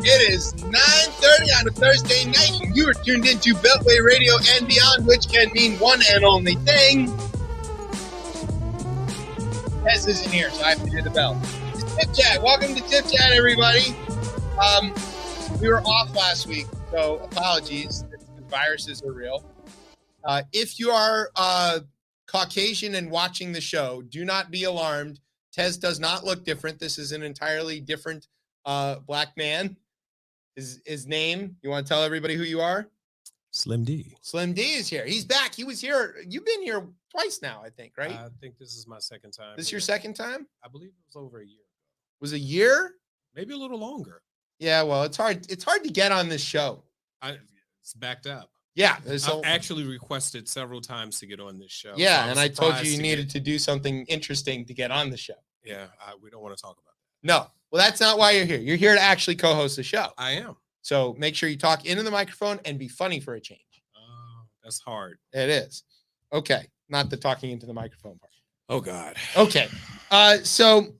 It is 9:30 on a Thursday night, and you are tuned into Beltway Radio and Beyond, which can mean one and only thing. Tess isn't here, so I have to do the bell. It's Tip Chat. Welcome to Tip Chat, everybody. We were off last week, so apologies. The viruses are real. If you are Caucasian and watching the show, do not be alarmed. Tez does not look different. This is an entirely different black man. His name, you want to tell everybody who you are? Slim D. Slim D is here. He's back. He was here. You've been here twice now, I think, right? I think this is my second time. This is your second time? I believe it was over a year. Was a year? Maybe a little longer. Yeah, well, it's hard to get on this show. It's backed up. Yeah. I've actually requested several times to get on this show. Yeah, so and I told you needed to do something interesting to get on the show. Yeah, we don't want to talk about that. No. Well, that's not why you're here. You're here to actually co-host the show. I am. So make sure you talk into the microphone and be funny for a change. Oh, that's hard. It is. Okay. Not the talking into the microphone part. Oh, God. Okay. So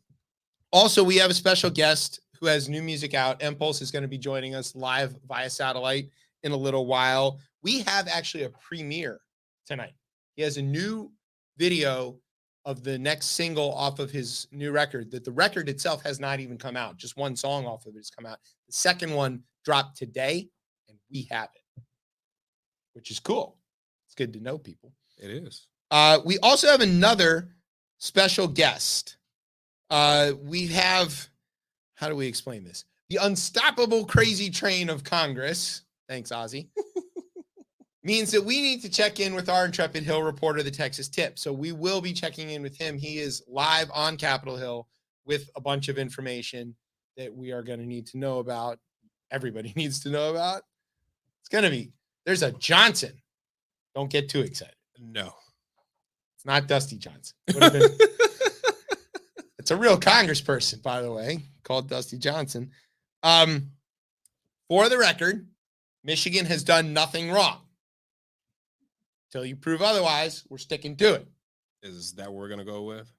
also we have a special guest who has new music out. Empuls is going to be joining us live via satellite in a little while. We have actually a premiere tonight. He has a new video of the next single off of his new record that the record itself has not even come out. Just one song off of it has come out. The second one dropped today, and we have it, which is cool. It's good to know people. It is. We also have another special guest. We have, how do we explain this? The unstoppable crazy train of Congress. Thanks, Ozzy. Means that we need to check in with our intrepid Hill reporter, the Texas Tip. So we will be checking in with him. He is live on Capitol Hill with a bunch of information that we are going to need to know about. Everybody needs to know about. It's going to be, there's a Johnson. Don't get too excited. No. It's not Dusty Johnson. It's a real congressperson, by the way, called Dusty Johnson. For the record, Michigan has done nothing wrong. Until you prove otherwise, we're sticking to it. Is that what we're going to go with?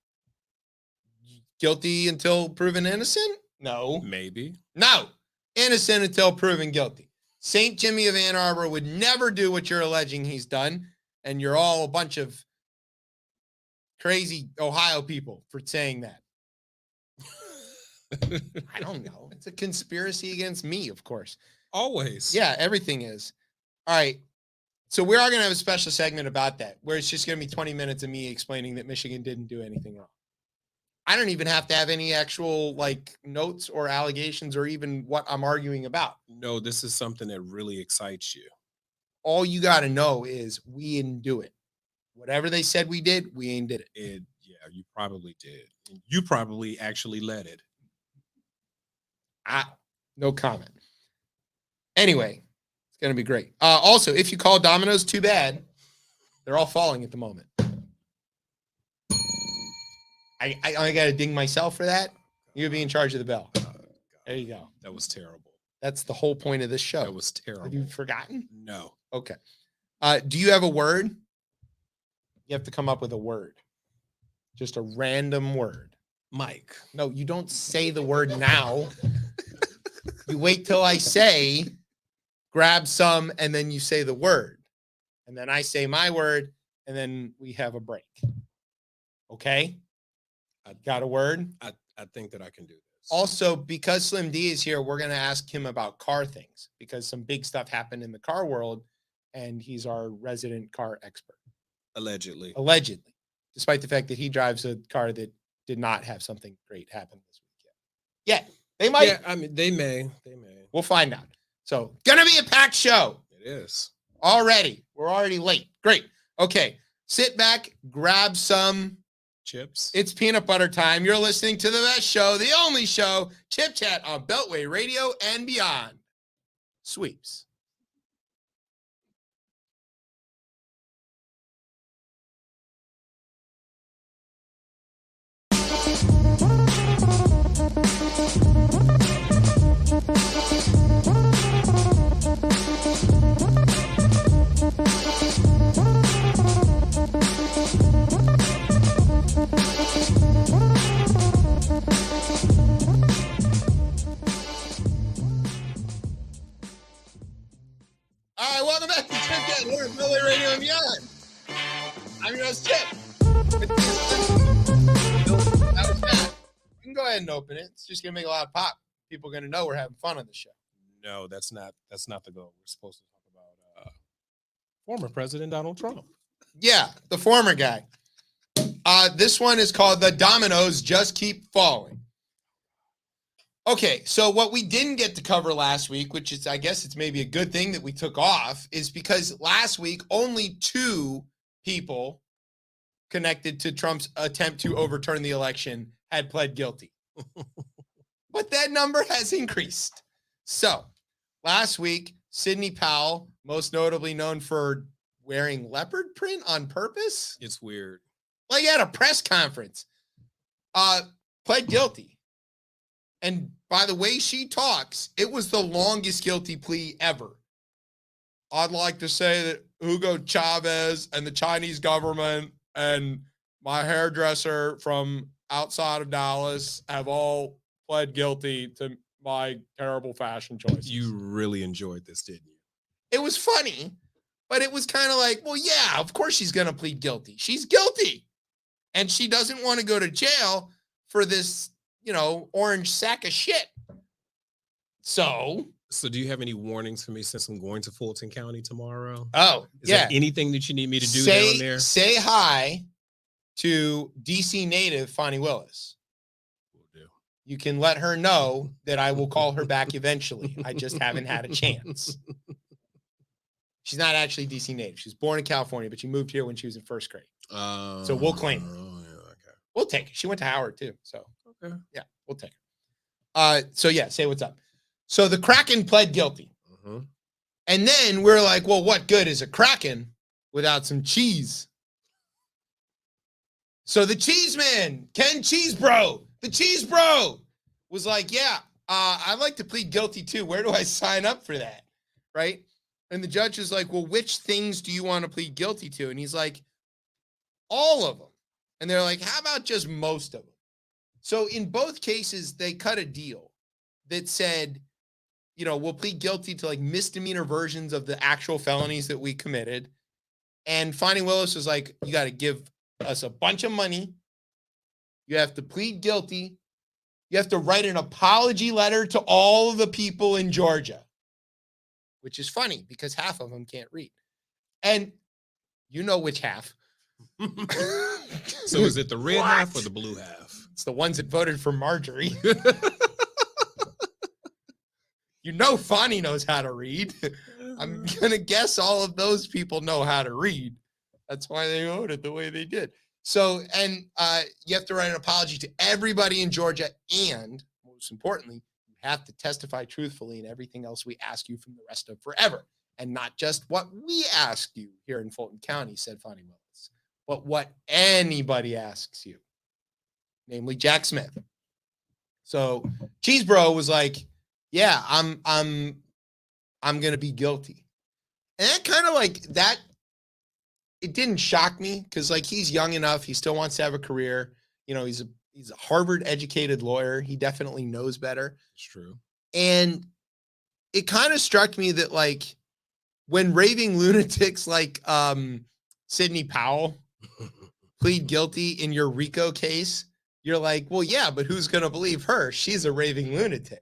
Guilty until proven innocent? No. Maybe. No. Innocent until proven guilty. St. Jimmy of Ann Arbor would never do what you're alleging he's done, and you're all a bunch of crazy Ohio people for saying that. I don't know. It's a conspiracy against me, of course. Always. Yeah, everything is. All right. So we are going to have a special segment about that, where it's just going to be 20 minutes of me explaining that Michigan didn't do anything wrong. I don't even have to have any actual notes or allegations or even what I'm arguing about. No, this is something that really excites you. All you got to know is we didn't do it. Whatever they said we did, we ain't did it. Yeah, you probably did. You probably actually led it. No comment. Anyway. It's going to be great. Also, if you call Domino's, too bad. They're all falling at the moment. I got to ding myself for that. You'll be in charge of the bell. There you go. That was terrible. That's the whole point of this show. That was terrible. Have you forgotten? No. Okay. Do you have a word? You have to come up with a word. Just a random word. Mike. No, you don't say the word now. You wait till I say... grab some, and then you say the word. And then I say my word, and then we have a break. Okay? I got a word? I think that I can do this. Also, because Slim D is here, we're going to ask him about car things, because some big stuff happened in the car world, and he's our resident car expert. Allegedly. Despite the fact that he drives a car that did not have something great happen this week yet. Yeah, they might. Yeah, I mean, they may. We'll find out. So, gonna be a packed show. It is. Already. We're already late. Great. Okay. Sit back, grab some chips. It's peanut butter time. You're listening to the best show, the only show, Chip Chat on Beltway Radio and Beyond. Sweeps. right, welcome back to Chip Get here at Billy Radio and Beyond. I'm your host, Chip. That was bad. You can go ahead and open it. It's just gonna make a lot of pop. People are gonna know we're having fun on the show. No, that's not the goal. We're supposed to talk about former President Donald Trump. Yeah, the former guy. This one is called The Dominoes Just Keep Falling. Okay, so what we didn't get to cover last week, which is, I guess it's maybe a good thing that we took off, is because last week only 2 people connected to Trump's attempt to overturn the election had pled guilty. But that number has increased. So last week, Sidney Powell, most notably known for wearing leopard print on purpose. It's weird. Like at a press conference, pled guilty. And by the way she talks, it was the longest guilty plea ever. I'd like to say that Hugo Chavez and the Chinese government and my hairdresser from outside of Dallas have all pled guilty to my terrible fashion choices. You really enjoyed this, didn't you? It was funny, but it was kind of like, well, yeah, of course she's going to plead guilty. She's guilty. And she doesn't want to go to jail for this, orange sack of shit. So do you have any warnings for me since I'm going to Fulton County tomorrow? Oh, Is there anything that you need me to do down there? Say hi to DC native Fonnie Willis. Will do. You can let her know that I will call her back eventually. I just haven't had a chance. She's not actually DC native. She was born in California, but she moved here when she was in first grade. So we'll claim her. Yeah, okay. We'll take it. She went to Howard too. So okay. Yeah, we'll take her. So yeah, say what's up. So the Kraken pled guilty. Mm-hmm. And then we're like, well, what good is a Kraken without some cheese? So the cheese man, Ken Cheese Bro, the Cheese Bro was like, yeah, I'd like to plead guilty too. Where do I sign up for that? Right? And the judge is like, well, which things do you want to plead guilty to? And he's like, all of them. And they're like, how about just most of them? So in both cases, they cut a deal that said, we'll plead guilty to like misdemeanor versions of the actual felonies that we committed. And Fonnie Willis was like, you got to give us a bunch of money. You have to plead guilty. You have to write an apology letter to all of the people in Georgia, which is funny because half of them can't read. And you know which half. So is it the red half or the blue half? It's the ones that voted for Marjorie. Fonnie knows how to read. I'm going to guess all of those people know how to read. That's why they voted the way they did. So, and you have to write an apology to everybody in Georgia. And most importantly, you have to testify truthfully in everything else we ask you from the rest of forever. And not just what we ask you here in Fulton County, said Fonnie Willis, but what anybody asks you, namely Jack Smith. So Cheese Bro was like, yeah, I'm going to be guilty. And that kind of like that, it didn't shock me because like he's young enough. He still wants to have a career. He's a Harvard educated lawyer. He definitely knows better. It's true. And it kind of struck me that like when raving lunatics like Sidney Powell plead guilty in your RICO case, you're like, well, yeah, but who's going to believe her? She's a raving lunatic.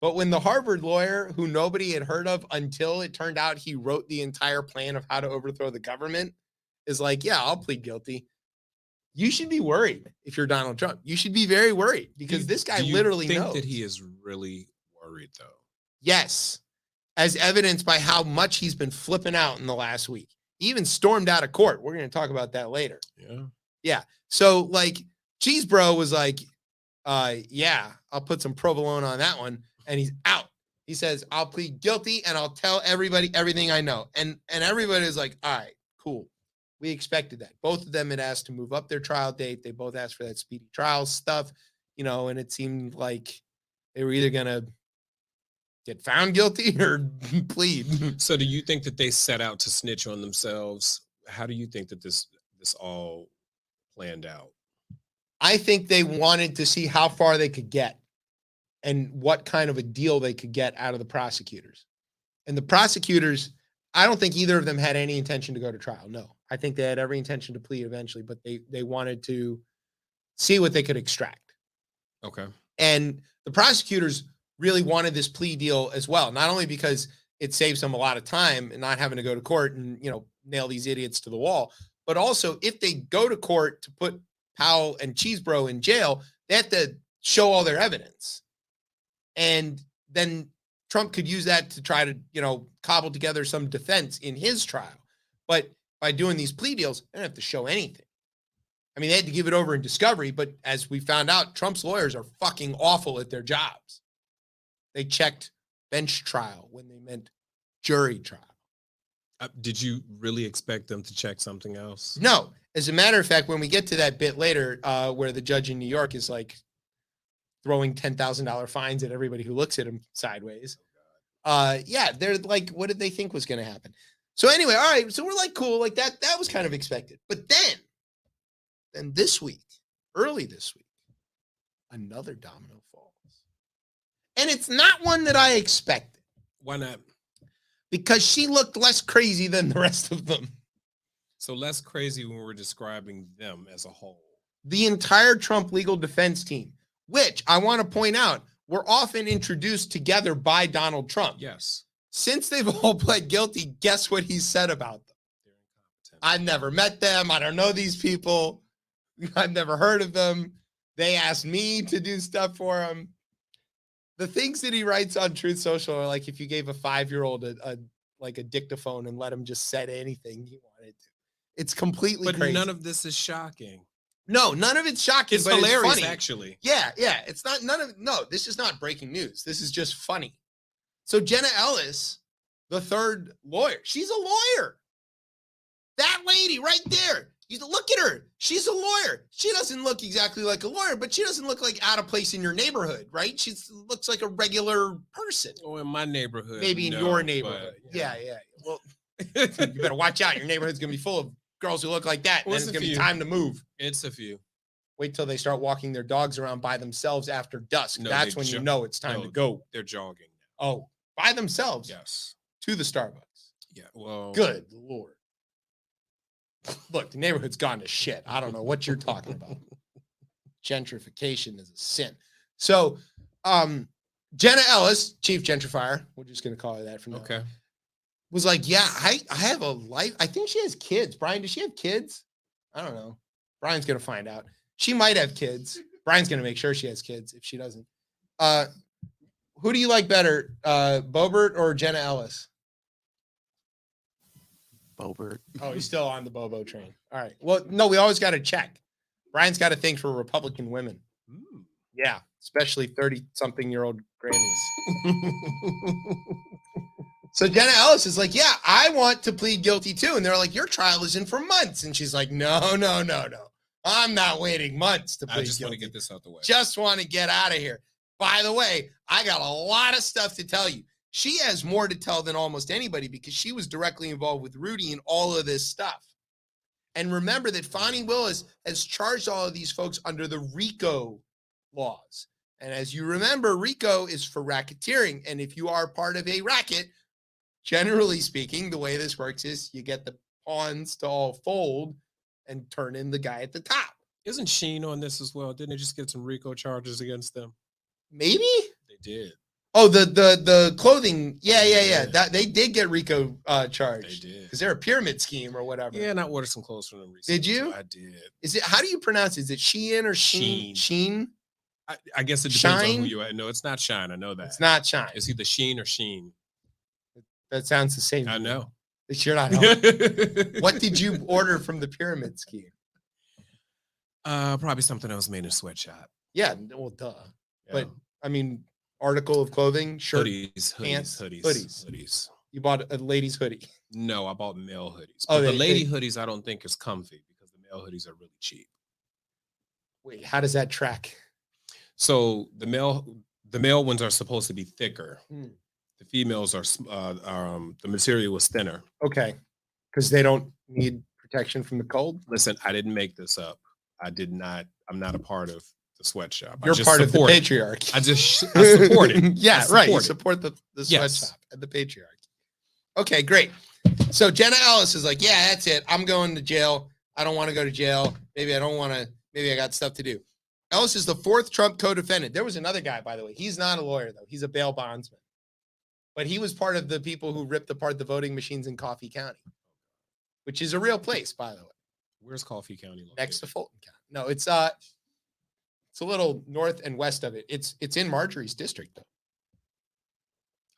But when the Harvard lawyer, who nobody had heard of until it turned out he wrote the entire plan of how to overthrow the government, is like, yeah, I'll plead guilty. You should be worried if you're Donald Trump. You should be very worried because this guy literally knows. Do you think that he is really worried, though? Yes, as evidenced by how much he's been flipping out in the last week. He even stormed out of court. We're going to talk about that later. Yeah. Yeah. So, like, Cheese Bro was like, yeah, I'll put some provolone on that one. And he's out. He says, I'll plead guilty and I'll tell everybody everything I know. And everybody is like, all right, cool. We expected that. Both of them had asked to move up their trial date. They both asked for that speedy trial stuff, and it seemed like they were either going to get found guilty or plead. So do you think that they set out to snitch on themselves? How do you think that this all planned out? I think they wanted to see how far they could get and what kind of a deal they could get out of the prosecutors. And the prosecutors, I don't think either of them had any intention to go to trial. No, I think they had every intention to plead eventually, but they wanted to see what they could extract. Okay. And the prosecutors really wanted this plea deal as well, not only because it saves them a lot of time and not having to go to court and, nail these idiots to the wall, but also if they go to court to put Powell and Cheesebro in jail, they have to show all their evidence. And then Trump could use that to try to, cobble together some defense in his trial. But by doing these plea deals, they don't have to show anything. I mean, they had to give it over in discovery, but as we found out, Trump's lawyers are fucking awful at their jobs. They checked bench trial when they meant jury trial. Did you really expect them to check something else? No. As a matter of fact, when we get to that bit later, where the judge in New York is like throwing $10,000 fines at everybody who looks at him sideways. They're like, what did they think was going to happen? So anyway, all right. So we're like, cool. Like that was kind of expected. But then this week, early this week, another domino falls. And it's not one that I expected. Why not? Because she looked less crazy than the rest of them. So less crazy when we're describing them as a whole. The entire Trump legal defense team, which I want to point out, were often introduced together by Donald Trump. Yes. Since they've all pled guilty, guess what he said about them? They're incompetent. I've never met them. I don't know these people. I've never heard of them. They asked me to do stuff for them. The things that he writes on Truth Social are like if you gave a 5-year-old a dictaphone and let him just say anything he wanted to. It's completely crazy. But none of this is shocking. No, none of it's shocking. It's but hilarious, it's funny. actually. Yeah. It's not this is not breaking news. This is just funny. So Jenna Ellis, the third lawyer, she's a lawyer. That lady right there. You look at her. She's a lawyer. She doesn't look exactly like a lawyer, but she doesn't look like out of place in your neighborhood, right? She looks like a regular person. Oh, in my neighborhood. Maybe in your neighborhood. But, yeah. Well, you better watch out. Your neighborhood's going to be full of girls who look like that. And then it's going to be time to move. It's a few. Wait till they start walking their dogs around by themselves after dusk. No, that's when you know it's time to go. They're jogging. Oh, by themselves? Yes. To the Starbucks. Yeah, well. Good Lord. Look, the neighborhood's gone to shit. I don't know what you're talking about. Gentrification is a sin. So, Jenna Ellis, chief gentrifier, we're just going to call her that from now on, was like, yeah, I have a life. I think she has kids. Brian, does she have kids? I don't know. Brian's going to find out. She might have kids. Brian's going to make sure she has kids if she doesn't. Who do you like better, Boebert or Jenna Ellis? Boebert. Oh, he's still on the Bobo train. All right. Well, no, we always got to check. Brian's got a thing for Republican women. Yeah, especially 30-something-year-old grannies. So Jenna Ellis is like, yeah, I want to plead guilty too. And they're like, your trial is in for months. And she's like, no. I'm not waiting months to plead guilty. I just want to get this out the way. Just want to get out of here. By the way, I got a lot of stuff to tell you. She has more to tell than almost anybody because she was directly involved with Rudy in all of this stuff. And remember that Fonnie Willis has charged all of these folks under the RICO laws. And as you remember, RICO is for racketeering. And if you are part of a racket, generally speaking, the way this works is you get the pawns to all fold and turn in the guy at the top. Isn't Sheen on this as well? Didn't they just get some RICO charges against them? Maybe? They did. Oh, the clothing. Yeah. That they did get RICO charged. They did. Because they're a pyramid scheme or whatever. Yeah, and I ordered some clothes from them recently. Did you? So I did. Is it, how do you pronounce it? Is it Shein or Sheen? Sheen? I guess it depends Shine? on who you are. No, it's not Shine. I know that. It's not Shine. It's either Sheen or Sheen. That sounds the same. I know. You're not helping. What did you order from the pyramid scheme? Probably something that was made in a sweatshop. Yeah, well, duh. Yeah. But I mean, article of clothing, shirt, pants, hoodies. You bought a lady's hoodie. No, I bought male hoodies. Oh, But the lady hoodies I don't think is comfy because the male hoodies are really cheap. Wait, how does that track? So the male ones are supposed to be thicker. The females are the material was thinner. Okay, because they don't need protection from the cold. Listen, I didn't make this up. I'm not a part of the sweatshop. You're part of the patriarchy. I support it. Yeah, right. You it. support the Yes. sweatshop and the patriarchy. Okay, great. So Jenna Ellis is like, yeah, that's it. I'm going to jail. I don't want to go to jail. Maybe I don't want to. Maybe I got stuff to do. Ellis is the fourth Trump co-defendant. There was another guy, by the way. He's not a lawyer, though. He's a bail bondsman. But he was part of the people who ripped apart the voting machines in Coffee County, which is a real place, by the way. Where's Coffee County located? Next to Fulton County. No, it's a little north and west of it. It's in Marjorie's district, though.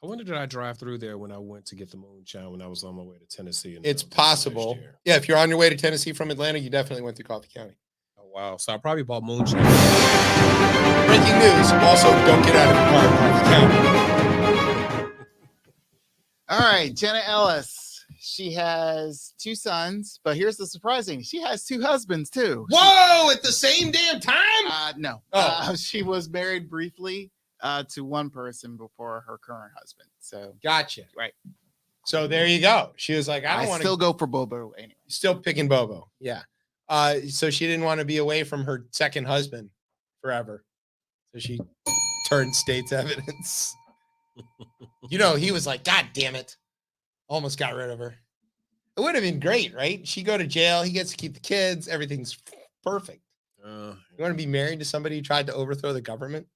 I wonder, did I drive through there when I went to get the moonshine when I was on my way to Tennessee? It's possible. Yeah, if you're on your way to Tennessee from Atlanta, you definitely went through Coffee County. Oh, wow. So I probably bought moonshine. Breaking news. Also, don't get out of the car in Coffee County. All right, Jenna Ellis. She has 2 sons, but here's the surprising. She has 2 husbands, too. Whoa, at the same damn time? No. Oh. She was married briefly to one person before her current husband. So Gotcha. Right. So there you go. She was like, I don't want to still go for Bobo anyway. Still picking Bobo. Yeah. So she didn't want to be away from her second husband forever. So she turned state's evidence. He was like, God damn it. Almost got rid of her. It would have been great, right? She go to jail. He gets to keep the kids. Everything's perfect. You want to be married to somebody who tried to overthrow the government?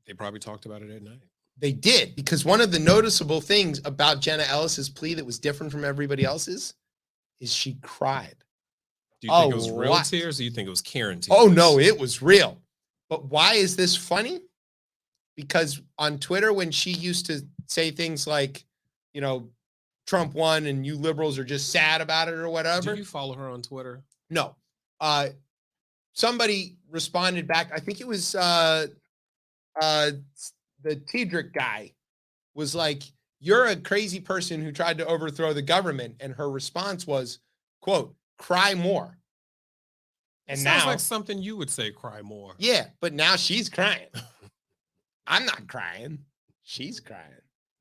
They probably talked about it at night. They did, because one of the noticeable things about Jenna Ellis's plea that was different from everybody else's is she cried. Do you think it was real tears, or do you think it was Karen tears? Oh, no, it was real. But why is this funny? Because on Twitter, when she used to say things like, Trump won and you liberals are just sad about it or whatever. Do you follow her on Twitter? No. Somebody responded back. I think it was the Tiedrick guy was like, you're a crazy person who tried to overthrow the government. And her response was, quote, cry more. And it sounds like something you would say, cry more. Yeah, but now she's crying. I'm not crying. She's crying.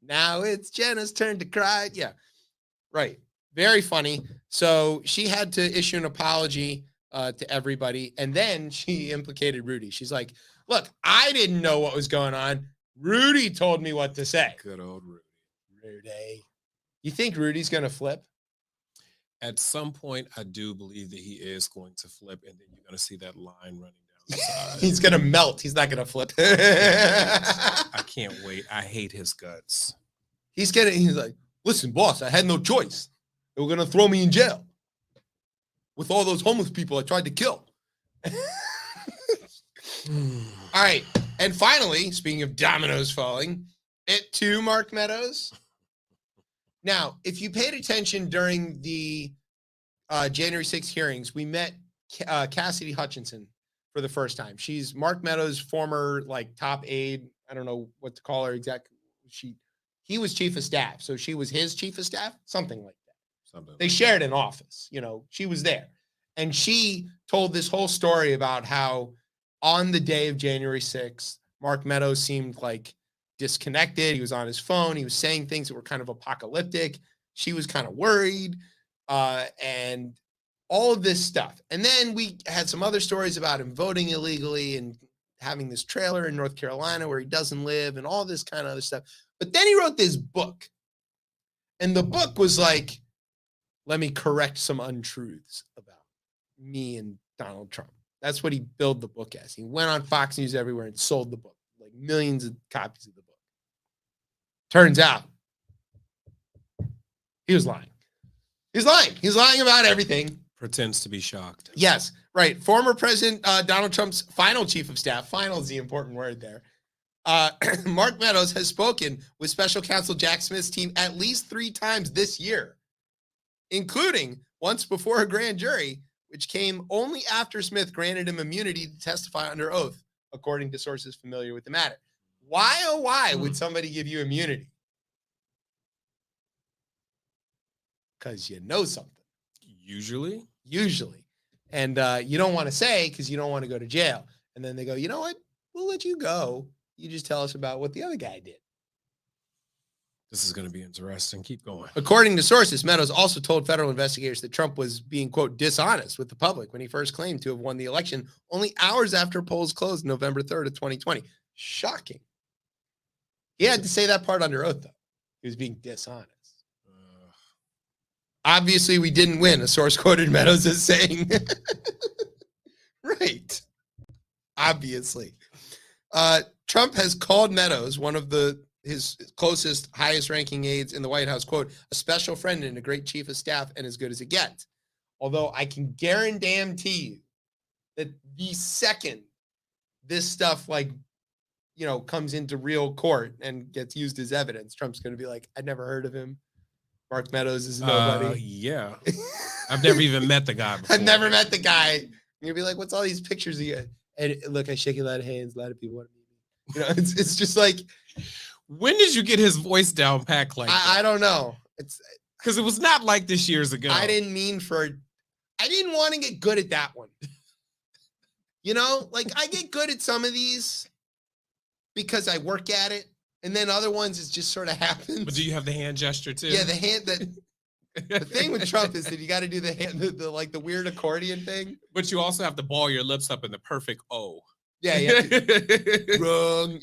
Now it's Jenna's turn to cry. Yeah, right. Very funny. So she had to issue an apology to everybody. And then she implicated Rudy. She's like, look, I didn't know what was going on. Rudy told me what to say. Good old Rudy. Rudy. You think Rudy's going to flip? At some point, I do believe that he is going to flip, and then you're going to see that line running down the side. He's going to melt. He's not going to flip. I can't wait. I hate his guts. He's like, listen, boss, I had no choice. They were going to throw me in jail with all those homeless people I tried to kill. All right. And finally, speaking of dominoes falling, it to Mark Meadows. Now, if you paid attention during the January 6th hearings, we met Cassidy Hutchinson for the first time. She's Mark Meadows' former top aide. I don't know what to call her exactly. He was chief of staff, so she was his chief of staff, something like that. They shared an office. She was there, and she told this whole story about how on the day of January 6th, Mark Meadows seemed disconnected. He was on his phone. He was saying things that were kind of apocalyptic. She was kind of worried, and all of this stuff. And then we had some other stories about him voting illegally and having this trailer in North Carolina where he doesn't live and all this kind of other stuff. But then he wrote this book, and the book was like, let me correct some untruths about me and Donald Trump. That's what he billed the book as. He went on Fox News everywhere and sold the book, millions of copies of the book. Turns out he was lying. He's lying. He's lying about everything. Pretends to be shocked. Yes, right. Former President Donald Trump's final chief of staff, final is the important word there, Mark Meadows has spoken with special counsel Jack Smith's team at least 3 times this year, including once before a grand jury, which came only after Smith granted him immunity to testify under oath, according to sources familiar with the matter. Why, oh, why would somebody give you immunity? Because you know something. Usually. And you don't want to say because you don't want to go to jail. And then they go, you know what? We'll let you go. You just tell us about what the other guy did. This is going to be interesting. Keep going. According to sources, Meadows also told federal investigators that Trump was being, quote, dishonest with the public when he first claimed to have won the election only hours after polls closed November 3rd of 2020. Shocking. He had to say that part under oath, though. He was being dishonest. Obviously, we didn't win, a source quoted Meadows as saying. Right. Obviously. Trump has called Meadows, one of his closest, highest-ranking aides in the White House, quote, a special friend and a great chief of staff and as good as it gets. Although I can guarantee you that the second this stuff, comes into real court and gets used as evidence, Trump's going to be like, I never heard of him. Mark Meadows is nobody. Yeah. I've never even met the guy before. I've never met the guy. You'll be like, what's all these pictures of you? And look, I shake a lot of hands. A lot of people want to meet me. It's just like. When did you get his voice down packed like that? I don't know. It's because it was not like this years ago. I didn't want to get good at that one. I get good at some of these because I work at it. And then other ones, it just sort of happens. But do you have the hand gesture too? Yeah, the hand the thing with Trump is that you got to do the hand, the weird accordion thing. But you also have to ball your lips up in the perfect O. Yeah. Wrong.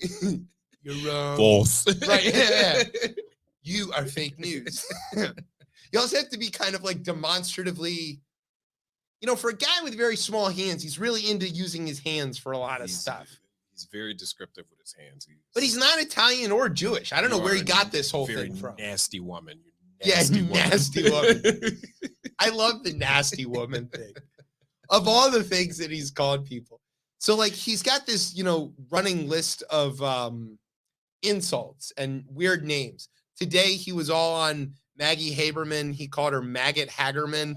You're wrong. False. Right. Yeah. You are fake news. You also have to be kind of like demonstratively, for a guy with very small hands, he's really into using his hands for a lot of stuff. He's very descriptive with his hands. But he's not Italian or Jewish. I don't know where he got this whole thing from. Nasty woman. Nasty woman. I love the nasty woman thing. Of all the things that he's called people. So he's got this, running list of insults and weird names. Today he was all on Maggie Haberman. He called her Maggot Hagerman.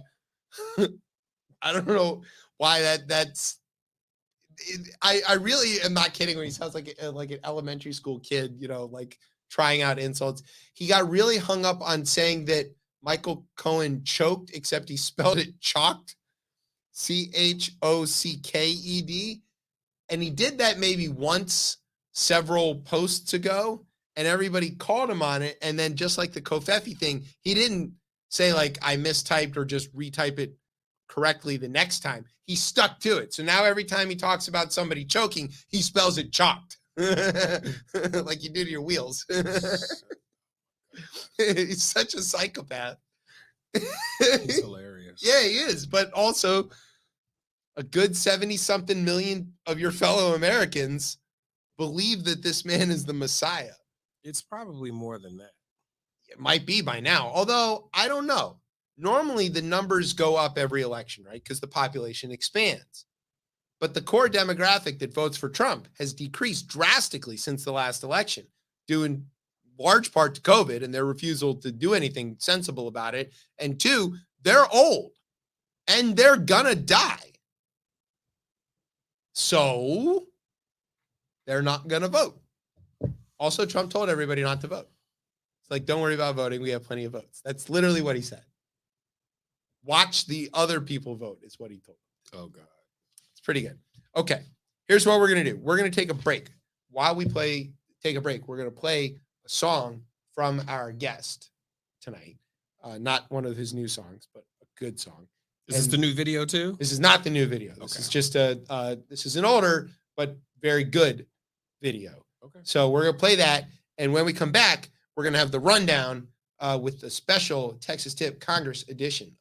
I don't know why that's. I really am not kidding when he sounds like an elementary school kid, trying out insults. He got really hung up on saying that Michael Cohen choked, except he spelled it chalked, CHOCKED. And he did that maybe once several posts ago, and everybody called him on it. And then just like the Kofefi thing, he didn't say I mistyped or just retype it correctly the next time. He stuck to it. So now every time he talks about somebody choking, he spells it chalked. Like you do to your wheels. He's such a psychopath. He's hilarious. Yeah, he is. But also a good 70-something million of your fellow Americans believe that this man is the Messiah. It's probably more than that. It might be by now. Although, I don't know. Normally, the numbers go up every election, right? Because the population expands. But the core demographic that votes for Trump has decreased drastically since the last election, due in large part to COVID and their refusal to do anything sensible about it. And two, they're old and they're gonna die. So they're not gonna vote. Also, Trump told everybody not to vote. It's don't worry about voting. We have plenty of votes. That's literally what he said. Watch the other people vote is what he told them. Oh, God. It's pretty good. Okay, here's what we're going to do. We're going to take a break. While we take a break, we're going to play a song from our guest tonight. Not one of his new songs, but a good song. Is this the new video too? This is not the new video. This is just this is an older but very good video. Okay. So we're going to play that. And when we come back, we're going to have the rundown with the special Texas Tip Congress edition.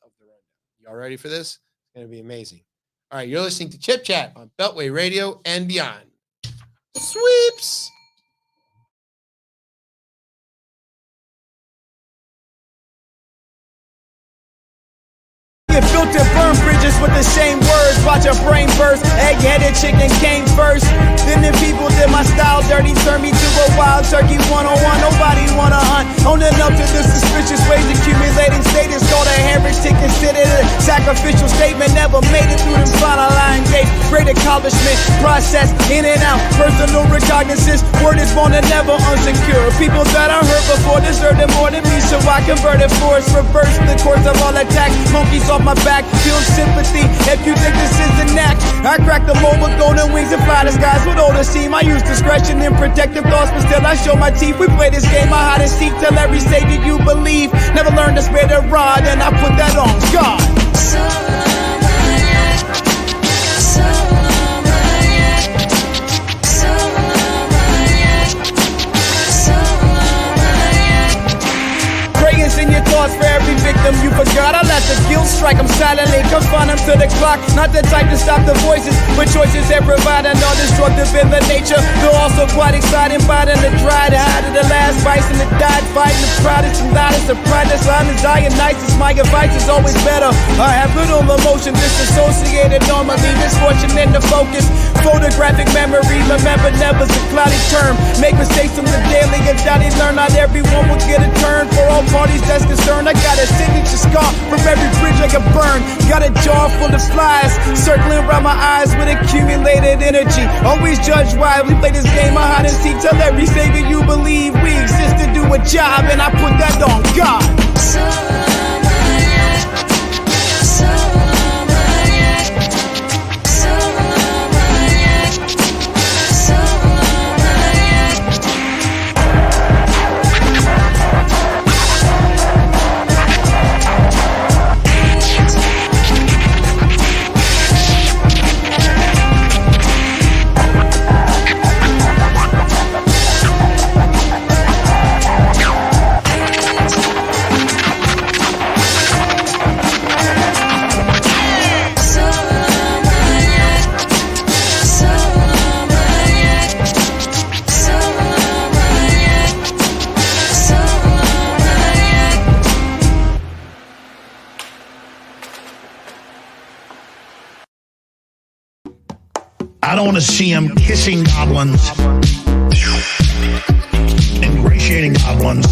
Y'all ready for this? It's going to be amazing. All right, you're listening to Chip Chat on Beltway Radio and beyond. Sweeps. Get built to burn bridges with the same words. Watch a brain burst. Egg-headed chicken came first. Then the people did my style dirty. Turned me to a wild turkey 101. Nobody wanna hunt. Owning up to the suspicious ways. Accumulating status. Called a heritage to consider a sacrificial statement. Never made it through them final line gates. Great accomplishment. Process in and out. Personal recognizance. Word is born and never unsecure. People that I hurt before deserve it more than me. So I converted force. Reverse the course of all attacks. Monkeys off my back, feel sympathy if you think this is a knack. I crack the mold with golden wings and fly the skies with older steam. I use discretion in protective thoughts, but still I show my teeth. We play this game, I hide and seek till every savior you believe. Never learned to spare the rod, and I put that on God. Prayers in your thoughts for every victim, you forgot I let the guilt strike. I'm silently confine them to the clock. Not the type to stop the voices, but choices that provide an all destructive in the nature. They're also quite exciting, biting the dry, the hide of the last bison that died, fighting the proudest and loudest. The pride that's on the dying nicest. My advice is always better. I have little emotion, disassociated normally, misfortune in the focus. Photographic memory, remember never's a cloudy term. Make mistakes from the daily, and daddy learn not everyone will get a turn. For all parties that's concerned, I got a signature scar from every bridge I can burn. Got a jar full of flies, circling around my eyes with accumulated energy. Always judge why we play this game of hide and seek. Tell every savior you believe we exist to do a job, and I put that on God. I don't want to see him kissing goblins, ingratiating goblins,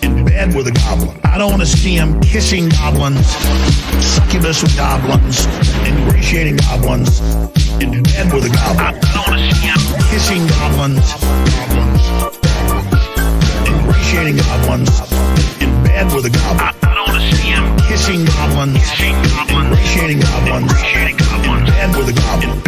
in bed with a goblin. I don't want to see him kissing goblins, succubus with goblins, ingratiating goblins, in bed with a goblin. I don't want to see him kissing goblins, ingratiating goblins, in bed with a goblin. I don't want to see him kissing goblins, ingratiating goblins, in bed with a goblin.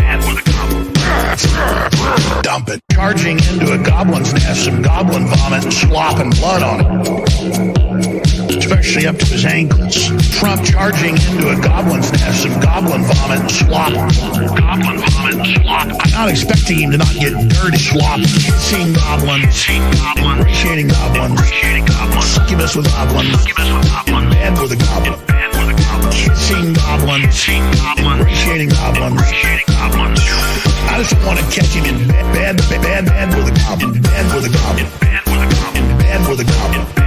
Dump it. Charging into a goblin's nest, some goblin vomit and slop and blood on it, especially up to his ankles. Trump charging into a goblin's nest, some goblin vomit and slop. Goblin vomit and slop. I'm not expecting him to not get dirty. Slop. Kissing goblins, ingratiating goblins, succubus with goblins, in bed with a goblin. Kissing goblins, ingratiating goblins. I just want to catch him in bed with a goblin, in bed with a goblin, in bed with a goblin, in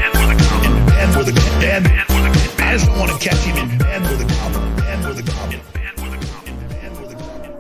bed with a goblin. I just want to catch him in bed with a goblin, bed with a goblin, bed with a goblin, bed with a goblin.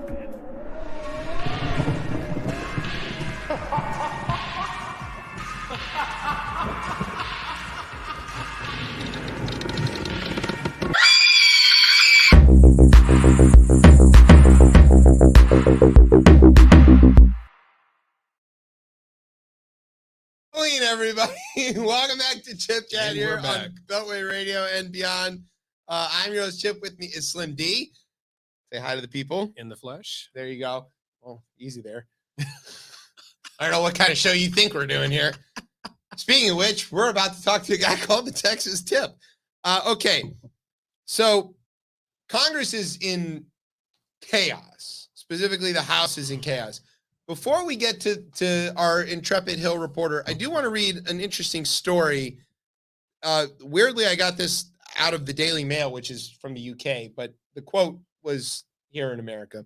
Morning, everybody. Welcome back to Chip Chat And here we're back. on Beltway Radio and beyond. I'm your host, Chip. With me is Slim D. Say hi to the people. In the flesh. There you go. Oh, easy there. I don't know what kind of show you think we're doing here. Speaking of which, we're about to talk to a guy called the Texas Tip. Okay, so Congress is in chaos. Specifically, the House is in chaos. Before we get to our intrepid Hill reporter, I do want to read an interesting story. Weirdly, I got this out of the Daily Mail, which is from the UK, but the quote was here in America.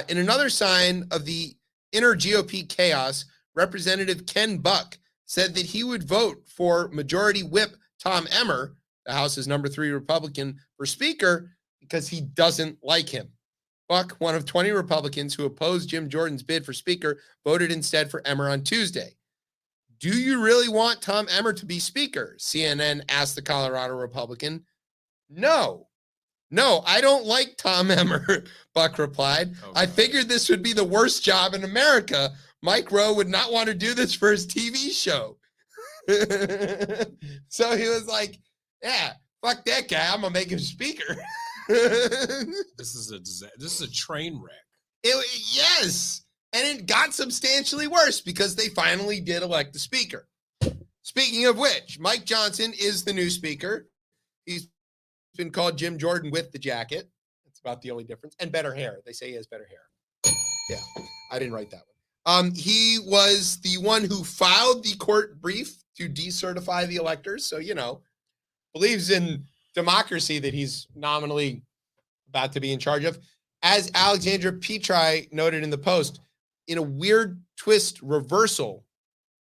In another sign of the inner GOP chaos, Representative Ken Buck said that he would vote for Majority Whip Tom Emmer, the House's number 3 Republican, for Speaker because he doesn't like him. Buck, one of 20 Republicans who opposed Jim Jordan's bid for Speaker, voted instead for Emmer on Tuesday. Do you really want Tom Emmer to be Speaker? CNN asked the Colorado Republican. No, I don't like Tom Emmer, Buck replied. Okay. I figured this would be the worst job in America. Mike Rowe would not want to do this for his TV show. So he was like, yeah, fuck that guy. I'm going to make him Speaker. This is a train wreck. Yes. And it got substantially worse because they finally did elect the Speaker. Speaking of which, Mike Johnson is the new Speaker. He's been called Jim Jordan with the jacket. That's about the only difference. And better hair. They say he has better hair. Yeah, I didn't write that one. He was the one who filed the court brief to decertify the electors. So, believes in democracy that he's nominally about to be in charge of. As Alexandra Petri noted in the Post, in a weird twist reversal,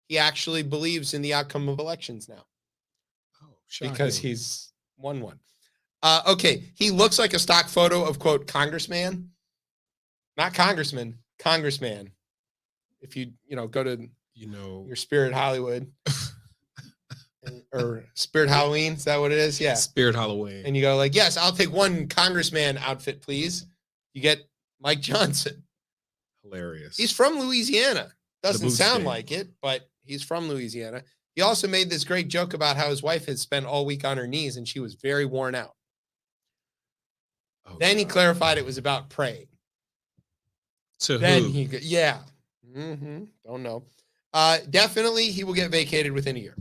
he actually believes in the outcome of elections now. Oh, Because shocking. he's won one. Okay, he looks like a stock photo of, quote, congressman. Not congressman, congressman. If you go to your Spirit Hollywood or Spirit Halloween, is that what it is? Yeah. Spirit Halloween. And you go like, yes, I'll take one congressman outfit, please. You get Mike Johnson. Hilarious. He's from Louisiana. Doesn't blue sound state. like it, but he's from Louisiana. He also made this great joke about how his wife had spent all week on her knees and she was very worn out. Oh, Then he God. clarified it was about praying. To Then who? Don't know. Definitely he will get vacated within a year.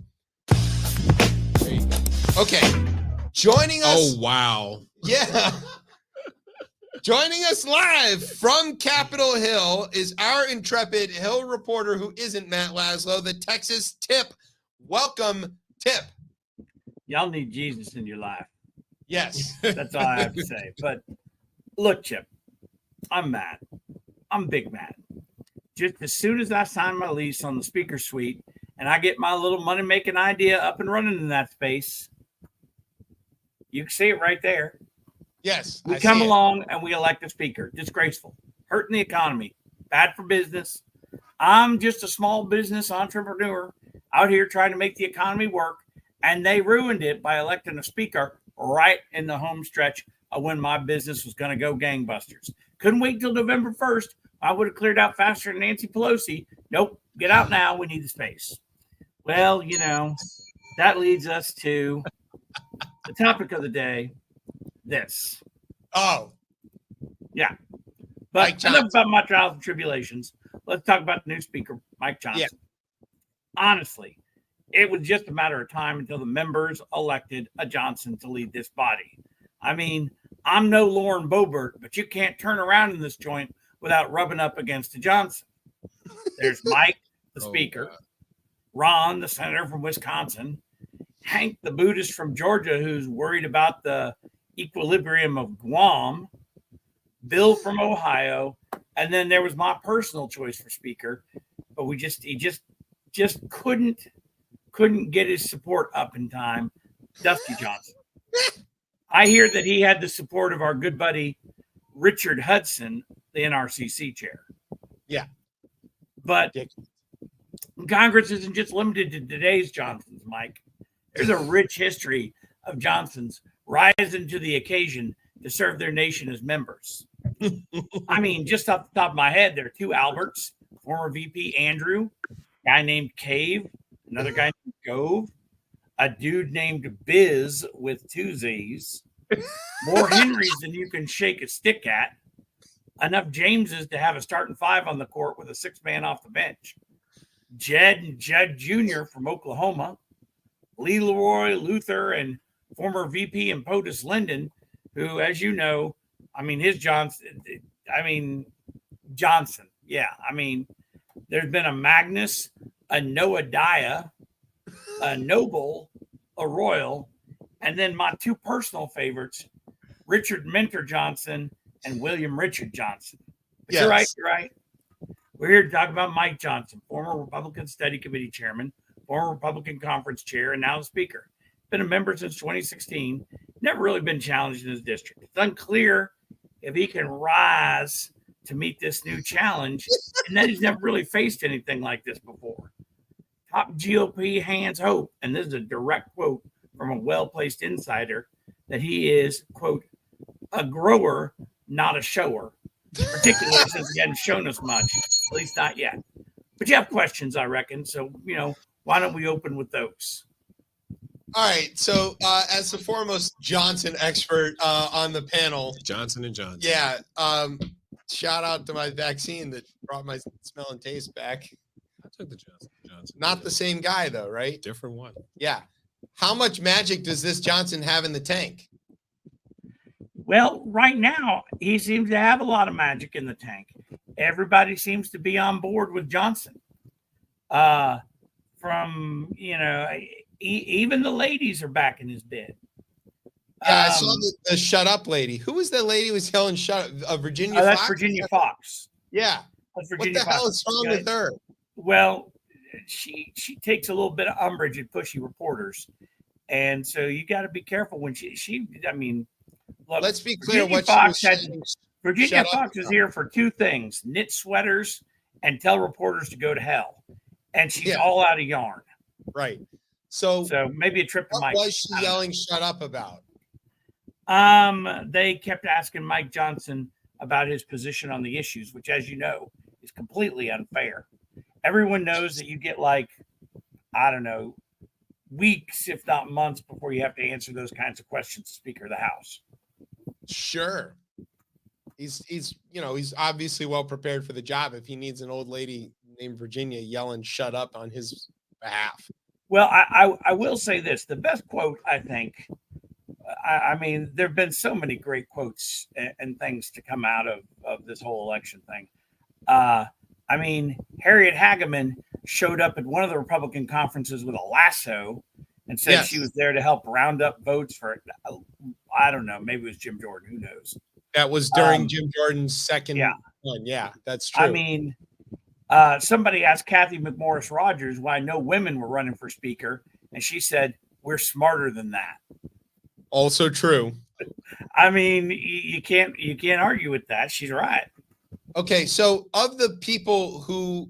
There you go. Okay. Joining us. Oh, wow. Yeah. Joining us live from Capitol Hill is our intrepid Hill reporter who isn't Matt Laszlo, the Texas Tip. Welcome, Tip. Y'all need Jesus in your life. Yes. That's all I have to say. But look, Chip, I'm mad. I'm big mad. Just as soon as I sign my lease on the speaker suite and I get my little money-making idea up and running in that space, you can see it right there. Yes. We I come see it. along and we elect a speaker. Disgraceful. Hurting the economy. Bad for business. I'm just a small business entrepreneur out here trying to make the economy work, and they ruined it by electing a speaker right in the home stretch of when my business was going to go gangbusters. Couldn't wait till November 1st. I would have cleared out faster than Nancy Pelosi. Nope. Get out now. We need the space. Well, that leads us to the topic of the day. This. Oh. Yeah. Mike But Johnson. enough about my trials and tribulations. Let's talk about the new speaker, Mike Johnson. Yeah. Honestly, it was just a matter of time until the members elected a Johnson to lead this body. I mean, I'm no Lauren Boebert, but you can't turn around in this joint without rubbing up against a Johnson. There's Mike, the speaker, God. Ron, the senator from Wisconsin, Hank, the Buddhist from Georgia, who's worried about the equilibrium of Guam, Bill from Ohio, and then there was my personal choice for speaker, but he just couldn't get his support up in time. Dusty Johnson. I hear that he had the support of our good buddy Richard Hudson, the NRCC chair. Yeah. But Congress isn't just limited to today's Johnsons, Mike. There's a rich history of Johnsons rising to the occasion to serve their nation as members. I mean, just off the top of my head, there are two Alberts, former VP Andrew, a guy named Cave, another guy named Gove, a dude named Biz with two Z's, more Henrys than you can shake a stick at, enough Jameses to have a starting five on the court with a six-man off the bench, Jed and Judd Jr. from Oklahoma, Lee Leroy Luther, and former VP and POTUS Linden, who, as you know, Johnson. Yeah. I mean, there's been a Magnus, a Noadiah, a Noble, a Royal, and then my two personal favorites, Richard Mentor Johnson and William Richard Johnson. But Yes. You're right. We're here to talk about Mike Johnson, former Republican Study Committee chairman, former Republican conference chair, and now the speaker. Been a member since 2016. Never really been challenged in his district. It's unclear if he can rise to meet this new challenge, and that he's never really faced anything like this before. Top GOP hands hope, and this is a direct quote from a well-placed insider, that he is, quote, a grower, not a shower, particularly since he hadn't shown us much, at least not yet. But you have questions, I reckon, so, why don't we open with those? All right. So, as the foremost Johnson expert on the panel, Johnson and Johnson. yeah, shout out to my vaccine that brought my smell and taste back. I took the Johnson. Not the same guy, though, right? Different one. Yeah. How much magic does this Johnson have in the tank? Well, right now, he seems to have a lot of magic in the tank. Everybody seems to be on board with Johnson. even the ladies are back in his bid. Yeah, I saw the shut up lady. Who was that lady who was yelling shut up? Virginia Oh, that's Fox? Virginia Fox. Yeah. That's What Virginia the Fox. hell is wrong with her? Well, she takes a little bit of umbrage at pushy reporters, and so you got to be careful when she. I mean, look, Let's be clear. Virginia What Fox she was had saying. Virginia Shut up Fox is about. here for two things: knit sweaters and tell reporters to go to hell. And she's Yeah. all out of yarn. Right. So maybe a trip to what Mike. was she yelling shut up about? They kept asking Mike Johnson about his position on the issues, which, as you know, is completely unfair. Everyone knows that you get like, I don't know, weeks, if not months, before you have to answer those kinds of questions to Speaker of the House. Sure. He's obviously well prepared for the job if he needs an old lady named Virginia yelling shut up on his behalf. Well, I will say this. The best quote, I think, I mean, there have been so many great quotes and things to come out of this whole election thing. I mean, Harriet Hageman showed up at one of the Republican conferences with a lasso and said she was there to help round up votes for, I don't know, maybe it was Jim Jordan. Who knows? That was during Jim Jordan's second one. Yeah, that's true. I mean, somebody asked Kathy McMorris Rogers why no women were running for speaker, and she said, "We're smarter than that." Also true. I mean, you can't argue with that. She's right. Okay, so of the people who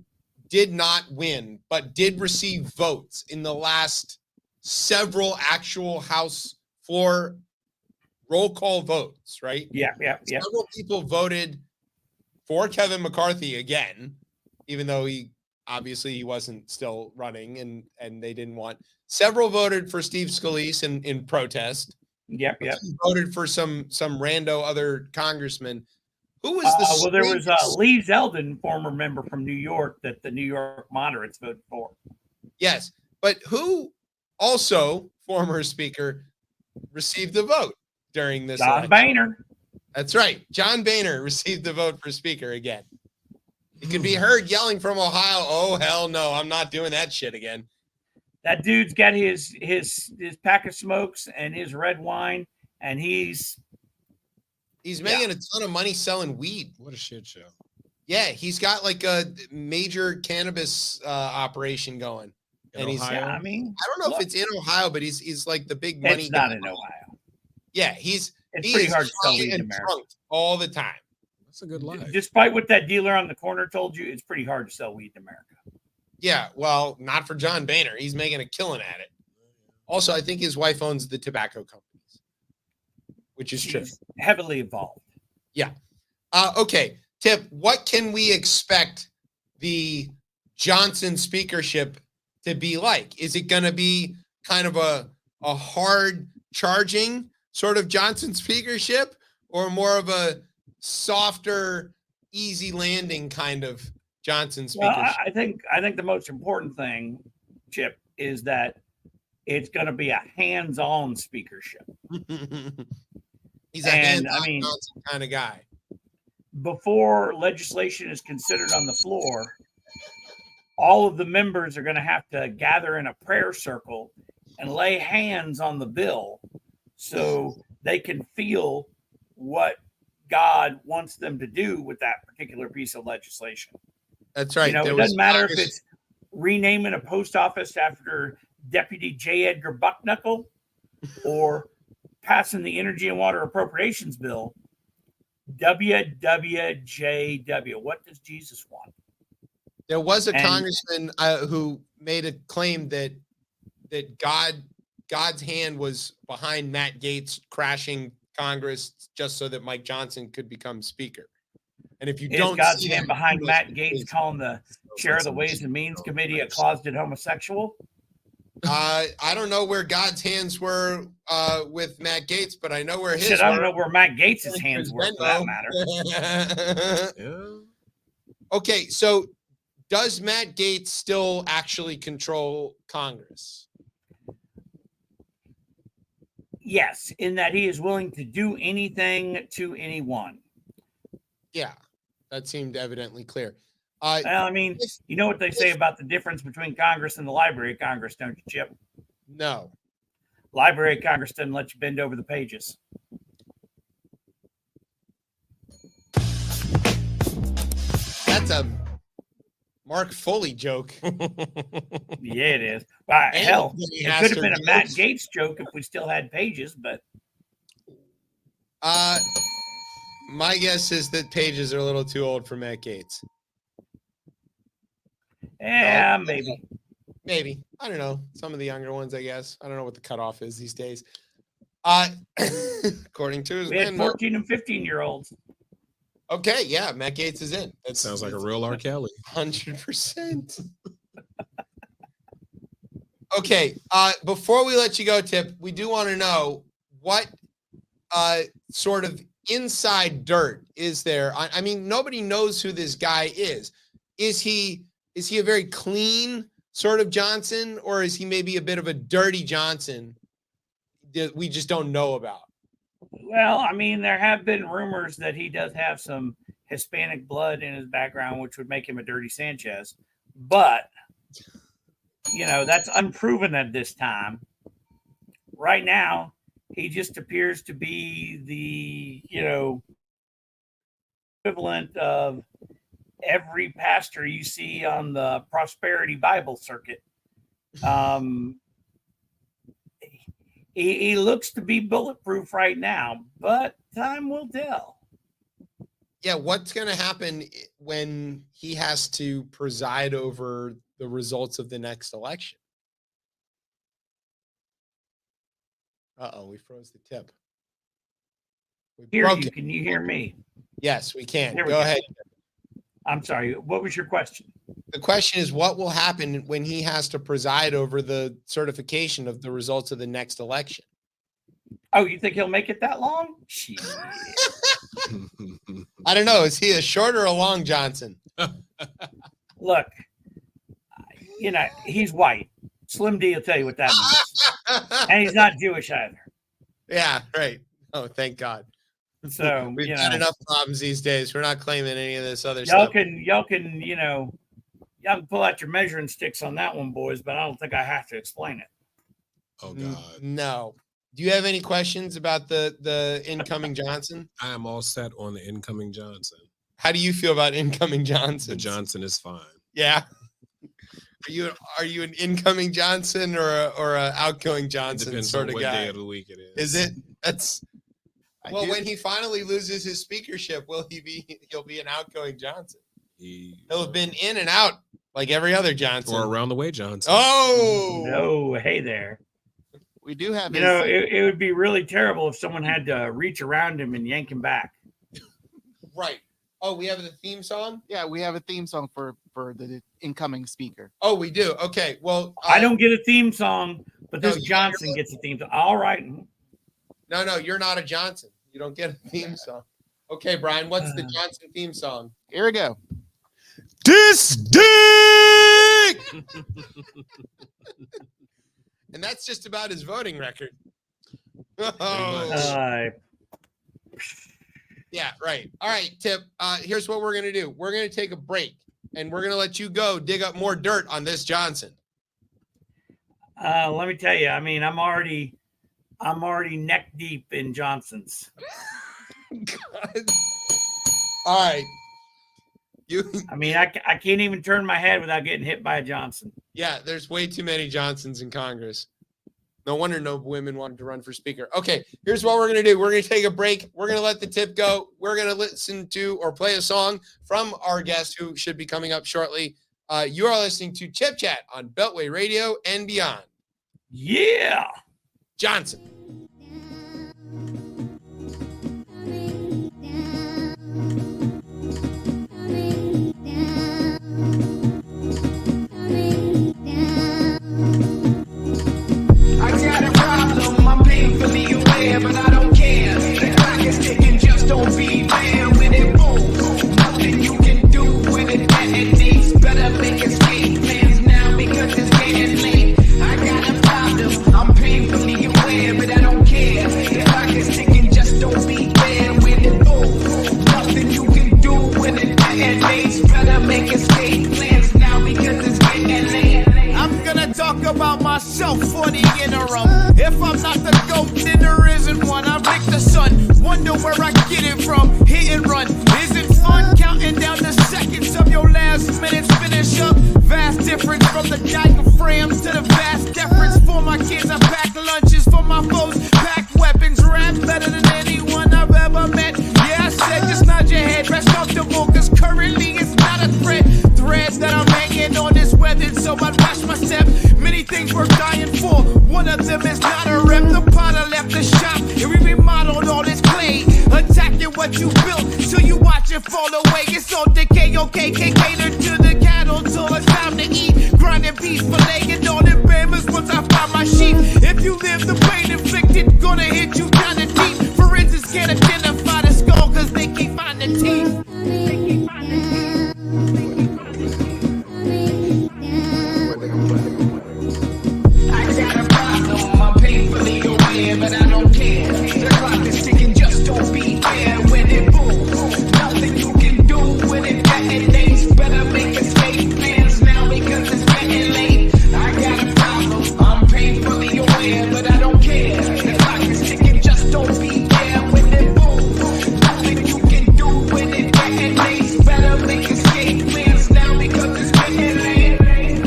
did not win but did receive votes in the last several actual House floor roll call votes, right? Yeah. Several people voted for Kevin McCarthy again, even though he wasn't still running and they didn't want. Several voted for Steve Scalise in protest. Yep. Voted for some rando other congressman. Who was there was Lee Zeldin, former member from New York, that the New York moderates voted for. Yes, but who also, former speaker, received the vote during this John election? Boehner. That's right. John Boehner received the vote for speaker again. He could be heard yelling from Ohio, "Oh, hell no, I'm not doing that shit again." That dude's got his pack of smokes and his red wine, and he's making a ton of money selling weed. What a shit show. Yeah, he's got like a major cannabis operation going. In Ohio? I mean, I don't know if it's in Ohio, but he's like the big money. It's not in Ohio. Yeah, it's pretty hard to sell weed in America all the time. That's a good life. Despite what that dealer on the corner told you, it's pretty hard to sell weed in America. Yeah, well, not for John Boehner. He's making a killing at it. Also, I think his wife owns the tobacco companies, which is true. Heavily involved. Yeah. Okay, Tip, what can we expect the Johnson speakership to be like? Is it going to be kind of a hard charging sort of Johnson speakership, or more of a softer, easy landing kind of Johnson speakership? Well, I think the most important thing, Chip, is that it's going to be a hands-on speakership. He's a hands-on Johnson kind of guy. Before legislation is considered on the floor, all of the members are going to have to gather in a prayer circle and lay hands on the bill so they can feel what God wants them to do with that particular piece of legislation. That's right. You know, it doesn't matter if it's renaming a post office after Deputy J. Edgar Bucknuckle or passing the Energy and Water Appropriations Bill. WWJW. What does Jesus want? There was a congressman who made a claim that God's hand was behind Matt Gaetz crashing Congress just so that Mike Johnson could become speaker. And if you don't God's see hand behind Matt Gaetz calling the chair of the Ways and Means Committee a closeted homosexual? I don't know where God's hands were with Matt Gaetz, but I know where his. I don't know where Matt Gaetz' hands were, for that matter. Yeah. Okay, so does Matt Gaetz still actually control Congress? Yes, in that he is willing to do anything to anyone. Yeah, that seemed evidently clear. Well, I mean, you know what they say about the difference between Congress and the Library of Congress, don't you, Chip? No. Library of Congress doesn't let you bend over the pages. That's a Mark Foley joke. Yeah, it is. Hell, Anybody it has could have to been a Matt jokes. Gates joke if we still had pages, but My guess is that pages are a little too old for Matt Gates. yeah, maybe. Maybe. I don't know. Some of the younger ones, I guess. I don't know what the cutoff is these days. According to his We had landmark. 14 and 15-year-olds. Okay, yeah, Matt Gates is in. That sounds like a real R. Kelly. 100%. Okay, before we let you go, Tip, we do want to know what sort of inside dirt is there. I mean, nobody knows who this guy is. Is he a very clean sort of Johnson, or is he maybe a bit of a dirty Johnson that we just don't know about? Well, I mean, there have been rumors that he does have some Hispanic blood in his background, which would make him a dirty Sanchez. But, that's unproven at this time. Right now, he just appears to be the, equivalent of every pastor you see on the Prosperity Bible circuit. He looks to be bulletproof right now, but time will tell. Yeah, what's going to happen when he has to preside over the results of the next election? Uh-oh, we froze the Tip. We Hear broke you. it. Can you hear me? Yes, we can. There we Go go. ahead. I'm sorry. What was your question? The question is, what will happen when he has to preside over the certification of the results of the next election? Oh, you think he'll make it that long? Shit. I don't know. Is he a short or a long Johnson? Look, he's white. Slim D will tell you what that means. And he's not Jewish either. Yeah, right. Oh, thank God. So We've got enough problems these days. We're not claiming any of this other y'all stuff. can pull out your measuring sticks on that one, boys, but I don't think I have to explain it. Oh God. No. Do you have any questions about the incoming Johnson? I am all set on the incoming Johnson. How do you feel about incoming Johnson? The Johnson is fine. Yeah. Are you an incoming Johnson or a outgoing Johnson Depends sort on of what guy? day of the week it is. Is it? That's I do- when he finally loses his speakership, he'll be an outgoing Johnson. He'll have been in and out like every other Johnson. Or around the way Johnson. Oh No, hey there. We do have It would be really terrible if someone had to reach around him and yank him back. right. Oh, we have the theme song? yeah, we have a theme song for the incoming speaker. Oh, we do. Okay. Well, I don't get a theme song, but No, this you Johnson never- gets a theme song. All right. No, you're not a Johnson. You don't get a theme song. Okay, Brian, what's the Johnson theme song? Here we go. This dick! And that's just about his voting record. Oh, yeah, right. All right, Tip. Here's what we're gonna do. We're gonna take a break, and we're gonna let you go dig up more dirt on this Johnson. Let me tell you. I mean, I'm already neck deep in Johnson's. God. All right. I mean, I can't even turn my head without getting hit by a Johnson. Yeah, there's way too many Johnsons in Congress. No wonder no women wanted to run for speaker. Okay, here's what we're going to do. We're going to take a break. We're going to let the Tip go. We're going to listen to or play a song from our guest who should be coming up shortly. You are listening to Chip Chat on Beltway Radio and beyond. Yeah. Johnson. I got a problem, I'm painfully aware, but I don't care. The clock is ticking, just don't be there when it moves. Nothing you can do with it at least. Better make escape plans now because it's getting late. I got a problem, I'm painfully aware, but I talk about myself for the interim. If I'm not the GOAT, then there isn't one. I pick the sun, wonder where I get it from. Hit and run, is it fun? Counting down the seconds of your last minutes. Finish up, vast difference from the diaphragm to the vast deference. For my kids, I pack lunches. For my foes, pack weapons. Rap better than anyone I've ever met. Yeah, I said just nod your head, rest comfortable, cause currently it's not a threat. Threads that I'm hanging on is weathered, so I watch my step. Many things we're dying for, one of them is not a rep. The potter left the shop, and we remodeled all this clay. Attacking what you built, till you watch it fall away. It's all decay, okay, can't cater to the cattle till it's time to eat. Grinding beef, laying all the bammers once I find my sheep. If you live the pain inflicted, gonna hit you kinda deep. Forensics can't identify the skull, cause they can't find the teeth. They can't find the teeth. I got a problem, I'm painfully aware, but I don't care. The clock is ticking, just don't be there when it booms. Nothing you can do when it detonates. Better make escape plans now because it's getting late. I got a problem, I'm painfully aware, but I don't care. The clock is ticking, just don't be there when it booms. Nothing you can do when it detonates. Better make escape plans now because it's getting late.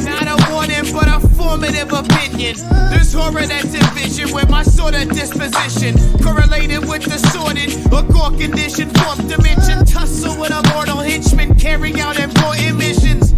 Not a warning, but a formative opinion. This horror that's envisioned with my sort of disposition, correlated with the sorted or core condition, fourth dimension, tussle with a mortal henchman, carrying out important missions.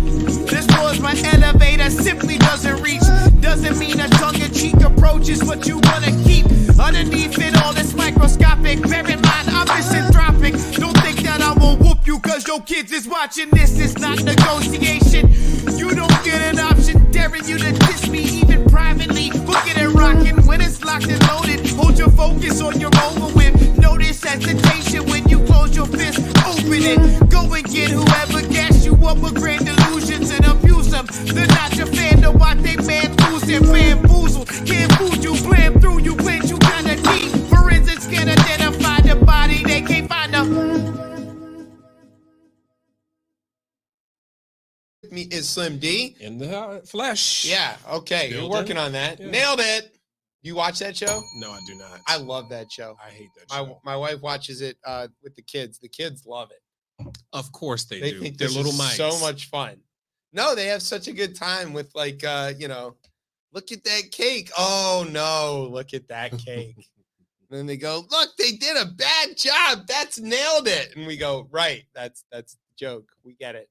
This floor's my elevator, simply doesn't reach. Doesn't mean a tongue-in-cheek approach is what you wanna keep. Underneath it all, it's microscopic. Bear in mind, I'm misanthropic. Don't think that I will whoop you cause your kids is watching. This is not negotiation. You don't get an option, daring you to diss me even privately. Booking and rocking when it's locked and loaded. Hold your focus on your over whip. Notice hesitation when you close your fist. Open it. Go and get whoever gassed you up with grand illusions and abuse them. They're not your fan to watch they man lose their bamboozle. Can't fool you, blam through you, blend you kinda deep. Forensics can't identify the body, they can't find them. Me is Slim D. In the flesh. Yeah, okay. You're Built working in. on that. Yeah. Nailed it. You watch that show? No, I do not. I love that show. I hate that show. My wife watches it with the kids. The kids love it. Of course they do. Think They're this little is mice. so much fun. No, they have such a good time with like look at that cake. Oh no, look at that cake. And then they go, look, they did a bad job. That's nailed it. And we go, right. That's the joke. We get it.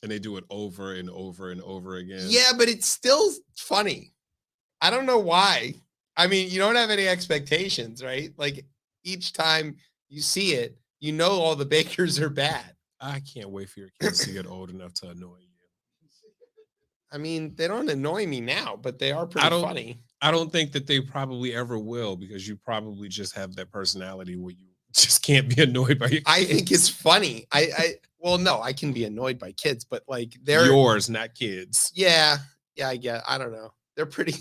And they do it over and over and over again. Yeah, but it's still funny. I don't know why. I mean, you don't have any expectations, right? Like each time you see it, you know all the bakers are bad. I can't wait for your kids to get old enough to annoy you. I mean, they don't annoy me now, but they are pretty funny. I don't think that they probably ever will because you probably just have that personality where you just can't be annoyed by your kids. I think it's funny. Well, no, I can be annoyed by kids, but like they're yours, not kids. Yeah, I don't know. They're pretty.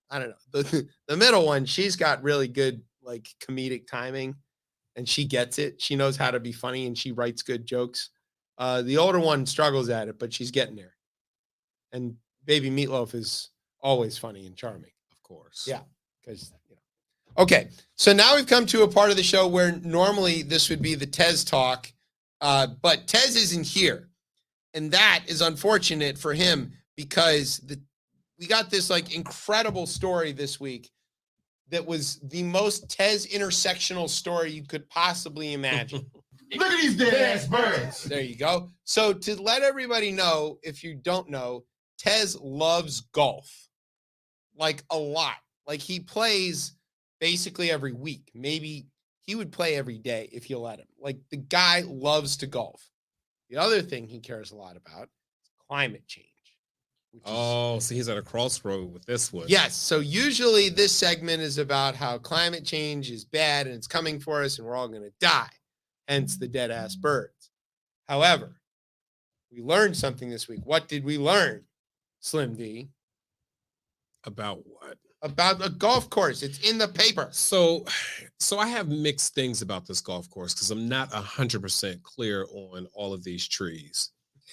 I don't know. The middle one, she's got really good like comedic timing, and she gets it. She knows how to be funny, and she writes good jokes. The older one struggles at it, but she's getting there. And Baby Meatloaf is always funny and charming, of course. Yeah, because Okay, so now we've come to a part of the show where normally this would be the Tez talk, but Tez isn't here, and that is unfortunate for him because we got this like incredible story this week that was the most Tez intersectional story you could possibly imagine. Look at these dead ass birds. There you go. So to let everybody know, if you don't know, Tez loves golf, like a lot. Like he plays basically every week. Maybe he would play every day if you let him. Like the guy loves to golf. The other thing he cares a lot about is climate change. So he's at a crossroad with this one. Yes. So usually this segment is about how climate change is bad and it's coming for us and we're all going to die. Hence the dead ass birds. However, we learned something this week. What did we learn, Slim D? About what? About a golf course. It's in the paper. So I have mixed things about this golf course because I'm not 100% clear on all of these trees.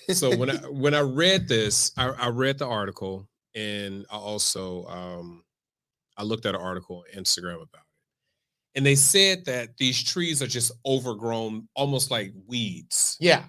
So when I read this, I read the article and I also I looked at an article on Instagram about it, and they said that these trees are just overgrown, almost like weeds. Yeah.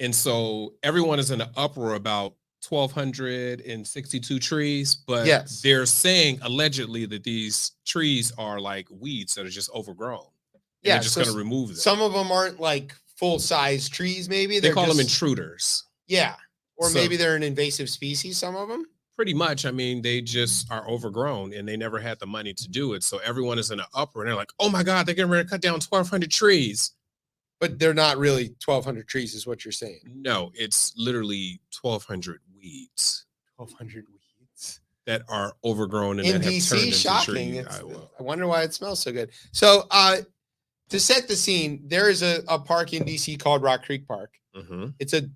And so everyone is in an uproar about 1,262 trees, but Yes. they're saying allegedly that these trees are like weeds that are just overgrown. And Yeah, they're just so going to remove them. Some of them aren't like full-size trees, maybe. They call them just- intruders. Yeah. Or So- maybe they're an invasive species, some of them. Pretty much. I mean, they just are overgrown and they never had the money to do it. So everyone is in an uproar and they're like, oh my God, they're getting ready to cut down 1,200 trees. But they're not really 1,200 trees, is what you're saying. No, it's literally 1,200 weeds 1,200 weeds. that are overgrown and In that have turned DC, into shocking. trees. I wonder why it smells so good. So, to set the scene, there is a park in DC called Rock Creek Park. It's a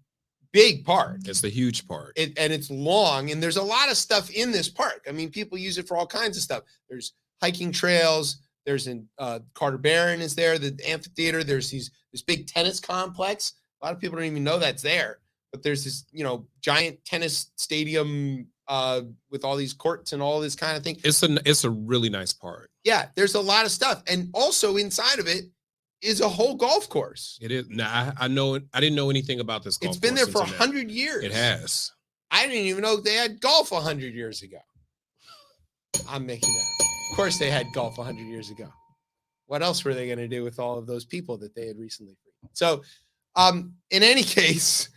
big park. It's a huge park. And it's long, and there's a lot of stuff in this park. I mean, people use it for all kinds of stuff. There's hiking trails. There's an Carter Barron is there, the amphitheater. There's this big tennis complex. A lot of people don't even know that's there. But there's this, giant tennis stadium with all these courts and all this kind of thing. It's a really nice park. Yeah, there's a lot of stuff, and also inside of it is a whole golf course. It is. Now I know. I didn't know anything about this golf It's been course there for until now. 100 years. It has. I didn't even know they had golf 100 years ago. I'm making that. Of course, they had golf 100 years ago. What else were they going to do with all of those people that they had recently freed? So, in any case,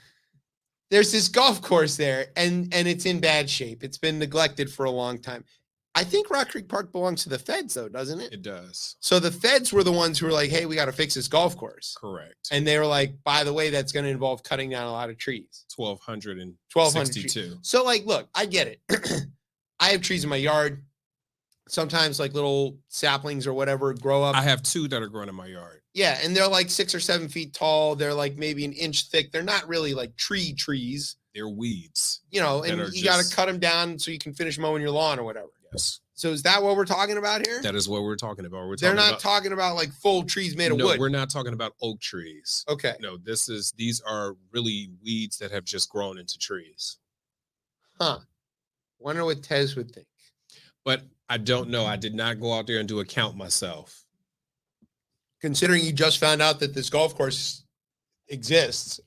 there's this golf course there, and it's in bad shape. It's been neglected for a long time. I think Rock Creek Park belongs to the feds, though, doesn't it? It does. So the feds were the ones who were like, hey, we got to fix this golf course. Correct. And they were like, by the way, that's going to involve cutting down a lot of trees. 1,262. So, like, look, I get it. I have trees in my yard. Sometimes, like, little saplings or whatever grow up. I have 2 that are growing in my yard. Yeah, and they're like 6 or 7 feet tall. They're like maybe an inch thick. They're not really like trees. They're weeds. And you got to cut them down so you can finish mowing your lawn or whatever. Yes. So is that what we're talking about here? That is what we're talking about. They're not talking about like full trees made of wood. No, we're not talking about oak trees. Okay. No, these are really weeds that have just grown into trees. Huh. Wonder what Tez would think. But I don't know. I did not go out there and do a count myself. Considering you just found out that this golf course exists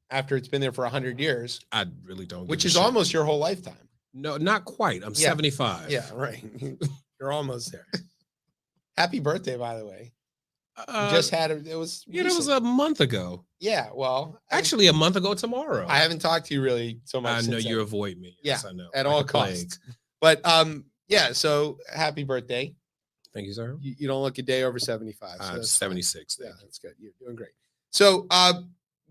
after it's been there for 100 years. I really don't. Which is almost your whole lifetime. No, not quite. I'm 75. Yeah, right. You're almost there. Happy birthday, by the way. You just had it. It was. Yeah, it was a month ago. Yeah, well, actually, a month ago tomorrow. I haven't talked to you really so much. I know you avoid me. Yes, yeah, I know. At all costs. But yeah. So happy birthday. Thank you, sir. You don't look a day over 75. So I'm 76. Yeah, that's good. You're doing great. So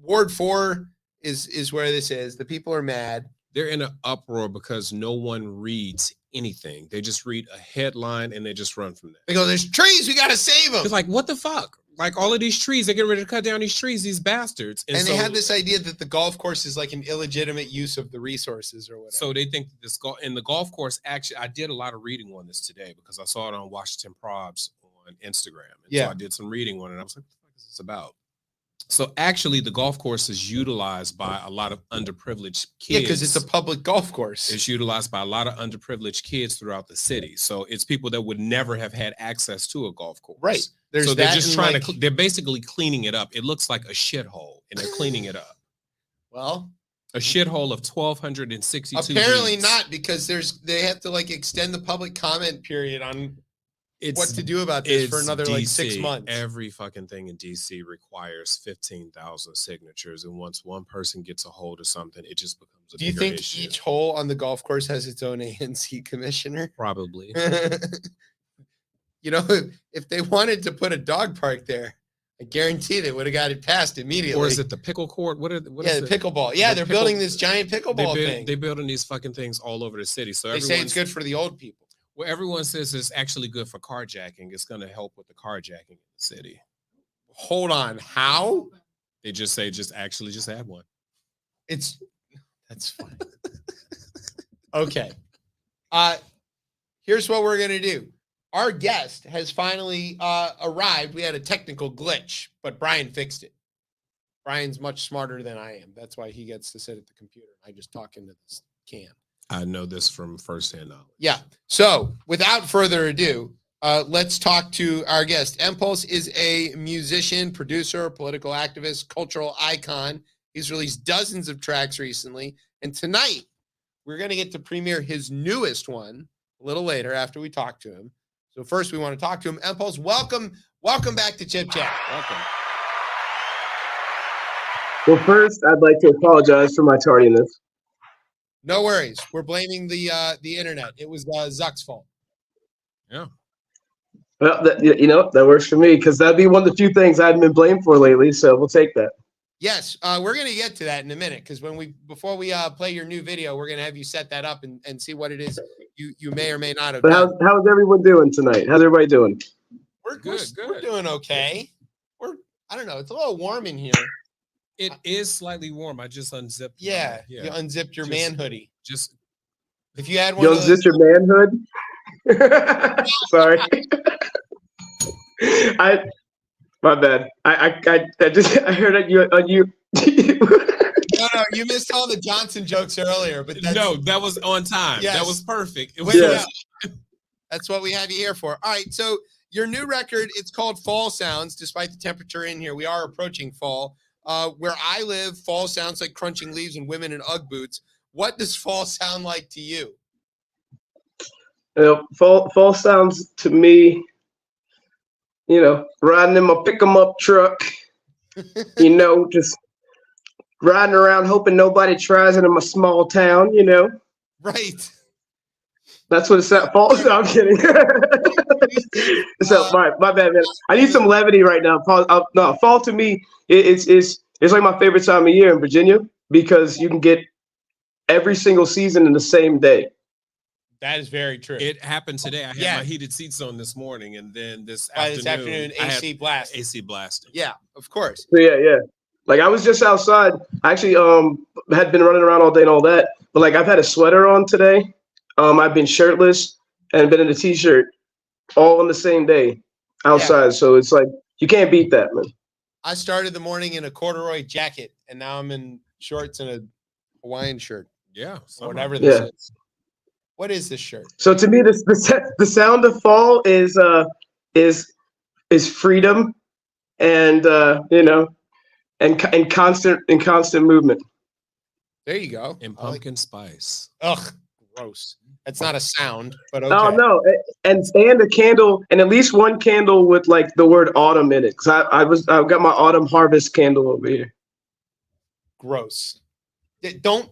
Ward 4 is where this is. The people are mad. They're in an uproar because no one reads anything. They just read a headline and they just run from that. They go, there's trees, we got to save them. It's like, what the fuck? Like all of these trees, they get ready to cut down these trees, these bastards. And they had this idea that the golf course is like an illegitimate use of the resources or whatever. So they think that this the golf course, actually, I did a lot of reading on this today because I saw it on Washington Probs on Instagram. And so I did some reading on it. I was like, what the fuck is this about? So actually, the golf course is utilized by a lot of underprivileged kids. Yeah, because it's a public golf course. It's utilized by a lot of underprivileged kids throughout the city. So it's people that would never have had access to a golf course. Right. So they're just trying to. They're basically cleaning it up. It looks like a shithole, and they're cleaning it up. Well, a shithole of 1,262. Apparently not, because they have to like extend the public comment period on what to do about this for another DC. like 6 months. Every fucking thing in DC requires 15,000 signatures, and once one person gets a hold of something, it just becomes a Do you bigger think issue. each hole on the golf course has its own ANC commissioner? Probably. If they wanted to put a dog park there, I guarantee they would have got it passed immediately. Or is it the pickle court? What is the pickleball. Yeah, they're building this giant pickleball thing. They're building these fucking things all over the city. So they say it's good for the old people. Well, everyone says it's actually good for carjacking. It's going to help with the carjacking in the city. Hold on. How? They just say just add one. That's fine. Okay. Here's what we're going to do. Our guest has finally arrived. We had a technical glitch, but Brian fixed it. Brian's much smarter than I am. That's why he gets to sit at the computer. I just talk into this can. I know this from firsthand knowledge. Yeah. So without further ado, let's talk to our guest. Empuls is a musician, producer, political activist, cultural icon. He's released dozens of tracks recently. And tonight, we're going to get to premiere his newest one a little later after we talk to him. So first, we want to talk to him. Empuls, welcome back to Chip Chat. Welcome. Well, first, I'd like to apologize for my tardiness. No worries. We're blaming the internet. It was Zuck's fault. Yeah. Well, that works for me because that'd be one of the few things I haven't been blamed for lately. So we'll take that. Yes, we're going to get to that in a minute because before we play your new video, we're going to have you set that up and see what it is you may or may not have But done. how's everyone doing tonight? How's everybody doing? We're Good. We're doing okay. I don't know. It's a little warm in here. It is slightly warm. I just unzipped. Yeah. You unzipped your man hoodie. Just if you had one You of those, unzipped your manhood? Sorry. My bad. I heard that you. No, you missed all the Johnson jokes earlier, but that was on time. Yes. That was perfect. It was, was That's what we have you here for. All right, so your new record, it's called Fall Sounds. Despite the temperature in here, we are approaching fall. Where I live, fall sounds like crunching leaves and women in Ugg boots. What does fall sound like to you? Fall sounds to me, riding in my pick-em-up truck, just riding around hoping nobody tries it in my small town, Right. That's what it's at. Fall. No, I'm kidding. So my bad, man. I need some levity right now. Fall to me, it's like my favorite time of year in Virginia because you can get every single season in the same day. That is very true. It happened today. I had my heated seats on this morning, and then this afternoon AC blast. AC blasting. Yeah, of course. So yeah. Like I was just outside. I actually had been running around all day and all that. But like I've had a sweater on today. I've been shirtless and been in a t-shirt all on the same day outside. Yeah. So it's like you can't beat that, man. I started the morning in a corduroy jacket, and now I'm in shorts and a Hawaiian shirt. Yeah, or whatever this is. What is this shirt? So to me, the sound of fall is freedom, and and constant movement. There you go. And pumpkin spice. Ugh, gross. That's not a sound, but okay. Oh no, and a candle, and at least one candle with like the word autumn in it. Cause I've got my autumn harvest candle over here. Gross. Don't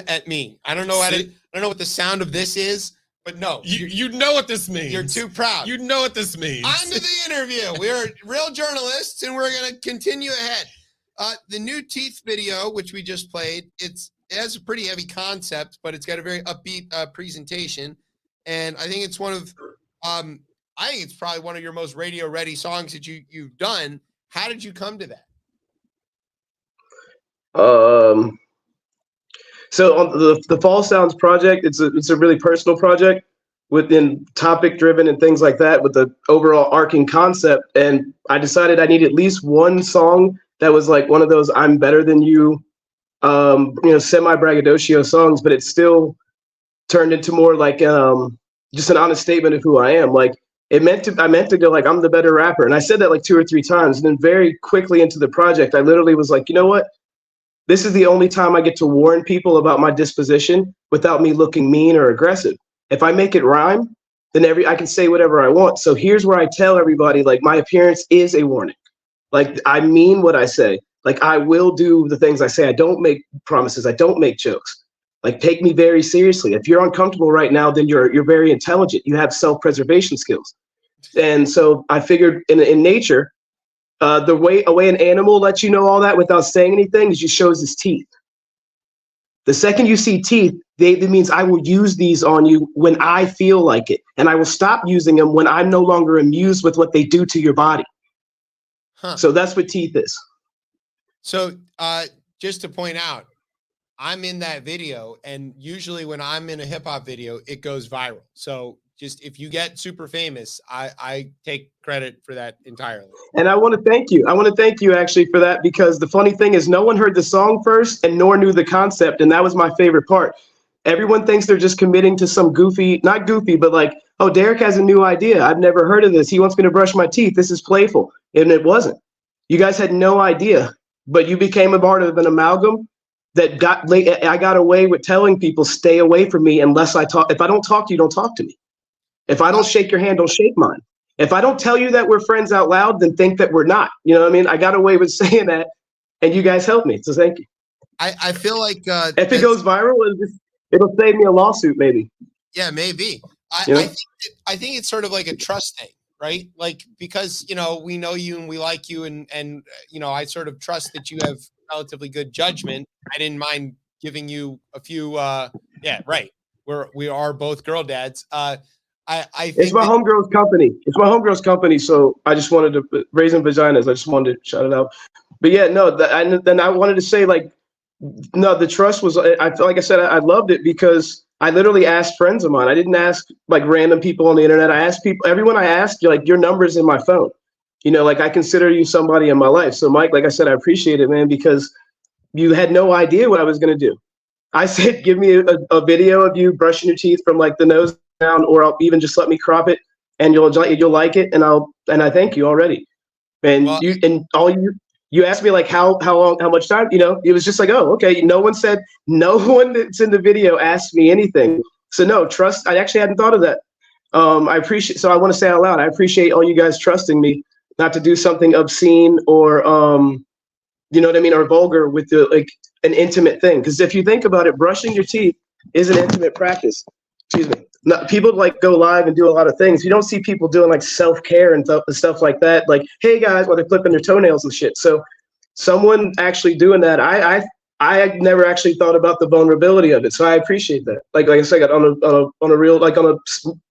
at me. I don't know I don't know what the sound of this is, but no. You know what this means. You're too proud. You know what this means. On to the interview. We're real journalists, and we're going to continue ahead. The new Teeth video, which we just played, it has a pretty heavy concept, but it's got a very upbeat presentation. And I think it's I think it's probably one of your most radio-ready songs that you've done. How did you come to that? So on the Fall Sounds project, it's a really personal project within topic driven and things like that with the overall arcing concept. And I decided I need at least one song that was like one of those I'm better than you, semi braggadocio songs, but it still turned into more like just an honest statement of who I am. Like I meant to go like I'm the better rapper. And I said that like 2 or 3 times. And then very quickly into the project, I literally was like, you know what? This is the only time I get to warn people about my disposition without me looking mean or aggressive. If I make it rhyme, then I can say whatever I want. So here's where I tell everybody, like, my appearance is a warning. Like, I mean what I say. Like, I will do the things I say. I don't make promises. I don't make jokes. Like, take me very seriously. If you're uncomfortable right now, then you're very intelligent. You have self-preservation skills. And so I figured in nature, the way an animal lets you know all that without saying anything is just shows his teeth. The second you see teeth, that means I will use these on you when I feel like it. And I will stop using them when I'm no longer amused with what they do to your body. Huh. So that's what teeth is. So just to point out, I'm in that video, and usually when I'm in a hip hop video, it goes viral. So just if you get super famous, I take credit for that entirely. And I want to thank you. I want to thank you actually for that, because the funny thing is no one heard the song first and nor knew the concept. And that was my favorite part. Everyone thinks they're just committing to some goofy, not goofy, but like, oh, Derek has a new idea. I've never heard of this. He wants me to brush my teeth. This is playful. And it wasn't. You guys had no idea, but you became a part of an amalgam that I got away with telling people, stay away from me unless I talk. If I don't talk to you, don't talk to me. If I don't shake your hand, don't shake mine. If I don't tell you that we're friends out loud, then think that we're not. You know what I mean? I got away with saying that, and you guys helped me. So thank you. I feel like if it goes viral, it'll save me a lawsuit, maybe. Yeah, maybe. I think it's sort of like a trust thing, right? Like, because, you know, we know you and we like you, and you know, I sort of trust that you have relatively good judgment. I didn't mind giving you a few. Yeah, right. We are both girl dads. I think it's my homegirl's company. It's my homegirl's company. So I just wanted to Raising Vaginas. I just wanted to shout it out. But yeah, no. Then I wanted to say, like, no, the trust was. I like I said, I loved it because I literally asked friends of mine. I didn't ask like random people on the internet. I asked people. Everyone I asked, like, your number's in my phone. You know, like, I consider you somebody in my life. So Mike, like I said, I appreciate it, man, because you had no idea what I was gonna do. I said, give me a video of you brushing your teeth from like the nose down, or I'll even just let me crop it, and you'll like it, and I thank you already. And well, you asked me like how long, how much time, you know, it was just like, oh, okay. No one that's in the video asked me anything. So no, trust. I actually hadn't thought of that. So I want to say out loud, I appreciate all you guys trusting me not to do something obscene or, you know what I mean? Or vulgar with an intimate thing. Cause if you think about it, brushing your teeth is an intimate practice. Excuse me. People like go live and do a lot of things. You don't see people doing like self-care and stuff like that. Like, hey guys, while they're clipping their toenails and shit. So someone actually doing that, I had never actually thought about the vulnerability of it. So I appreciate that. Like I said, on a real, like on a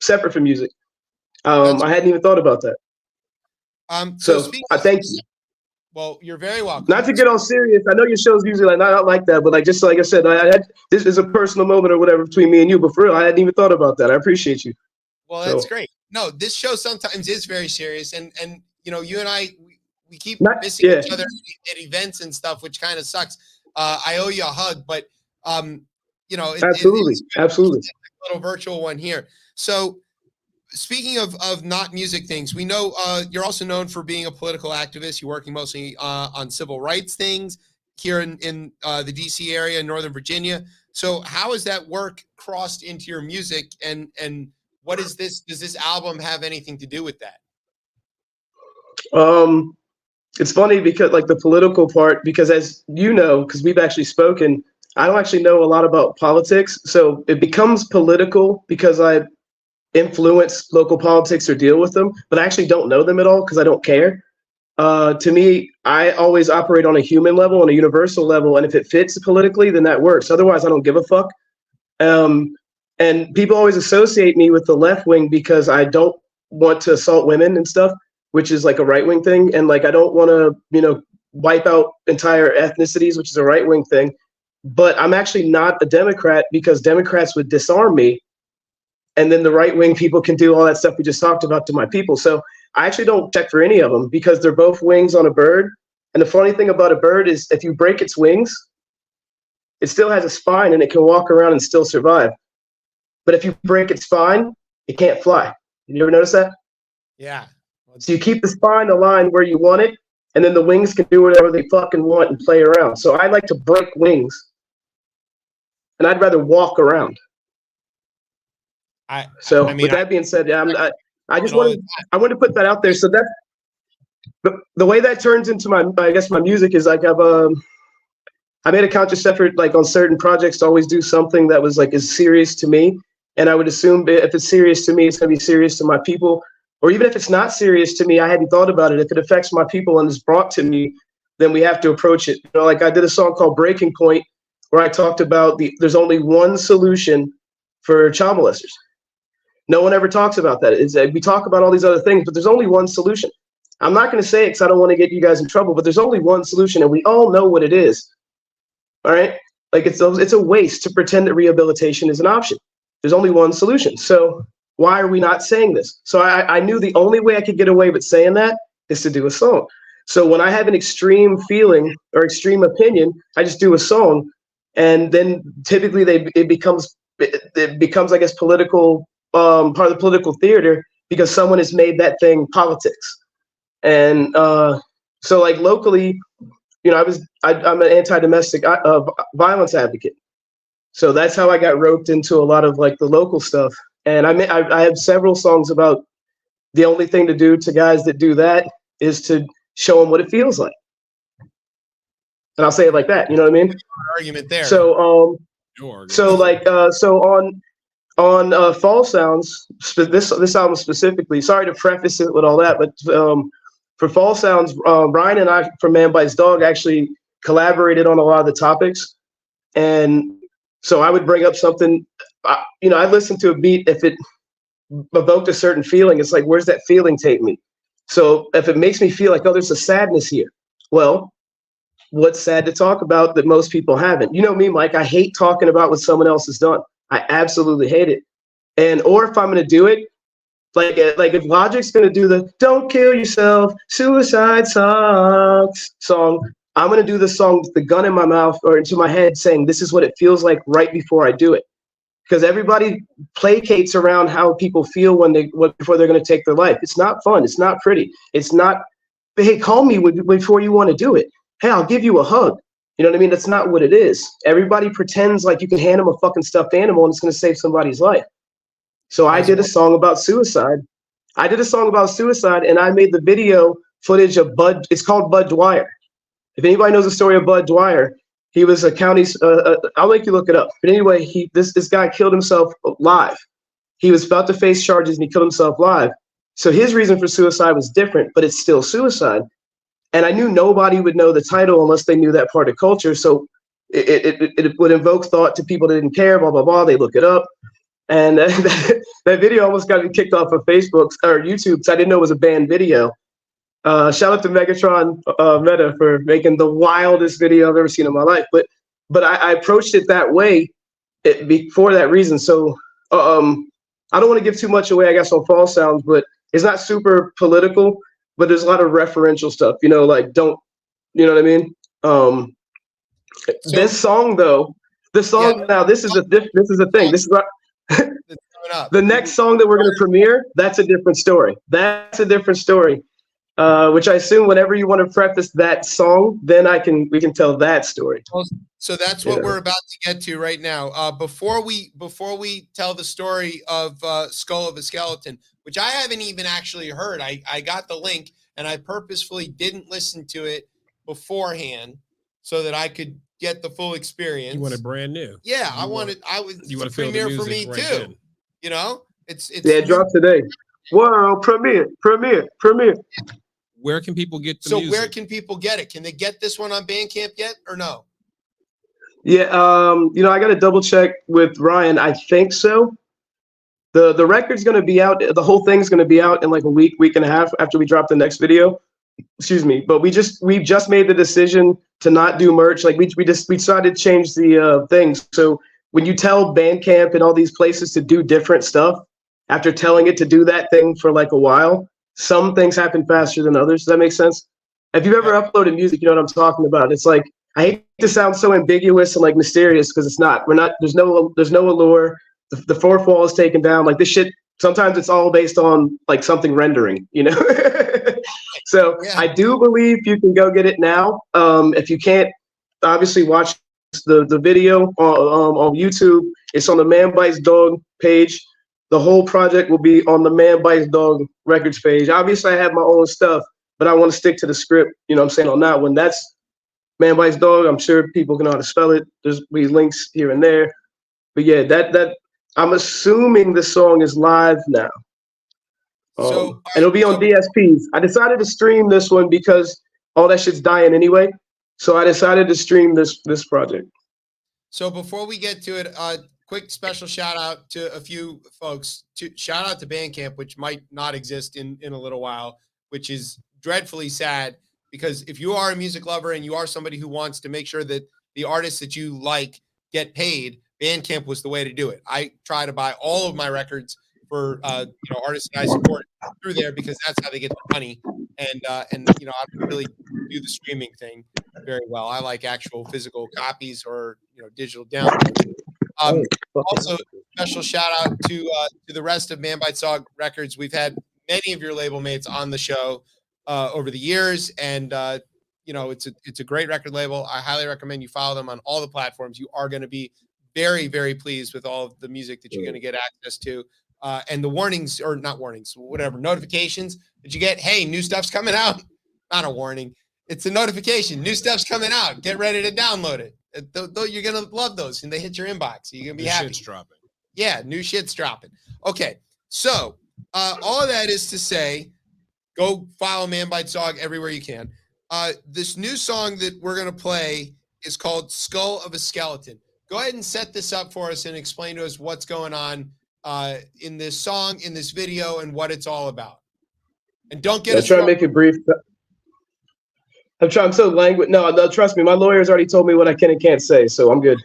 separate from music. I hadn't even thought about that. So I thank you. Well, you're very welcome. Not to get all serious. I know your show's usually like not like that, but like just like I said, this is a personal moment or whatever between me and you. But for real, I hadn't even thought about that. I appreciate you. Well, that's great. No, this show sometimes is very serious, and you know, you and I we keep missing each other at events and stuff, which kind of sucks. I owe you a hug, but you know, absolutely. A little virtual one here. So, speaking of not music things, we know you're also known for being a political activist. You're working mostly on civil rights things here in the DC area, Northern Virginia. So how has that work crossed into your music, and what is this? Does this album have anything to do with that? It's funny because like the political part, because as you know, because we've actually spoken, I don't actually know a lot about politics. So it becomes political because I influence local politics or deal with them, but I actually don't know them at all because I don't care. To me, I always operate on a human level, on a universal level, and if it fits politically, then that works. Otherwise, I don't give a fuck. And people always associate me with the left wing because I don't want to assault women and stuff, which is like a right wing thing, and like I don't want to, you know, wipe out entire ethnicities, which is a right wing thing. But I'm actually not a Democrat because Democrats would disarm me. And then the right wing people can do all that stuff we just talked about to my people. So I actually don't check for any of them because they're both wings on a bird. And the funny thing about a bird is if you break its wings, it still has a spine and it can walk around and still survive. But if you break its spine, it can't fly. You ever notice that? Yeah. So you keep the spine aligned where you want it, and then the wings can do whatever they fucking want and play around. So I like to break wings, and I'd rather walk around. With that being said, yeah, I wanted to put that out there. So that the way that turns into my music is like I made a conscious effort like on certain projects to always do something that was like is serious to me, and I would assume if it's serious to me, it's gonna be serious to my people. Or even if it's not serious to me, I hadn't thought about it. If it affects my people and is brought to me, then we have to approach it. You know, like I did a song called Breaking Point where I talked about there's only one solution for child molesters. No one ever talks about that. We talk about all these other things, but there's only one solution. I'm not going to say it because I don't want to get you guys in trouble, but there's only one solution, and we all know what it is. All right? Like it's a waste to pretend that rehabilitation is an option. There's only one solution. So why are we not saying this? So I knew the only way I could get away with saying that is to do a song. So when I have an extreme feeling or extreme opinion, I just do a song, and then typically it becomes it becomes, I guess, political, part of the political theater because someone has made that thing politics. And so like locally, you know, I'm an anti-domestic violence advocate. So that's how I got roped into a lot of like the local stuff. And I have several songs about the only thing to do to guys that do that is to show them what it feels like. And I'll say it like that, you know what I mean? Argument there. So on Fall Sounds, this album specifically, sorry to preface it with all that, but for Fall Sounds, Brian and I from Man Bites Dog actually collaborated on a lot of the topics. And so I would bring up something, you know, I listen to a beat if it evoked a certain feeling. It's like, where's that feeling take me? So if it makes me feel like, oh, there's a sadness here. Well, what's sad to talk about that most people haven't? You know me, Mike, I hate talking about what someone else has done. I absolutely hate it. And, or if I'm going to do it, like if Logic's going to do the "Don't Kill Yourself, Suicide Sucks" song, I'm going to do the song with the gun in my mouth or into my head saying, this is what it feels like right before I do it. Because everybody placates around how people feel before they're going to take their life. It's not fun. It's not pretty. It's not, hey, call me before you want to do it. Hey, I'll give you a hug. You know what I mean? That's not what it is. Everybody pretends like you can hand them a fucking stuffed animal and it's going to save somebody's life. So I did a song about suicide. And I made the video footage of Bud. It's called Bud Dwyer. If anybody knows the story of Bud Dwyer, he was a county, I'll make you look it up. But anyway, this guy killed himself live. He was about to face charges and he killed himself live. So his reason for suicide was different, but it's still suicide. And I knew nobody would know the title unless they knew that part of culture. So it would invoke thought to people that didn't care, blah, blah, blah. They look it up. And that video almost got me kicked off of Facebook or YouTube because I didn't know it was a banned video. Shout out to Megatron Meta for making the wildest video I've ever seen in my life. But I approached it that way for that reason. So I don't want to give too much away, I guess, on Fall Sounds, but it's not super political, but there's a lot of referential stuff, you know, like you know what I mean? This song though, now this is a thing. This is not the next song that we're going to premiere. That's a different story. Which I assume whenever you want to preface that song, then we can tell that story. So that's what we're about to get to right now. Before we tell the story of Skull of a Skeleton, which I haven't even actually heard. I got the link and I purposefully didn't listen to it beforehand so that I could get the full experience. You want it brand new? Yeah, you want to premiere for me right too. Then. You know, it's drop today. World premiere. Where can people get the music? So where can people get it? Can they get this one on Bandcamp yet or no? Yeah, you know, I got to double check with Ryan. I think so. The record's going to be out. The whole thing's going to be out in like a week and a half after we drop the next video. Excuse me. But we just made the decision to not do merch. Like we decided to change the things. So when you tell Bandcamp and all these places to do different stuff, after telling it to do that thing for like a while, some things happen faster than others. Does that make sense? If you've ever uploaded music, you know what I'm talking about. It's like, I hate to sound so ambiguous and like mysterious because it's not. There's no allure. The fourth wall is taken down. Like this shit, sometimes it's all based on like something rendering, you know? So yeah. I do believe you can go get it now. If you can't, obviously watch the video on YouTube. It's on the Man Bites Dog page. The whole project will be on the Man Bites Dog Records page. Obviously, I have my own stuff, but I want to stick to the script, you know what I'm saying, on that one. That's Man Bites Dog. I'm sure people can know how to spell it. There's links here and there. But yeah, that I'm assuming the song is live now. And it'll be on DSPs. I decided to stream this one because all that shit's dying anyway. So I decided to stream this project. So before we get to it, quick special shout out to a few folks. Shout out to Bandcamp, which might not exist in a little while, which is dreadfully sad because if you are a music lover and you are somebody who wants to make sure that the artists that you like get paid, Bandcamp was the way to do it. I try to buy all of my records for artists that I support through there because that's how they get the money. And I don't really do the streaming thing very well. I like actual physical copies or digital downloads. Also, special shout out to the rest of Man Bites Dog Records. We've had many of your label mates on the show over the years, and it's a great record label. I highly recommend you follow them on all the platforms. You are going to be very, very pleased with all of the music that you're going to get access to, and the warnings, or not warnings, whatever, notifications that you get. Hey, new stuff's coming out. Not a warning. It's a notification. New stuff's coming out. Get ready to download it. You're going to love those, and they hit your inbox. You're going to be happy. Shit's dropping. Yeah, new shit's dropping. Okay, so all of that is to say, go follow Man Bites Dog everywhere you can. This new song that we're going to play is called Skull of a Skeleton. Go ahead and set this up for us and explain to us what's going on in this song, in this video, and what it's all about. And don't get us try to make it brief. I'm so languid. No, trust me. My lawyers already told me what I can and can't say, so I'm good.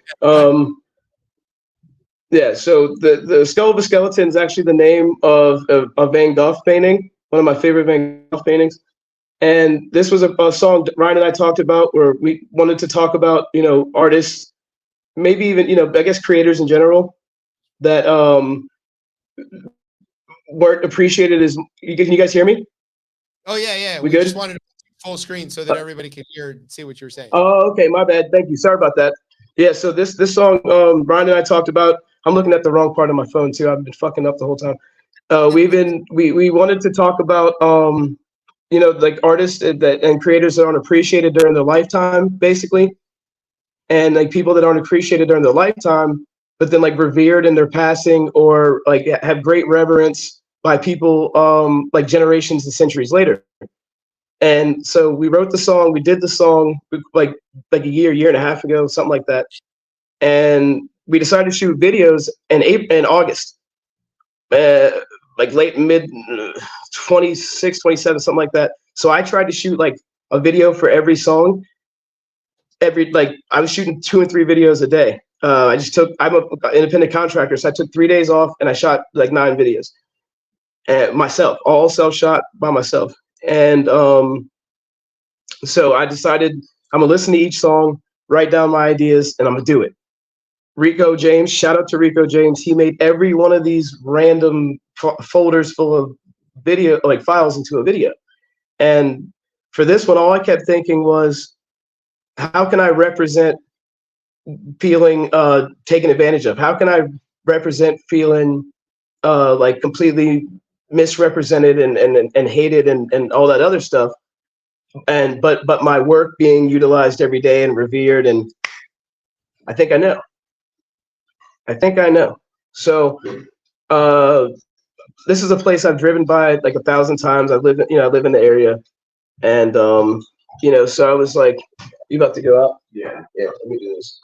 Yeah, so the Skull of a Skeleton is actually the name of a Van Gogh painting, one of my favorite Van Gogh paintings. And this was a song Ryan and I talked about where we wanted to talk about, artists, maybe even, I guess creators in general that weren't appreciated as. Can you guys hear me? Oh, yeah. We good? Just wanted to put full screen so that everybody could hear and see what you were saying. Oh, okay. My bad. Thank you. Sorry about that. Yeah, so this song, Brian and I talked about. I'm looking at the wrong part of my phone too. I've been fucking up the whole time. We wanted to talk about like artists and creators that aren't appreciated during their lifetime, basically, and like people that aren't appreciated during their lifetime, but then like revered in their passing, or like have great reverence by people like generations and centuries later. And so we wrote the song. We did the song like a year and a half ago, something like that, and we decided to shoot videos in August, like late mid 26, 27, something like that. So I tried to shoot like a video for every song. I was shooting 2 and 3 videos a day. I'm an independent contractor, so I took 3 days off and I shot like 9 videos myself, all self-shot by myself. And so I decided I'm gonna listen to each song, write down my ideas, and I'm gonna do it. Rico James, shout out to Rico James. He made every one of these random folders full of video, like files into a video. And for this one, all I kept thinking was, how can I represent feeling taken advantage of? How can I represent feeling like completely misrepresented and hated and all that other stuff? And but my work being utilized every day and revered, and I think I know. So this is a place I've driven by like 1,000 times. I live in the area, and so I was like, "You about to go out?" Yeah. Let me do this.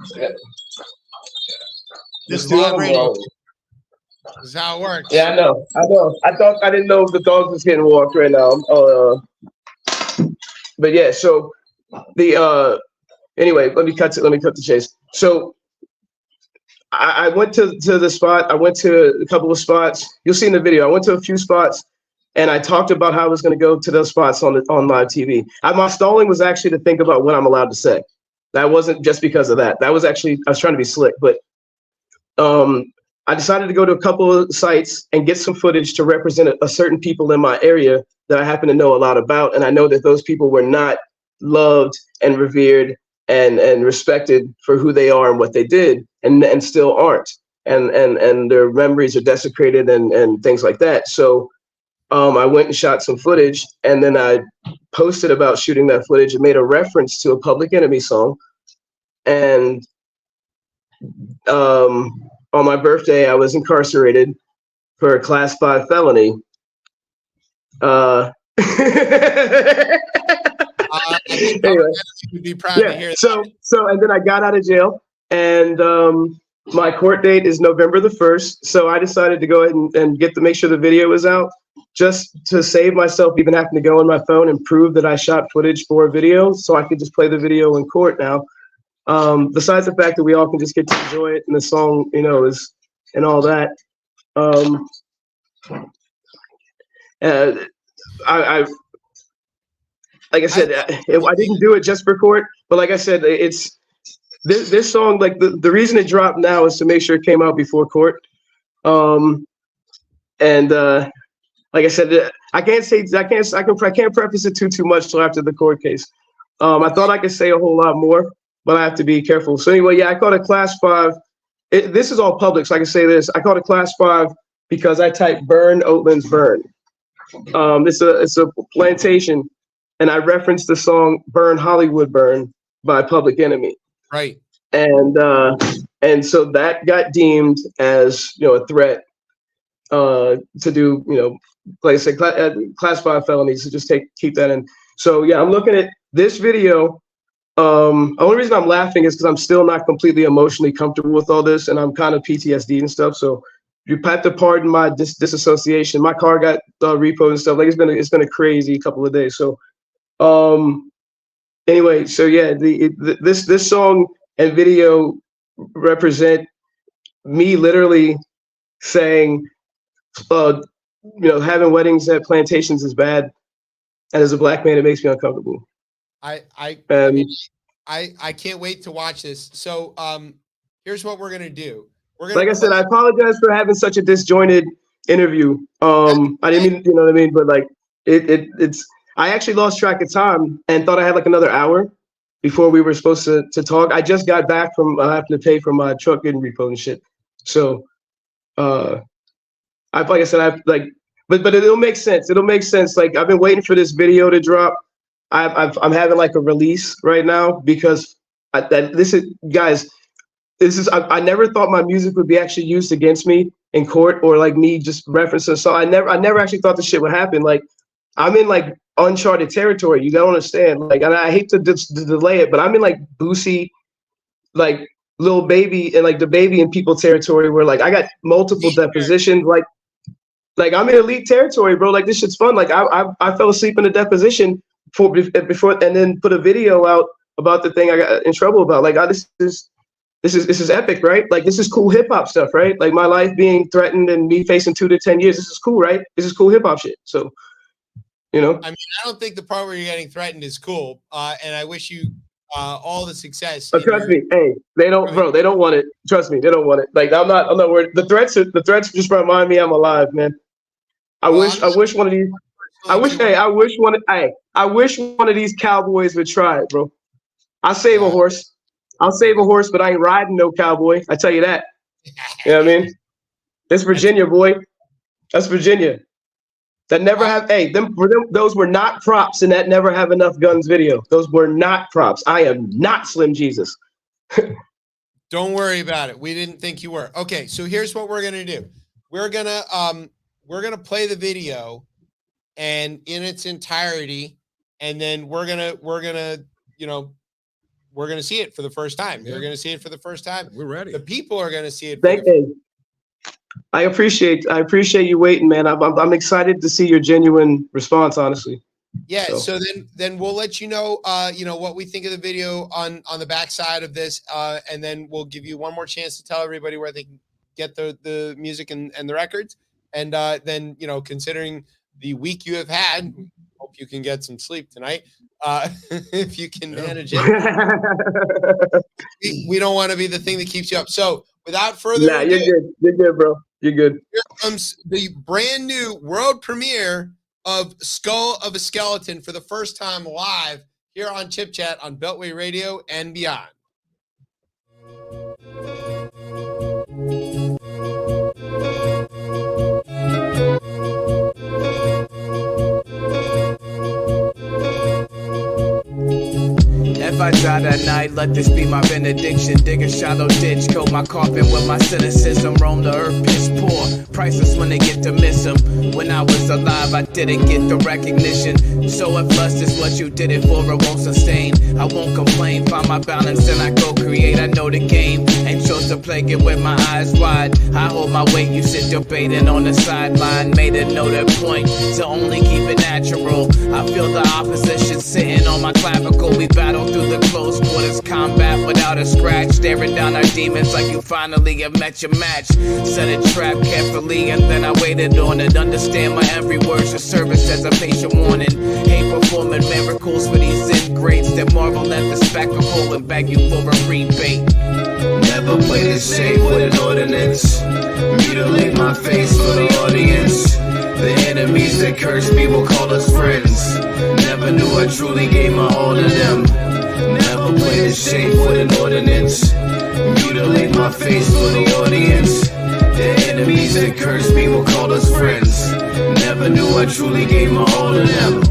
This is live radio. This is how it works. Yeah, I know. I didn't know if the dog was getting walked right now. But yeah. So anyway, let me cut the chase. So I went to the spot. I went to a couple of spots. You'll see in the video. I went to a few spots, and I talked about how I was going to go to those spots on live TV. My stalling was actually to think about what I'm allowed to say. That wasn't just because of that. That was actually, I was trying to be slick. But I decided to go to a couple of sites and get some footage to represent a certain people in my area that I happen to know a lot about, and I know that those people were not loved and revered and respected for who they are and what they did, and still aren't, and their memories are desecrated and things like that. So I went and shot some footage, and then I posted about shooting that footage and made a reference to a Public Enemy song. And on my birthday, I was incarcerated for a Class 5 felony. Anyway, you'd be proud to hear that. So and then I got out of jail, and my court date is November the 1st. So I decided to go ahead and make sure the video was out, just to save myself even having to go on my phone and prove that I shot footage for a video, so I could just play the video in court now. Besides the fact that we all can just get to enjoy it, and the song, is and all that. I like I said, I didn't do it just for court, but like I said, this song, like the reason it dropped now is to make sure it came out before court. And like I said, I can't preface it too much till after the court case. I thought I could say a whole lot more, but I have to be careful. So anyway, yeah, I called it Class 5. This is all public, so I can say this. I called it Class 5 because I typed "burn Oatlands burn." It's a plantation, and I referenced the song "Burn Hollywood Burn" by Public Enemy. Right. And so that got deemed as a threat to do like I said, Class 5 felonies. So just keep that in. So yeah, I'm looking at this video. The only reason I'm laughing is because I'm still not completely emotionally comfortable with all this, and I'm kind of PTSD and stuff. So you have to pardon my disassociation. My car got repoed and stuff. Like it's been a crazy couple of days. So anyway, so yeah, this song and video represent me literally saying, having weddings at plantations is bad, and as a black man, it makes me uncomfortable. I can't wait to watch this. So here's what we're gonna do. Like I said, I apologize for having such a disjointed interview. I didn't mean, you know what I mean, but like it's. I actually lost track of time and thought I had like another hour before we were supposed to talk. I just got back from having to pay for my truck getting repo and shit. So, like I said, but it'll make sense. It'll make sense. Like I've been waiting for this video to drop. I'm having like a release right now because I never thought my music would be actually used against me in court or like me just referencing. So I never actually thought this shit would happen. Like I'm in like uncharted territory. You gotta understand. Like, and I hate to delay it, but I'm in like Boosie, like Lil Baby and like the Baby and People territory where like I got multiple depositions. Like I'm in elite territory, bro. Like this shit's fun. Like I fell asleep in a deposition before and then put a video out about the thing I got in trouble about. Like this is epic, right? Like this is cool hip hop stuff, right? Like my life being threatened and me facing 2 to 10 years. This is cool, right? This is cool hip hop shit. So, I mean, I don't think the part where you're getting threatened is cool. And I wish you all the success. But trust me, hey, they don't want it. Trust me, they don't want it. Like I'm not worried. The threats just remind me I'm alive, man. I wish one of these. I wish one of these cowboys would try it, bro. I'll save a horse, but I ain't riding no cowboy. I tell you that. You know what I mean? It's Virginia, boy. That's Virginia. That never have. Hey, those were not props in that Never Have Enough Guns video. Those were not props. I am not Slim Jesus. Don't worry about it. We didn't think you were. Okay, so here's what we're gonna do. We're gonna play the video and in its entirety, and then we're gonna see it for the first time. Yeah. We're gonna see it for the first time. We're ready. The people are gonna see it. Thank you. I appreciate you waiting, man. I'm excited to see your genuine response, honestly. Yeah. So then we'll let you know what we think of the video on the backside of this, and then we'll give you one more chance to tell everybody where they can get the music and the records, and then considering the week you have had, hope you can get some sleep tonight. If you can manage it. We don't want to be the thing that keeps you up. So without further ado, you're good. You're good, bro. You're good. Here comes the brand new world premiere of Skull of a Skeleton for the first time live here on Chip Chat on Beltway Radio and beyond. If I die that night, let this be my benediction. Dig a shallow ditch, coat my coffin with my cynicism. Roam the earth, piss poor, priceless when they get to miss them. When I was alive, I didn't get the recognition. So if lust is what you did it for, it won't sustain. I won't complain, find my balance and I go create. I know the game, and chose to play it with my eyes wide. I hold my weight, you sit debating on the sideline. Made a noted point to only keep it natural. I feel the opposition sitting on my clavicle. We battle through the a close quarters combat without a scratch. Staring down our demons like you finally have met your match. Set a trap carefully and then I waited on it. Understand my every word's a service as a patient warning. Hate performing miracles for these ingrates that marvel at the spectacle and beg you for a rebate. Never played it safe with an ordinance. Mutilate my face for the audience. The enemies that curse me will call us friends. Never knew I truly gave my all to them. Never played it safe with an ordinance. Mutilate my face for the audience. The enemies that curse me will call us friends. Never knew I truly gave my all to them.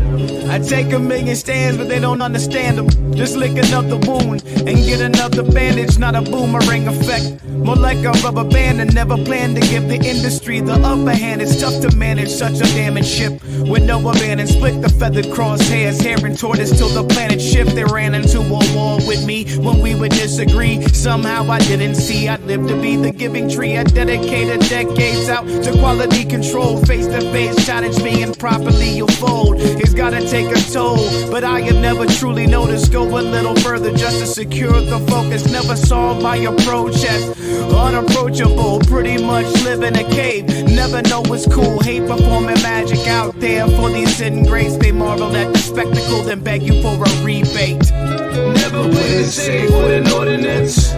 I take a million stands, but they don't understand them. Just lick another wound and get another bandage, not a boomerang effect. More like a rubber band and never plan to give the industry the upper hand. It's tough to manage such a damaged ship with no abandon. Split the feathered crosshairs, hair and tortoise till the planet shift. They ran into a wall with me when we would disagree. Somehow I didn't see I'd live to be the giving tree. I dedicated decades out to quality control. Face to face, challenge me and properly you'll fold. It's gotta take a toll, but I have never truly noticed. Go a little further just to secure the focus. Never saw my approach as unapproachable. Pretty much live in a cave, never know what's cool. Hate performing magic out there for these hidden grace. They marvel at the spectacle, then beg you for a rebate. Never played it safe with an ordinance.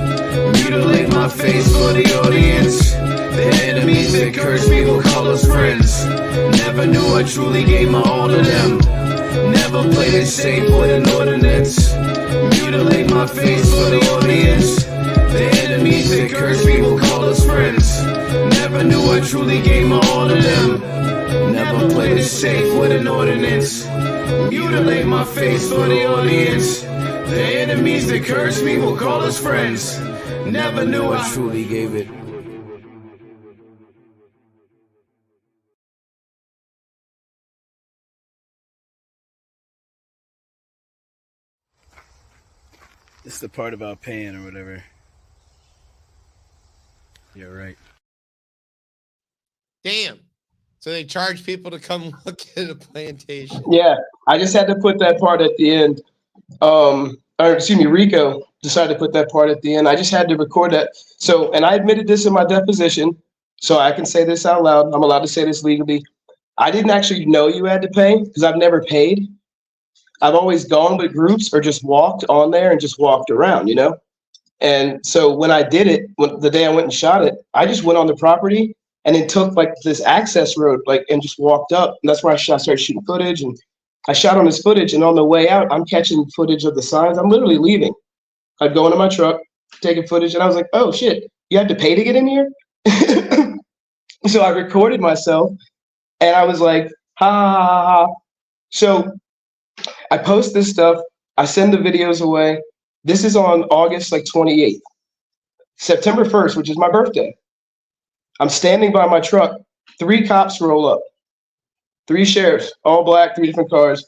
Mutilate my face for the audience. The enemies that curse me will call us friends. Never knew I truly gave my all to them. Never played it safe with an ordinance. Mutilate my face for the audience. The enemies that curse me will call us friends. Never knew I truly gave my all to them. Never played it safe with an ordinance. Mutilate my face for the audience. The enemies that curse me will call us friends. Never knew I truly gave it. This is the part about paying or whatever. Yeah, right. Damn. So they charge people to come look at a plantation. Yeah, I just had to put that part at the end. Or excuse me, Rico decided to put that part at the end. I just had to record that. So, and I admitted this in my deposition, so I can say this out loud. I'm allowed to say this legally. I didn't actually know you had to pay because I've never paid. I've always gone with groups or just walked on there and just walked around, you know? And so when I did it, the day I went and shot it, I just went on the property and then took like this access road, like, and just walked up. And that's where I started shooting footage. And I shot on this footage. And on the way out, I'm catching footage of the signs. I'm literally leaving. I'd go into my truck, taking footage. And I was like, oh shit, you have to pay to get in here? So I recorded myself and I was like, ha, ha, ha, ha. So I post this stuff. I send the videos away. This is on August like 28th. September 1st, which is my birthday. I'm standing by my truck. 3 cops roll up. 3 sheriffs, all black, 3 different cars.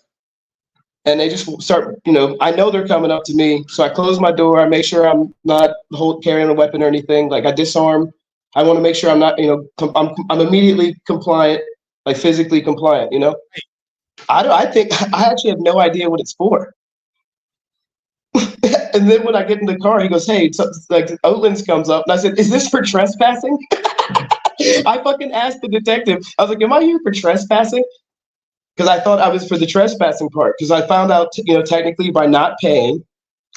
And they just start, you know, I know they're coming up to me. So I close my door. I make sure I'm not carrying a weapon or anything. Like I disarm. I want to make sure I'm not, you know, I'm immediately compliant, like physically compliant, you know? I think I actually have no idea what it's for. And then when I get in the car, he goes, hey, so, like Oatlands comes up. And I said, is this for trespassing? I fucking asked the detective. I was like, am I here for trespassing? Because I thought I was for the trespassing part. Because I found out, you know, technically by not paying,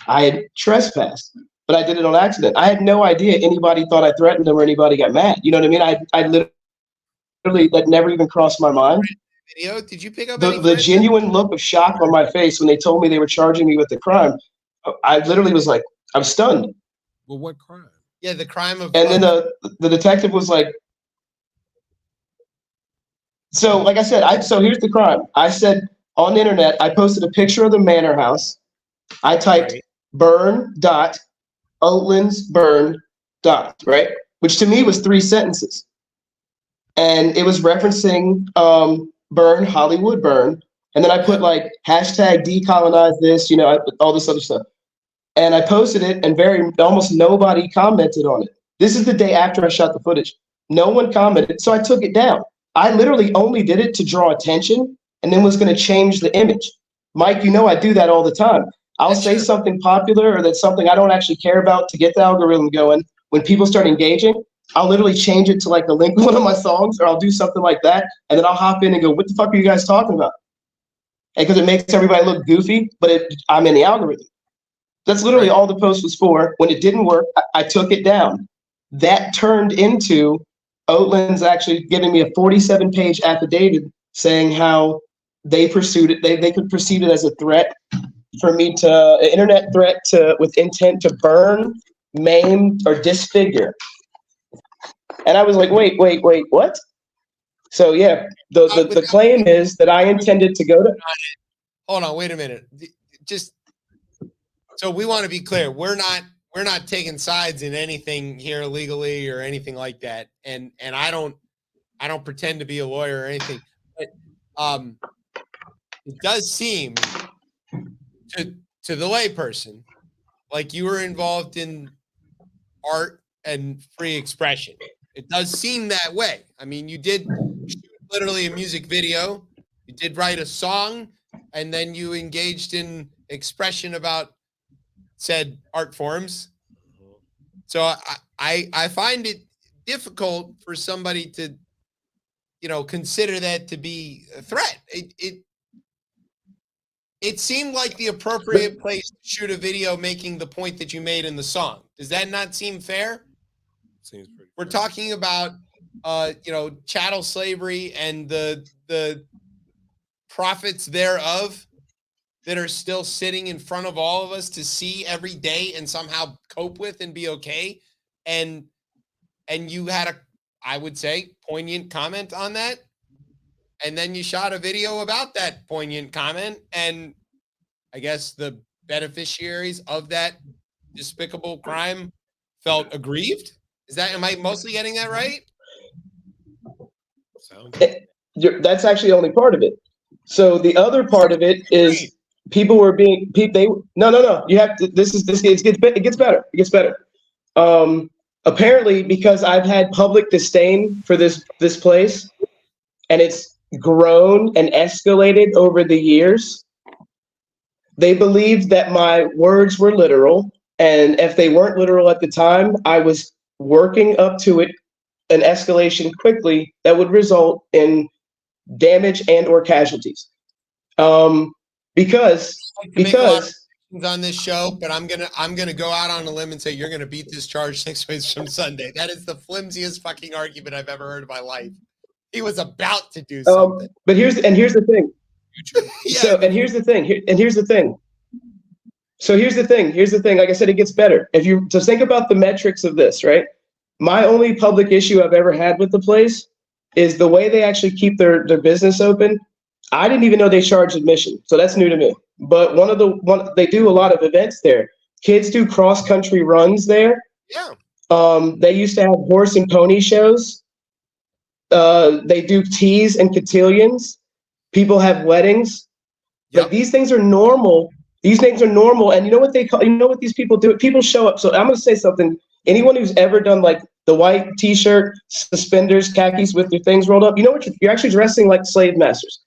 I had trespassed. But I did it on accident. I had no idea anybody thought I threatened them or anybody got mad. You know what I mean? I literally, that never even crossed my mind. Video? Did you pick up the genuine look of shock on my face when they told me they were charging me with the crime? I literally was like, I'm stunned. Well, what crime? Yeah, the crime of. And then the detective was like, so like I said, so here's the crime. I said on the internet, I posted a picture of the manor house. I typed burn dot Oatlands burn dot, right? Which to me was 3 sentences. And it was referencing burn, Hollywood burn. And then I put like hashtag decolonize this, you know, all this other stuff. And I posted it and almost nobody commented on it. This is the day after I shot the footage. No one commented, so I took it down. I literally only did it to draw attention and then was going to change the image. Mike, you know I do that all the time. I'll say something popular or that's something I don't actually care about to get the algorithm going. When people start engaging, I'll literally change it to like the link to one of my songs, or I'll do something like that, and then I'll hop in and go, "What the fuck are you guys talking about?" Because it makes everybody look goofy, but I'm in the algorithm. That's literally all the post was for. When it didn't work, I took it down. That turned into Oatland's actually giving me a 47-page affidavit saying how they pursued it. They could perceive it as a threat for me an internet threat with intent to burn, maim, or disfigure. And I was like, wait, what? So yeah, the claim is that I intended to go to. Hold on, wait a minute. Just so we want to be clear, we're not taking sides in anything here legally or anything like that. And I don't pretend to be a lawyer or anything, but it does seem to the layperson like you were involved in art and free expression. It does seem that way. I mean, you did shoot literally a music video, you did write a song, and then you engaged in expression about said art forms. So I find it difficult for somebody to, consider that to be a threat. It seemed like the appropriate place to shoot a video making the point that you made in the song. Does that not seem fair? Seems pretty. We're talking about, chattel slavery and the profits thereof that are still sitting in front of all of us to see every day and somehow cope with and be okay. And you had I would say, poignant comment on that. And then you shot a video about that poignant comment. And I guess the beneficiaries of that despicable crime felt aggrieved. Am I mostly getting that right? That's actually only part of it. So the other part of it is people were being no. You have to. It gets better. It gets better. Apparently, because I've had public disdain for this place, and it's grown and escalated over the years. They believed that my words were literal, and if they weren't literal at the time, I was working up to it, an escalation quickly that would result in damage and or casualties. Because on this show, but I'm gonna go out on a limb and say you're gonna beat this charge 6 weeks from Sunday. That is the flimsiest fucking argument I've ever heard in my life. He was about to do something. But here's the thing. Here's the thing. Like I said, it gets better. If you just think about the metrics of this, right? My only public issue I've ever had with the place is the way they actually keep their business open. I didn't even know they charge admission, so that's new to me. But they do a lot of events there. Kids do cross country runs there. Yeah. They used to have horse and pony shows. They do teas and cotillions. People have weddings. Yep. Like these things are normal. These things are normal. And you know what these people do? People show up. So I'm going to say something. Anyone who's ever done like the white t-shirt, suspenders, khakis with your things rolled up, you know what? You're actually dressing like slave masters.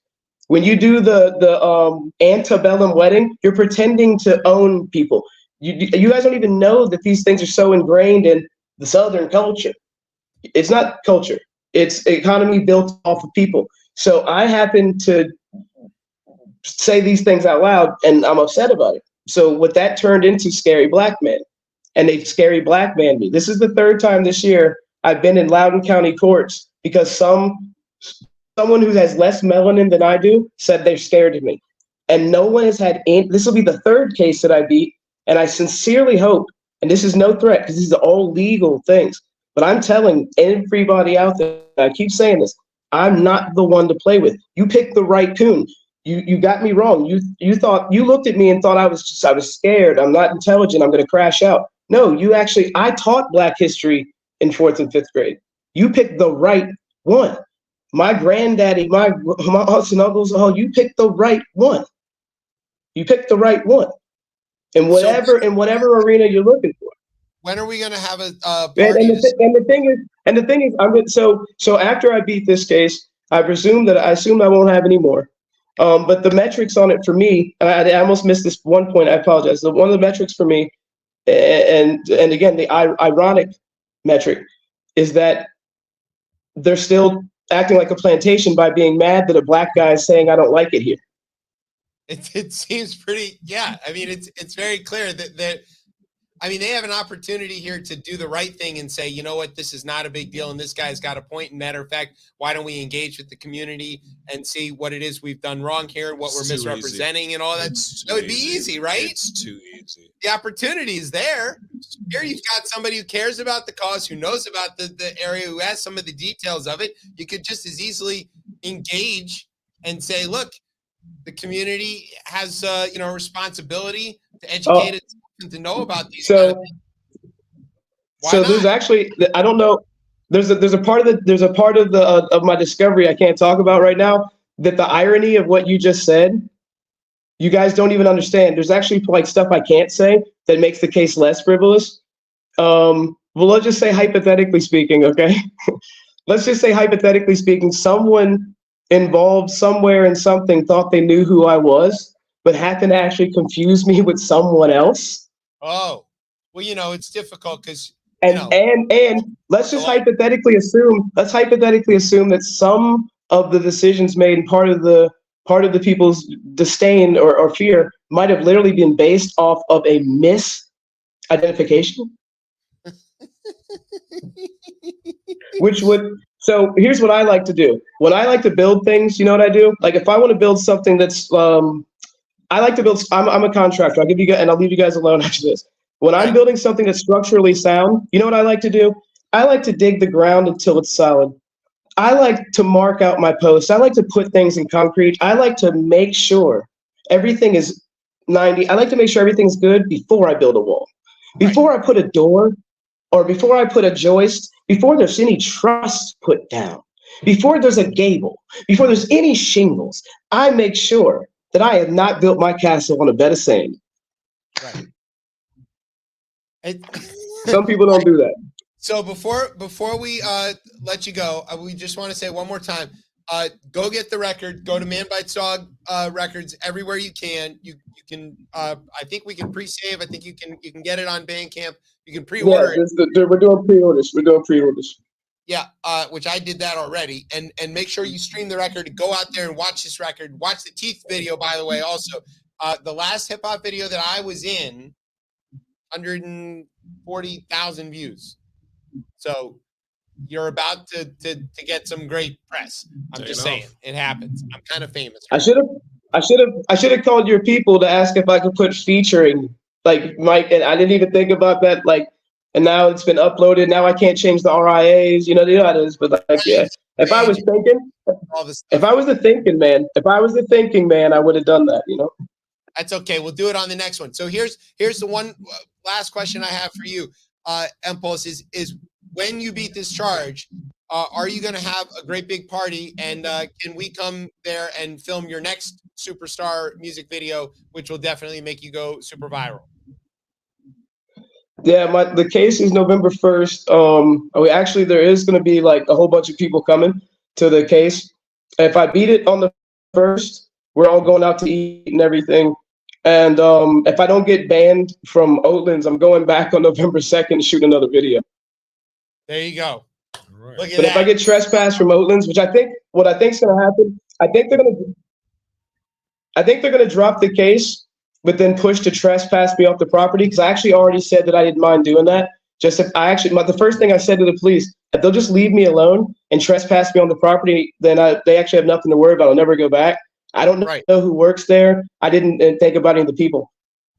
When you do the antebellum wedding, you're pretending to own people. You guys don't even know that these things are so ingrained in the Southern culture. It's not culture. It's economy built off of people. So I happen to say these things out loud, and I'm upset about it. So what that turned into scary black men, and they scary black man me. This is the third time this year I've been in Loudoun County courts because someone who has less melanin than I do said they're scared of me. And no one has had this will be the third case that I beat. And I sincerely hope, and this is no threat because these are all legal things, but I'm telling everybody out there, I keep saying this, I'm not the one to play with. You picked the right coon. You got me wrong. You looked at me and thought I was scared. I'm not intelligent. I'm going to crash out. No, I taught Black history in 4th and 5th grade. You picked the right one. My granddaddy, my aunts and uncles, you picked the right one. You picked the right one. In whatever arena you're looking for. When are we going to have a party? And the thing is, so after I beat this case, I assume I won't have any more. But the metrics on it for me, and I almost missed this one point. I apologize. One of the metrics for me, and again, the ironic metric is that they're still acting like a plantation by being mad that a black guy is saying I don't like it here. It seems pretty, yeah. I mean, it's very clear that I mean, they have an opportunity here to do the right thing and say, you know what, this is not a big deal, and this guy's got a point. Matter of fact, why don't we engage with the community and see what it is we've done wrong here, what we're misrepresenting, and all that? That would be easy, right? It's too easy. The opportunity is there. Here you've got somebody who cares about the cause, who knows about the area, who has some of the details of it. You could just as easily engage and say, look, the community has a responsibility to educate itself and to know about these kind of things. So there's actually, I don't know, there's a part of of my discovery I can't talk about right now, that the irony of what you just said, you guys don't even understand. There's actually like stuff I can't say that makes the case less frivolous. Well, let's just say hypothetically speaking, okay? Let's just say hypothetically speaking, someone involved somewhere in something thought they knew who I was, but happened to actually confuse me with someone else. Oh, well, it's difficult because and let's just hypothetically assume that some of the decisions made, part of the people's disdain or fear might have literally been based off of a misidentification. So here's what I like to do. When I like to build things, you know what I do? Like if I want to build something that's I like to build. I'm a contractor. I'll give you guys, and I'll leave you guys alone after this. When I'm building something that's structurally sound, you know what I like to do? I like to dig the ground until it's solid. I like to mark out my posts. I like to put things in concrete. I like to make sure everything is 90. I like to make sure everything's good before I build a wall, before I put a door, or before I put a joist, before there's any truss put down, before there's a gable, before there's any shingles. I make sure that I have not built my castle on a bed of sand. Right. Some people don't do that. So before we let you go, we just want to say one more time, go get the record. Go to Man Bites Dog Records everywhere you can. You can. I think we can pre-save. I think you can get it on Bandcamp. You can pre-order it. We're doing pre-orders. Yeah, which I did that already. And make sure you stream the record. Go out there and watch this record. Watch the Teeth video, by the way. Also, the last hip hop video that I was in, 140,000 views. So you're about to get some great press. I'm just saying, it happens. I'm kind of famous. I should have called your people to ask if I could put featuring, like Mike, and I didn't even think about that. Like, and now it's been uploaded. Now I can't change the RIAs. You know how it is. But like, yeah, if I was the thinking man, I would have done that. That's okay. We'll do it on the next one. So here's the one last question I have for you, Empuls, is when you beat this charge, are you going to have a great big party? And can we come there and film your next superstar music video, which will definitely make you go super viral? Yeah, the case is November 1st. There is going to be like a whole bunch of people coming to the case. If I beat it on the 1st, we're all going out to eat and everything. And if I don't get banned from Oatlands, I'm going back on November 2nd to shoot another video. There you go. Right. Look at but that. If I get trespassed from Oatlands, which I think is going to happen, I think they're going to drop the case, but then push to trespass me off the property, because I actually already said that I didn't mind doing that. The first thing I said to the police, if they'll just leave me alone and trespass me on the property, then they actually have nothing to worry about. I'll never go back. I don't know who works there. I didn't think about any of the people.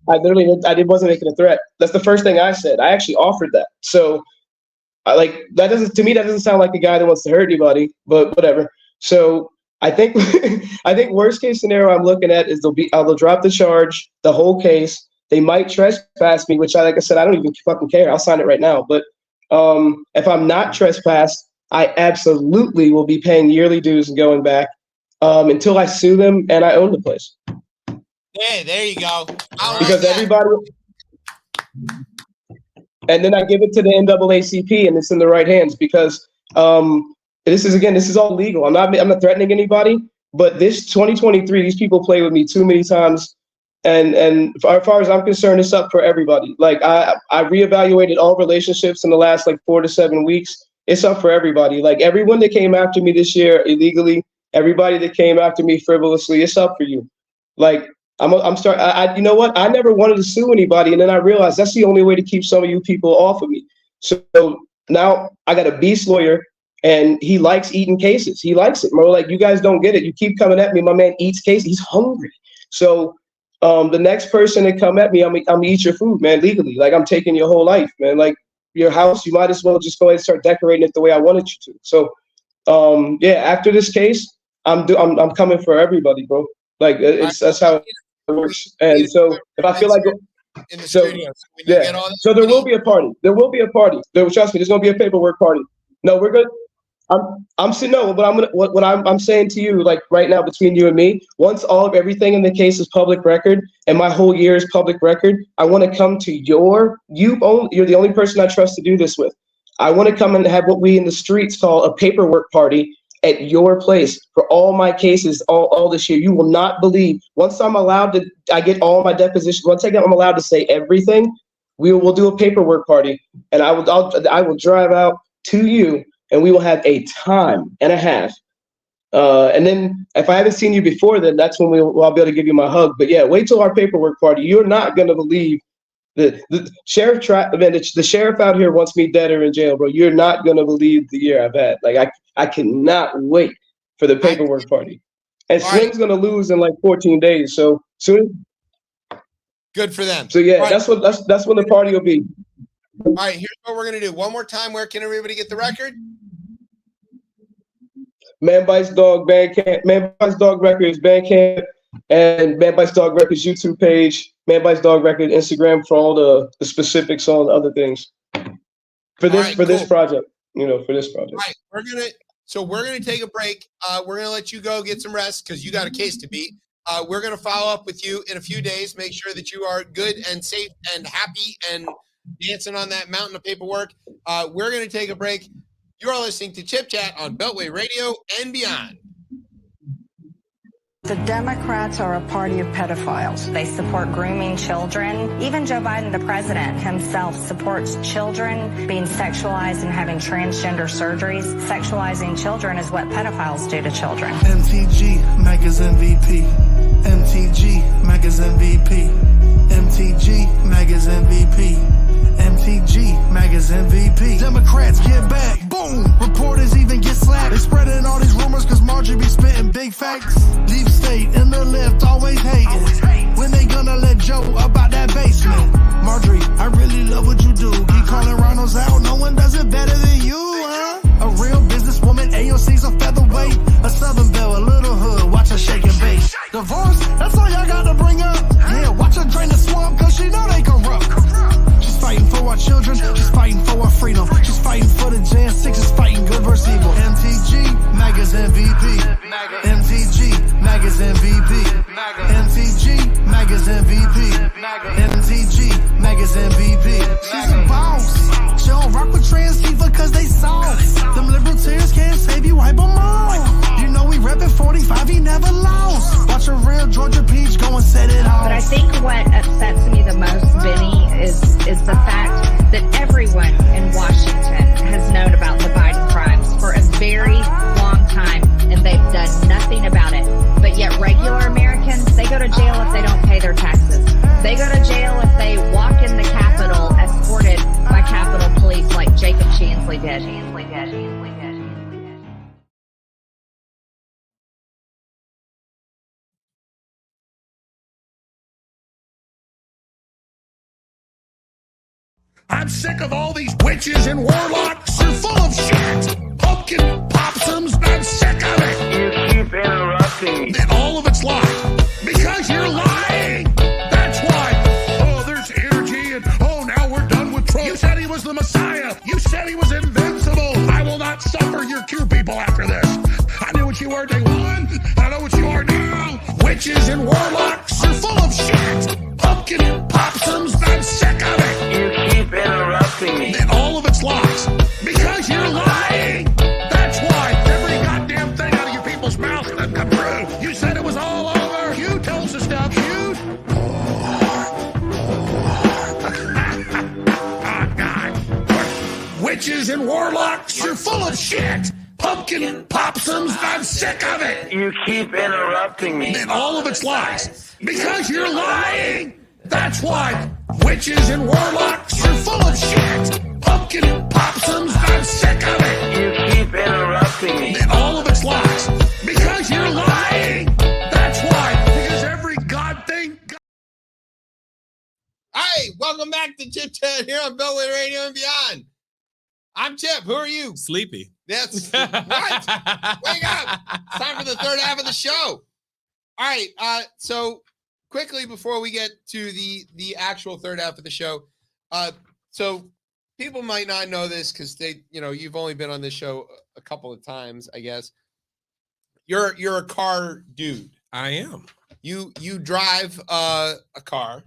I wasn't making a threat. That's the first thing I said. I actually offered that. So that doesn't sound like a guy that wants to hurt anybody, but whatever. So I think worst case scenario I'm looking at is they'll drop the charge, the whole case. They might trespass me, which like I said, I don't even fucking care. I'll sign it right now. But if I'm not trespassed, I absolutely will be paying yearly dues and going back until I sue them and I own the place. Hey, there you go. Because everybody, and then I give it to the NAACP and it's in the right hands, because this is all legal. I'm not threatening anybody. But this 2023, these people play with me too many times. And as far as I'm concerned, it's up for everybody. Like I reevaluated all relationships in the last like 4 to 7 weeks. It's up for everybody. Like everyone that came after me this year illegally, everybody that came after me frivolously, it's up for you. Like you know what? I never wanted to sue anybody, and then I realized that's the only way to keep some of you people off of me. So now I got a beast lawyer, and he likes eating cases. He likes it, bro. Like you guys don't get it. You keep coming at me. My man eats cases. He's hungry. So the next person that come at me, I'm gonna eat your food, man, legally. Like I'm taking your whole life, man. Like your house, you might as well just go ahead and start decorating it the way I wanted you to. So yeah, after this case, I'm coming for everybody, bro. Like that's how it works. And so if I feel like in the so studio, when you get all that so there will be a party. There will be a party. Trust me, there's gonna be a paperwork party. No, we're good. I'm saying no, but I'm saying to you, like right now between you and me, once everything in the case is public record and my whole year is public record, I want to come to you're the only person I trust to do this with. I want to come and have what we in the streets call a paperwork party at your place for all my cases all this year. You will not believe, once I get all my depositions, once I'm allowed to say everything, we'll do a paperwork party, and I will drive out to you, and we will have a time and a half. And then if I haven't seen you before, then that's when I'll be able to give you my hug. But yeah, wait till our paperwork party. You're not going to believe the sheriff. The sheriff out here wants me dead or in jail, bro. You're not going to believe the year I've had. Like I cannot wait for the paperwork party. And Slim's going to lose in like 14 days. So soon. Good for them. So yeah, right. that's when the party will be. All right, here's what we're gonna do. One more time. Where can everybody get the record? Man Bites Dog Bandcamp. Man Bites Dog Records Bandcamp, and Man Bites Dog Records YouTube page. Man Bites Dog Records Instagram for all the specifics on other things. For this project, for this project. All right, we're gonna take a break. We're gonna let you go get some rest because you got a case to beat. We're gonna follow up with you in a few days. Make sure that you are good and safe and happy and dancing on that mountain of paperwork. We're going to take a break. You are listening to Chip Chat on Beltway Radio and beyond. The Democrats are a party of pedophiles. They support grooming children. Even Joe Biden, the president himself, supports children being sexualized and having transgender surgeries. Sexualizing children is what pedophiles do to children. MTG, Megas MVP. MTG, Megas MVP. MTG, Megas MVP. MTG, Megas MVP. Democrats get back. Boom. Reporters even get slapped. They spreading all these rumors cause Marjorie be spitting big facts. Deep state in the left always hating. When they gonna let Joe about that basement? Marjorie, I really love what you do. Keep calling rhinos out. No one does it better than you, huh? A real businesswoman, AOC's a featherweight. A Southern Belle, a little hood. Watch her shake and bake. Divorce, that's all y'all got to bring up. Yeah, watch her drain the swamp cause she know they corrupt. She's fighting for our children. She's fighting for our freedom. She's fighting for the Jan 6. She's fighting good versus evil. MTG, Megas MVP. MTG, Megas MVP. MTG, Megas MVP. MTG, Megas MVP. She's a boss. She don't rock with trans people cause they soft. Them libertarians can't save you, wipe them off. You know we reppin' 45, he never lost. Watch a real Georgia Peach go and set it off. But I think what upsets me the most, Benny, is the fact that everyone in Washington has known about the Biden crimes for a very long time, and they've done nothing about it. But yet regular Americans, they go to jail if they don't pay their taxes. They go to jail if they walk in the Capitol escorted by Capitol Police like Jacob Chansley did. I'm sick of all these witches and warlocks. You're full of shit. Pumpkin possums, I'm sick of it. You keep interrupting me. And all of it's lies. Because you're lying. That's why. Oh, there's energy and now we're done with Trump. You said he was the Messiah. You said he was invincible. I will not suffer your Q people after this. I knew what you were day one. I know what you are now. Witches and warlocks, you're full of shit. Pumpkin possums, I'm sick of it. You keep interrupting me. And all of it's lies. Because you're lying. That's why every goddamn thing out of your people's mouths gonna come through. You said it was all over. You told us to stop shoot. Oh, God. Witches and warlocks, you're full of shit. Pumpkin possums, I'm sick of it. You keep interrupting me. And all of it's lies. Because you're lying. That's why. Witches and warlocks, you're full of shit. Pumpkin possums, I'm sick of it. You keep interrupting me. And all of it's lies. Because you're lying. That's why. Because every god thing. Hi, welcome back to Chip Chat here on Beltway Radio and Beyond. I'm Chip. Who are you? Sleepy. That's what? Wake up. It's time for the third half of the show. All right. So quickly before we get to the actual third half of the show, so people might not know this because you've only been on this show a couple of times, I guess. You're a car dude. I am. You drive a car.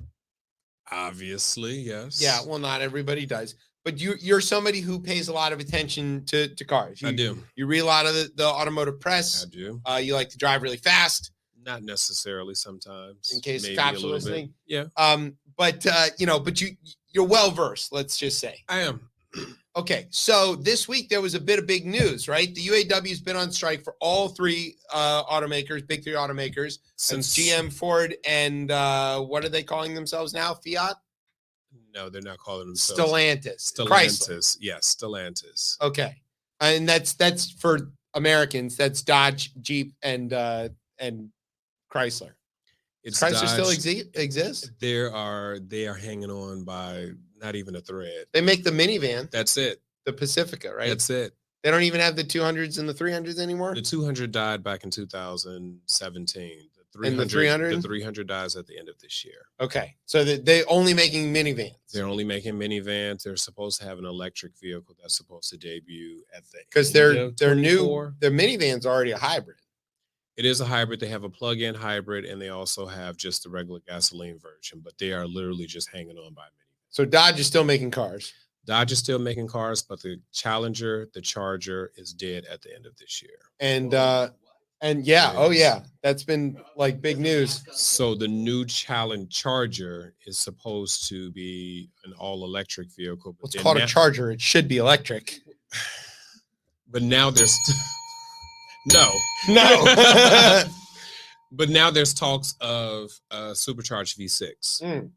Obviously, yes. Yeah, well, not everybody does. But you're somebody who pays a lot of attention to cars. I do. You read a lot of the automotive press. I do. You like to drive really fast. Not necessarily sometimes. In case maybe the cops a are little listening. bit. Yeah. But you're well versed, let's just say. I am. Okay, so this week there was a bit of big news, right? The UAW's been on strike for all three automakers, big three automakers, since GM, Ford, and what are they calling themselves now? Fiat? No, they're not calling themselves Stellantis. Stellantis. Yes, Stellantis. Okay, and that's for Americans. That's Dodge, Jeep, and Chrysler. It's Chrysler Dodge. still exist? They are hanging on by not even a thread. They make the minivan. That's it. The Pacifica, right? That's it. They don't even have the 200s and the 300s anymore? The 200 died back in 2017. And the 300? The 300 dies at the end of this year. Okay. So they're only making minivans. They're only making minivans. They're supposed to have an electric vehicle that's supposed to debut at the because their minivan's already a hybrid. It is a hybrid. They have a plug-in hybrid, and they also have just the regular gasoline version, but they are literally just hanging on by minivans. So Dodge is still making cars. Dodge is still making cars, but the Challenger, the Charger, is dead at the end of this year. And yeah, that's been like big news. So the new Charger is supposed to be an all-electric vehicle. But it's called a Charger. It should be electric. But now there's no. But now there's talks of supercharged V6.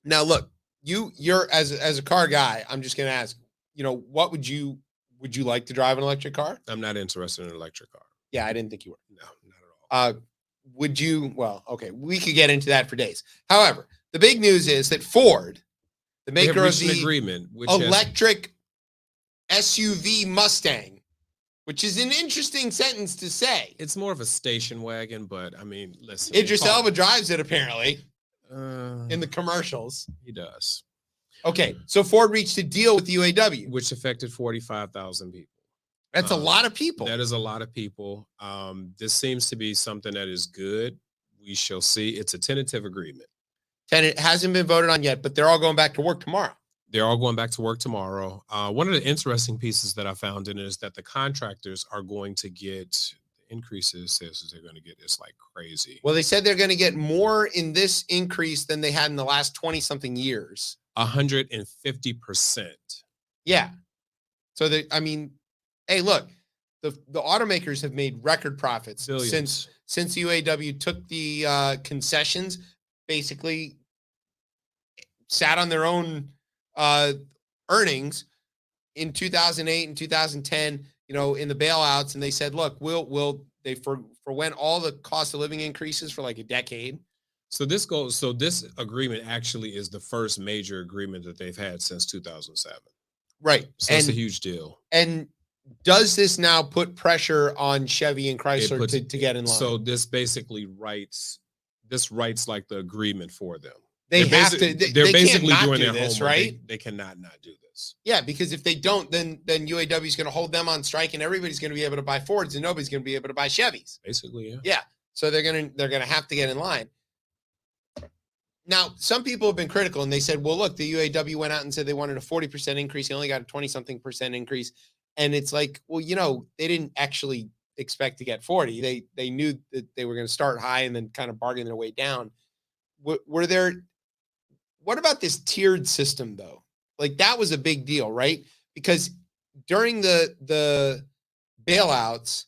Now look, you're as a car guy. I'm just gonna ask. What would you like to drive an electric car? I'm not interested in an electric car. Yeah, I didn't think you were. No, not at all. Would you? Well, okay, we could get into that for days. However, the big news is that Ford, the maker of the agreement, electric SUV Mustang, which is an interesting sentence to say. It's more of a station wagon, but I mean, listen. Idris Elba drives it apparently in the commercials. He does. Okay, so Ford reached a deal with the UAW, which affected 45,000 people. That's a lot of people. That is a lot of people. This seems to be something that is good. We shall see. It's a tentative agreement. It hasn't been voted on yet, but they're all going back to work tomorrow. They're all going back to work tomorrow. One of the interesting pieces that I found in it is that the contractors are going to get increases. They're going to get this like crazy. Well, they said they're going to get more in this increase than they had in the last 20-something years. 150%. Yeah. So hey, look, the automakers have made record profits since UAW took the concessions, basically sat on their own earnings in 2008 and 2010, in the bailouts, and they said, look, they forwent all the cost of living increases for like a decade. So this agreement actually is the first major agreement that they've had since 2007. Right. So it's a huge deal. And does this now put pressure on Chevy and Chrysler to get in line? So this basically writes like the agreement for them. They're basically doing their this, homework. right? They cannot not do this. Yeah, because if they don't, then UAW is going to hold them on strike, and everybody's going to be able to buy Fords, and nobody's going to be able to buy Chevys. Basically, yeah. Yeah. So they're gonna have to get in line. Now, some people have been critical, and they said, well, look, the UAW went out and said they wanted a 40% increase. They only got a 20-something% increase. And it's like, well, they didn't actually expect to get 40. They knew that they were going to start high and then kind of bargain their way down. What about this tiered system though? Like that was a big deal, right? Because during the bailouts,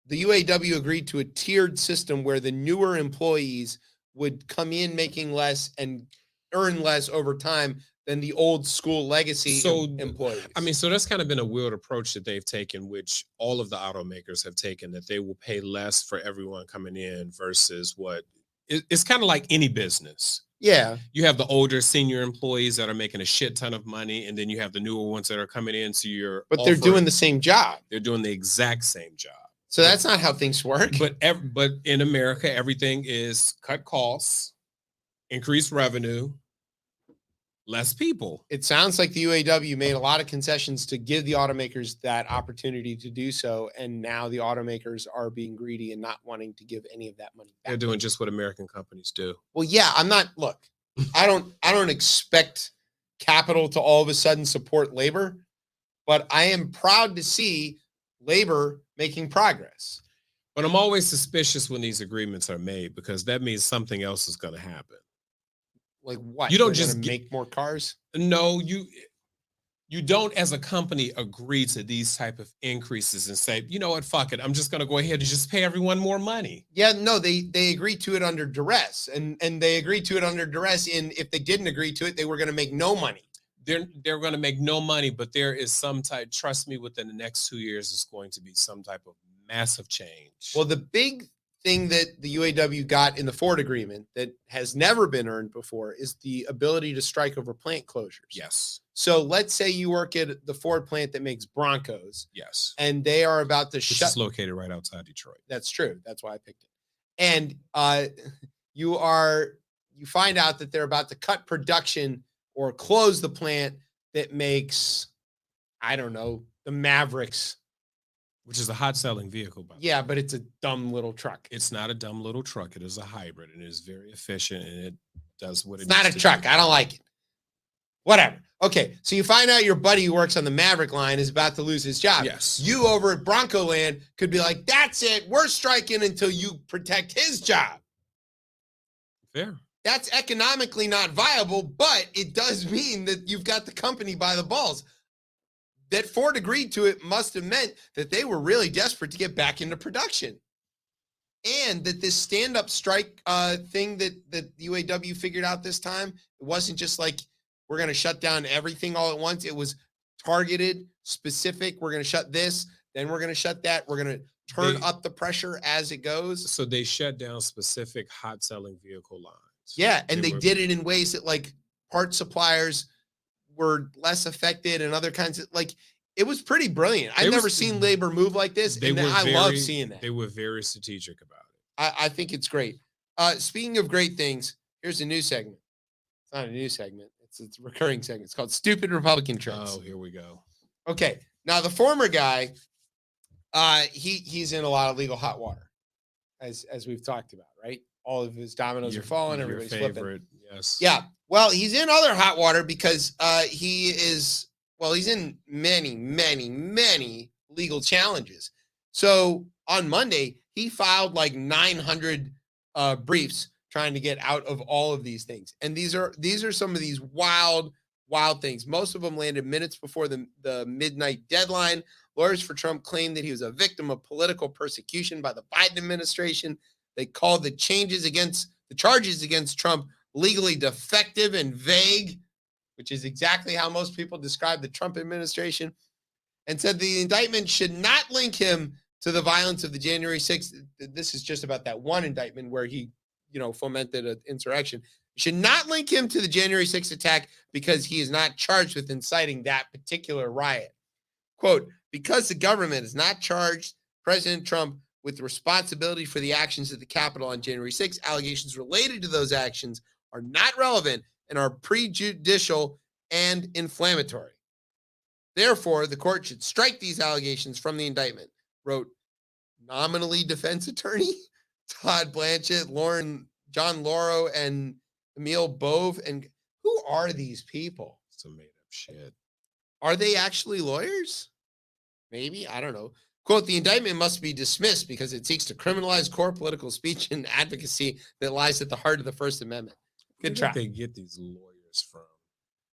the UAW agreed to a tiered system where the newer employees would come in making less and earn less over time than the old school legacy employees. I mean, so that's kind of been a weird approach that they've taken, which all of the automakers have taken, that they will pay less for everyone coming in versus it's kind of like any business. Yeah. You have the older senior employees that are making a shit ton of money, and then you have the newer ones that are coming in. So they're doing the same job. They're doing the exact same job. So that's not how things work. But in America, everything is cut costs, increase revenue, less people. It sounds like the UAW made a lot of concessions to give the automakers that opportunity to do so. And now the automakers are being greedy and not wanting to give any of that money back. They're doing just what American companies do. Well, yeah, I don't expect capital to all of a sudden support labor, but I am proud to see labor making progress. But I'm always suspicious when these agreements are made because that means something else is going to happen. Like what? You don't just make more cars? No, you don't as a company agree to these type of increases and say, you know what, fuck it. I'm just going to go ahead and just pay everyone more money. Yeah, no, they agreed to it under duress. And they agreed to it under duress if they didn't agree to it, they were going to make no money. They're going to make no money, but there is some type, trust me, within the next 2 years, is going to be some type of massive change. Well, the big thing that the UAW got in the Ford agreement that has never been earned before is the ability to strike over plant closures. Yes. So let's say you work at the Ford plant that makes Broncos. Yes. And they are about to shut. It's located right outside Detroit. That's true. That's why I picked it. And you find out that they're about to cut production or close the plant that makes, I don't know, the Mavericks. Which is a hot selling vehicle. Yeah, but it's a dumb little truck. It's not a dumb little truck. It is a hybrid and it is very efficient and it does what it's not a truck. I don't like it. Whatever. Okay, so you find out your buddy who works on the Maverick line is about to lose his job. Yes. You over at Bronco Land could be like, that's it. We're striking until you protect his job. Fair. That's economically not viable, but it does mean that you've got the company by the balls. That Ford agreed to it must have meant that they were really desperate to get back into production. And that this stand-up strike thing that the UAW figured out this time, it wasn't just like, we're going to shut down everything all at once. It was targeted, specific. We're going to shut this, then we're going to shut that. We're going to turn up the pressure as it goes. So they shut down specific hot-selling vehicle lines. Yeah, and they did it in ways that like part suppliers were less affected and other kinds of it was pretty brilliant. I've never seen labor move like this. And I love seeing that. They were very strategic about it. I think it's great. Speaking of great things, here's a new segment. It's not a new segment. It's a recurring segment. It's called Stupid Republican Trends. Oh, here we go. Okay. Now the former guy, he's in a lot of legal hot water, as we've talked about, right? All of his dominoes are falling. Everybody's flipping. Yes. Yeah. Well, he's in other hot water because he's in many, many, many legal challenges. So on Monday, he filed like 900 briefs trying to get out of all of these things. And these are some of these wild things. Most of them landed minutes before the midnight deadline. Lawyers for Trump claimed that he was a victim of political persecution by the Biden administration. They called the charges against Trump legally defective and vague, which is exactly how most people describe the Trump administration, and said the indictment should not link him to the violence of the January 6th. This is just about that one indictment where he, fomented an insurrection. Should not link him to the January 6th attack because he is not charged with inciting that particular riot. Quote, because the government has not charged President Trump with responsibility for the actions at the Capitol on January 6th, allegations related to those actions are not relevant and are prejudicial and inflammatory. Therefore, the court should strike these allegations from the indictment, wrote nominally defense attorney Todd Blanchett, John Lauro, and Emil Bove. And who are these people? Some made up shit. Are they actually lawyers? Maybe. I don't know. Quote, the indictment must be dismissed because it seeks to criminalize core political speech and advocacy that lies at the heart of the First Amendment. Good try. Where they get these lawyers from?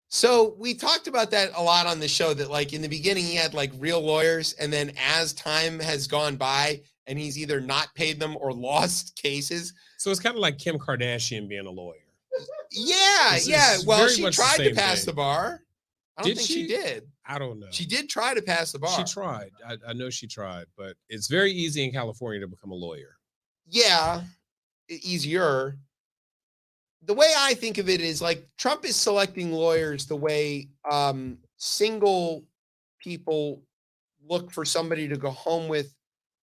So we talked about that a lot on the show, that like in the beginning he had like real lawyers, and then as time has gone by and he's either not paid them or lost cases. So it's kind of like Kim Kardashian being a lawyer. Yeah, It's well, very she much the tried to same pass thing. the bar. I don't Did think she did. I don't know. She did try to pass the bar. She tried. I know she tried, but it's very easy in California to become a lawyer. Yeah, easier. The way I think of it is like Trump is selecting lawyers the way single people look for somebody to go home with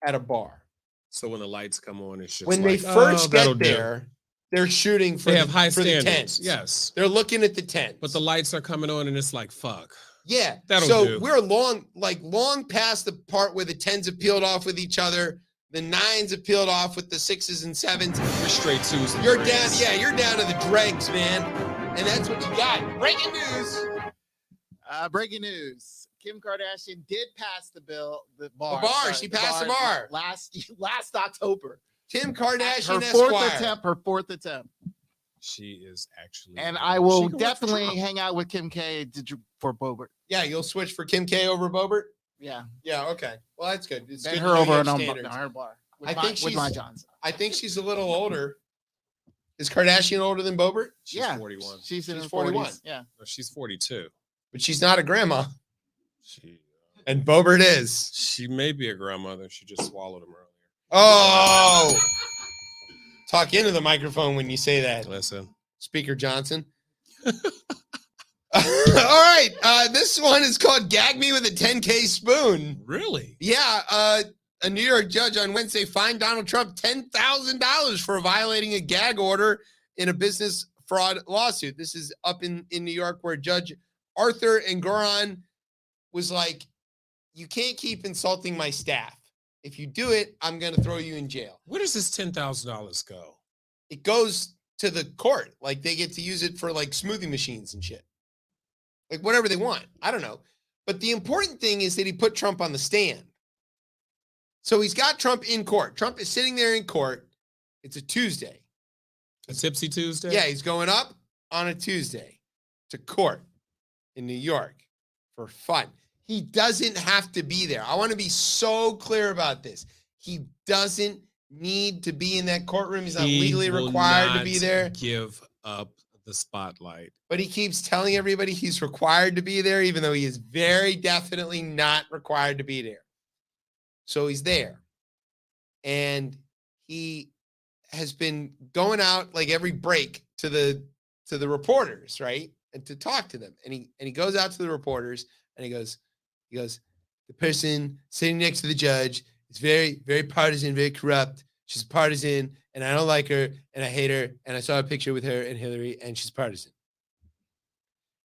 at a bar. So when the lights come on, it's just when like, they first that'll get do. there, they're shooting for They have high for the standards. tents. Yes. They're looking at the tent. But the lights are coming on and it's like, fuck. Yeah. That'll so do. we're long past the part where the 10s have peeled off with each other. The 9s have peeled off with the 6s and 7s. You're straight 2s. and You're 3s. down. Yeah, you're down to the dregs, man. And that's what you got. Breaking news. Breaking news. Kim Kardashian did pass the bar. She passed the bar. Last October. Kim Kardashian Her fourth attempt. She is actually. And I will definitely hang out with Kim K for Boebert. Yeah, you'll switch for Kim K over Boebert? Yeah. Yeah, okay. Well, that's good. It's Then good her to know you over have on standards. her bar. With my Johnson. I think she's a little older. Is Kardashian older than Boebert? She's 41. She's in her 41. 40s. Yeah. No, she's 42. But she's not a grandma. She And Boebert is. She may be a grandmother. She just swallowed him earlier. Oh. Talk into the microphone when you say that. Listen. Speaker Johnson. All right. This one is called Gag Me with a 10K Spoon. Really? Yeah. A New York judge on Wednesday fined Donald Trump $10,000 for violating a gag order in a business fraud lawsuit. This is up in New York, where Judge Arthur Engoron was like, you can't keep insulting my staff. If you do it, I'm going to throw you in jail. Where does this $10,000 go? It goes to the court. Like they get to use it for like smoothie machines and shit. Like whatever they want. I don't know. But the important thing is that he put Trump on the stand. So he's got Trump in court. Trump is sitting there in court. It's a Tuesday. A Tipsy Tuesday? Yeah, he's going up on a Tuesday to court in New York for fun. He doesn't have to be there. I want to be so clear about this. He doesn't need to be in that courtroom. He's not legally required to be there. Give up the spotlight. But he keeps telling everybody he's required to be there, even though he is very definitely not required to be there. So he's there. And he has been going out like every break to the reporters, right? And to talk to them. And he goes out to the reporters and he goes, the person sitting next to the judge is very, very partisan, very corrupt. She's partisan, and I don't like her, and I hate her, and I saw a picture with her and Hillary, and she's partisan.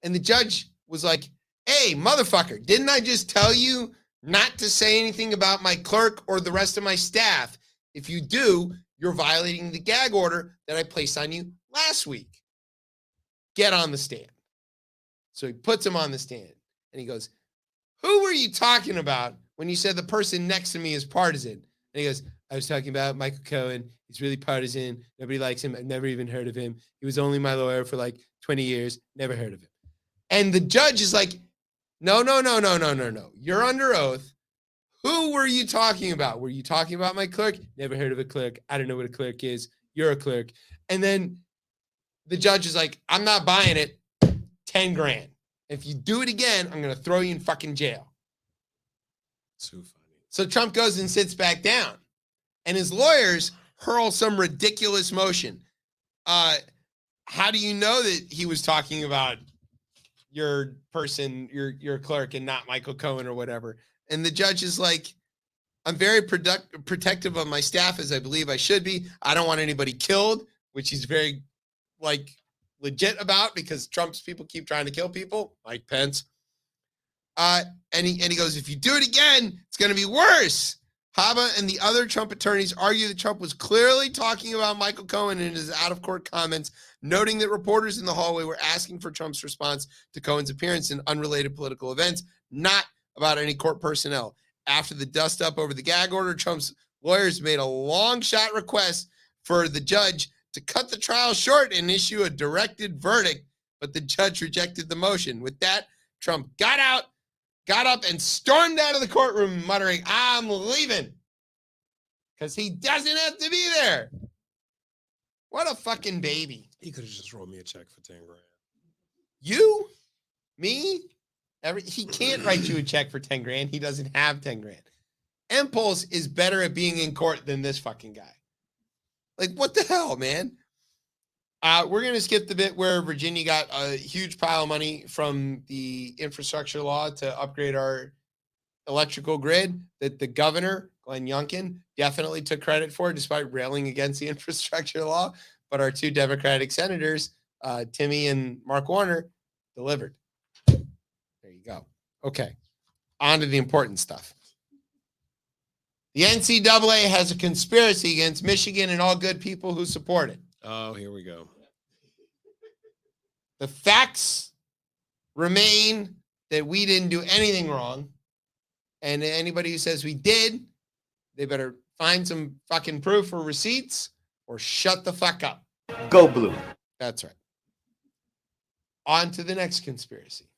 And the judge was like, hey, motherfucker, didn't I just tell you not to say anything about my clerk or the rest of my staff? If you do, you're violating the gag order that I placed on you last week. Get on the stand. So he puts him on the stand, and he goes, who were you talking about when you said the person next to me is partisan? And he goes, I was talking about Michael Cohen. He's really partisan. Nobody likes him. I've never even heard of him. He was only my lawyer for like 20 years. Never heard of him. And the judge is like, no. You're under oath. Who were you talking about? Were you talking about my clerk? Never heard of a clerk. I don't know what a clerk is. You're a clerk. And then the judge is like, I'm not buying it. 10 grand. If you do it again, I'm going to throw you in fucking jail. Too funny. So Trump goes and sits back down. And his lawyers hurl some ridiculous motion. How do you know that he was talking about your person, your clerk, and not Michael Cohen or whatever? And the judge is like, I'm very protective of my staff, as I believe I should be. I don't want anybody killed, which he's very legit about, because Trump's people keep trying to kill people, like Pence. And he goes, if you do it again, it's going to be worse. Haba and the other Trump attorneys argue that Trump was clearly talking about Michael Cohen in his out-of-court comments, noting that reporters in the hallway were asking for Trump's response to Cohen's appearance in unrelated political events, not about any court personnel. After the dust up over the gag order, Trump's lawyers made a long shot request for the judge to cut the trial short and issue a directed verdict, but the judge rejected the motion. With that, Trump got up and stormed out of the courtroom muttering, "I'm leaving," because he doesn't have to be there. What a fucking baby. He could have just wrote me a check for 10 grand. You? Me? He can't write you a check for 10 grand. He doesn't have 10 grand. Empuls is better at being in court than this fucking guy. Like, what the hell, man? We're going to skip the bit where Virginia got a huge pile of money from the infrastructure law to upgrade our electrical grid that the governor, Glenn Youngkin, definitely took credit for despite railing against the infrastructure law. But our two Democratic senators, Timmy and Mark Warner, delivered. There you go. Okay. On to the important stuff. The NCAA has a conspiracy against Michigan and all good people who support it. Oh, here we go. The facts remain that we didn't do anything wrong. And anybody who says we did, they better find some fucking proof or receipts or shut the fuck up. Go blue. That's right. On to the next conspiracy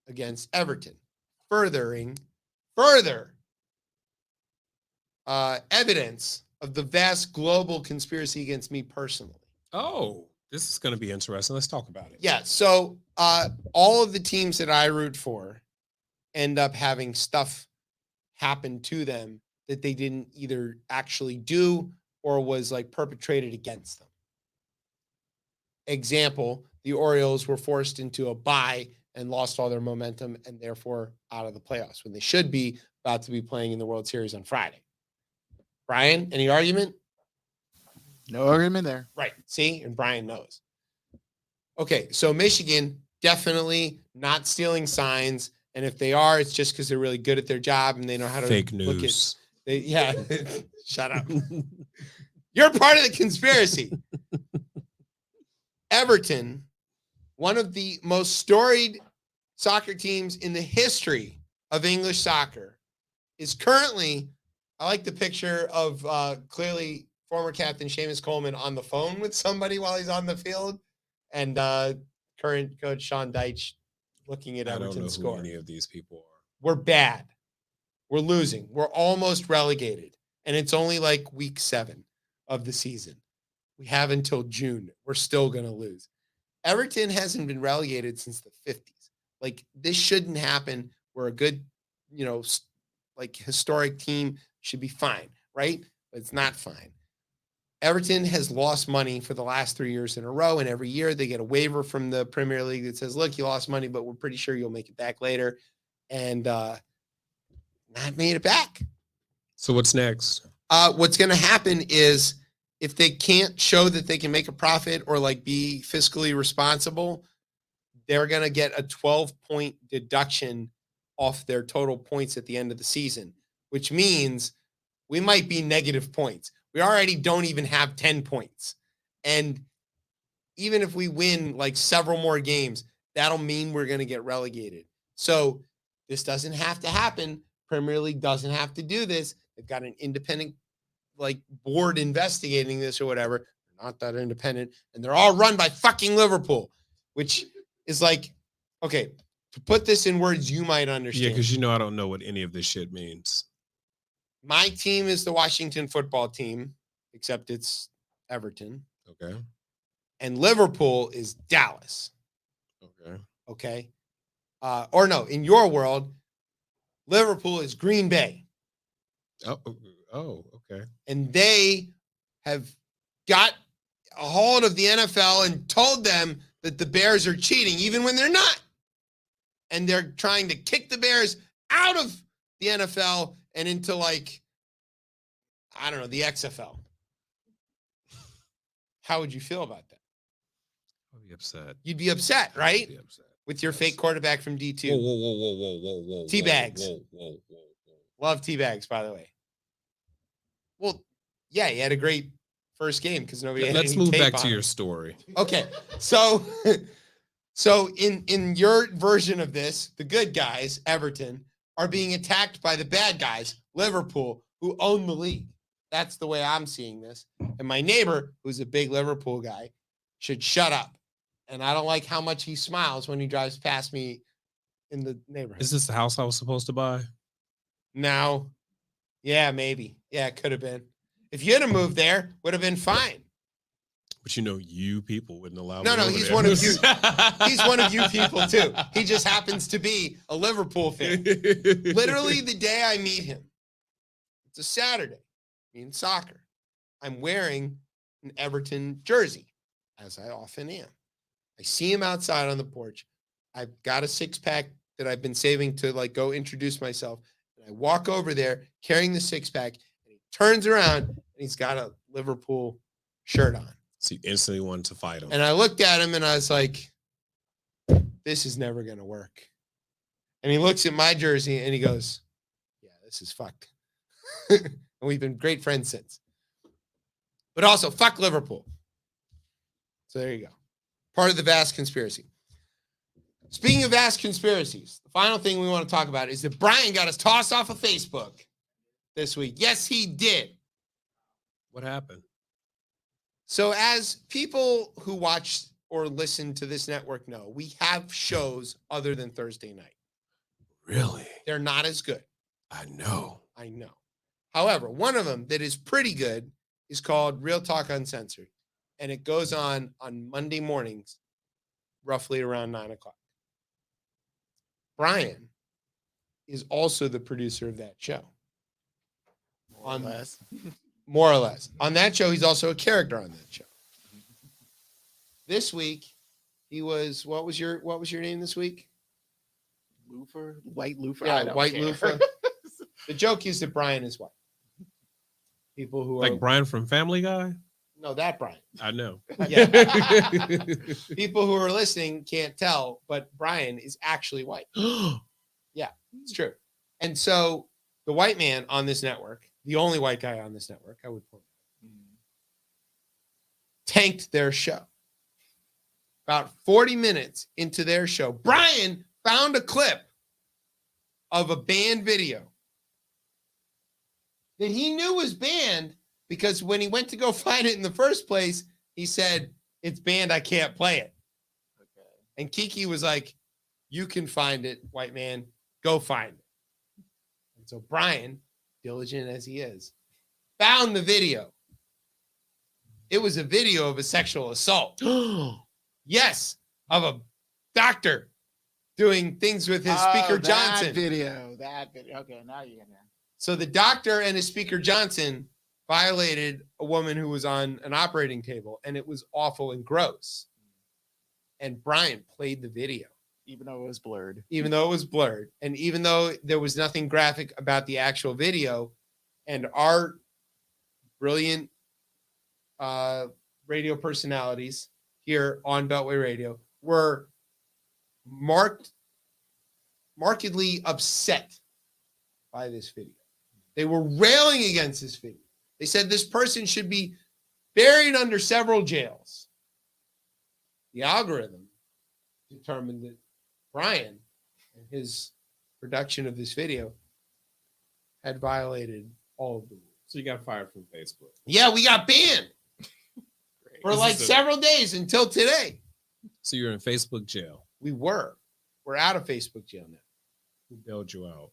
against Everton. Further evidence of the vast global conspiracy against me personally. Oh, this is going to be interesting. Let's talk about it. Yeah. So all of the teams that I root for end up having stuff happen to them that they didn't either actually do or was like perpetrated against them. Example, the Orioles were forced into a bye and lost all their momentum and therefore out of the playoffs when they should be about to be playing in the World Series on Friday. Brian, any argument? No argument there. Right. See? And Brian knows. Okay. So Michigan, definitely not stealing signs. And if they are, it's just because they're really good at their job and they know how to fake look news. Yeah. Shut up. You're part of the conspiracy. Everton, one of the most storied soccer teams in the history of English soccer, is currently, I like the picture of clearly former captain Seamus Coleman on the phone with somebody while he's on the field, and current coach Sean Dyche looking at Everton's score. I don't know who any of these people are. We're bad. We're losing. We're almost relegated, and it's only like week 7 of the season. We have until June. We're still going to lose. Everton hasn't been relegated since the 50s. Like, this shouldn't happen. We're a good, like historic team. Should be fine, right? But it's not fine. Everton has lost money for the last 3 years in a row, and every year they get a waiver from the Premier League that says, look, you lost money, but we're pretty sure you'll make it back later. And not made it back. So what's next? What's going to happen is if they can't show that they can make a profit or like be fiscally responsible, they're going to get a 12-point deduction off their total points at the end of the season, which means we might be negative points. We already don't even have 10 points. And even if we win like several more games, that'll mean we're going to get relegated. So this doesn't have to happen. Premier League doesn't have to do this. They've got an independent like board investigating this or whatever. They're not that independent. And they're all run by fucking Liverpool, which is like, okay, to put this in words you might understand. Yeah, because I don't know what any of this shit means. My team is the Washington football team, except it's Everton. Okay. And Liverpool is Dallas. Okay. Okay. Or no, in your world, Liverpool is Green Bay. Oh, okay. And they have got a hold of the NFL and told them that the Bears are cheating, even when they're not. And they're trying to kick the Bears out of the NFL and into like, I don't know, the XFL. How would you feel about that? I'd be upset. You'd be upset, right? I'd be upset. With your fake quarterback from D2. Whoa. Teabags. Whoa. Love teabags, by the way. Well, yeah, he had a great first game because nobody had Let's any move tape back on to him. your story. Okay. So in your version of this, the good guys, Everton, are being attacked by the bad guys, Liverpool, who own the league. That's the way I'm seeing this. And my neighbor, who's a big Liverpool guy, should shut up. And I don't like how much he smiles when he drives past me in the neighborhood. Is this the house I was supposed to buy? No. Yeah, maybe. Yeah, it could have been. If you had moved there, would have been fine. But you people wouldn't allow No, me. he's one of you. He's one of you people too. He just happens to be a Liverpool fan. Literally the day I meet him, it's a Saturday, in soccer. I'm wearing an Everton jersey, as I often am. I see him outside on the porch. I've got a 6-pack that I've been saving to like go introduce myself. And I walk over there carrying the 6-pack, and he turns around and he's got a Liverpool shirt on. So you instantly wanted to fight him. And I looked at him and I was like, this is never going to work. And he looks at my jersey and he goes, yeah, this is fucked. And we've been great friends since. But also, fuck Liverpool. So there you go. Part of the vast conspiracy. Speaking of vast conspiracies, the final thing we want to talk about is that Brian got us tossed off of Facebook this week. Yes, he did. What happened? So as people who watch or listen to this network know, we have shows other than Thursday night. Really? They're not as good. I know. However, one of them that is pretty good is called Real Talk Uncensored. And it goes on Monday mornings, roughly around 9 o'clock. Brian is also the producer of that show. More or less. On that show, he's also a character on that show. This week, he was, what was your name this week? Loofah? White Loofah? Yeah, White Loofah. The joke is that Brian is white. People who are like Brian from Family Guy? No, that Brian. I know. Yeah. People who are listening can't tell, but Brian is actually white. Yeah, it's true. And so the white man on this network, the only white guy on this network, I would point out, tanked their show. About 40 minutes into their show, Brian found a clip of a banned video that he knew was banned because when he went to go find it in the first place, he said, it's banned, I can't play it. Okay. And Kiki was like, you can find it, white man, go find it. And so Brian, diligent as he is, found the video. It was a video of a sexual assault. Yes, of a doctor doing things with his Speaker Johnson. That video. Okay, now you get it. So the doctor and his Speaker Johnson violated a woman who was on an operating table, and it was awful and gross. And Brian played the video. Even though it was blurred. And even though there was nothing graphic about the actual video, and our brilliant radio personalities here on Beltway Radio were markedly upset by this video. They were railing against this video. They said this person should be buried under several jails. The algorithm determined that Brian and his production of this video had violated all of the rules. So you got fired from Facebook. Yeah, we got banned for like several days until today. So you're in Facebook jail. We're out of Facebook jail now. Who bailed you out?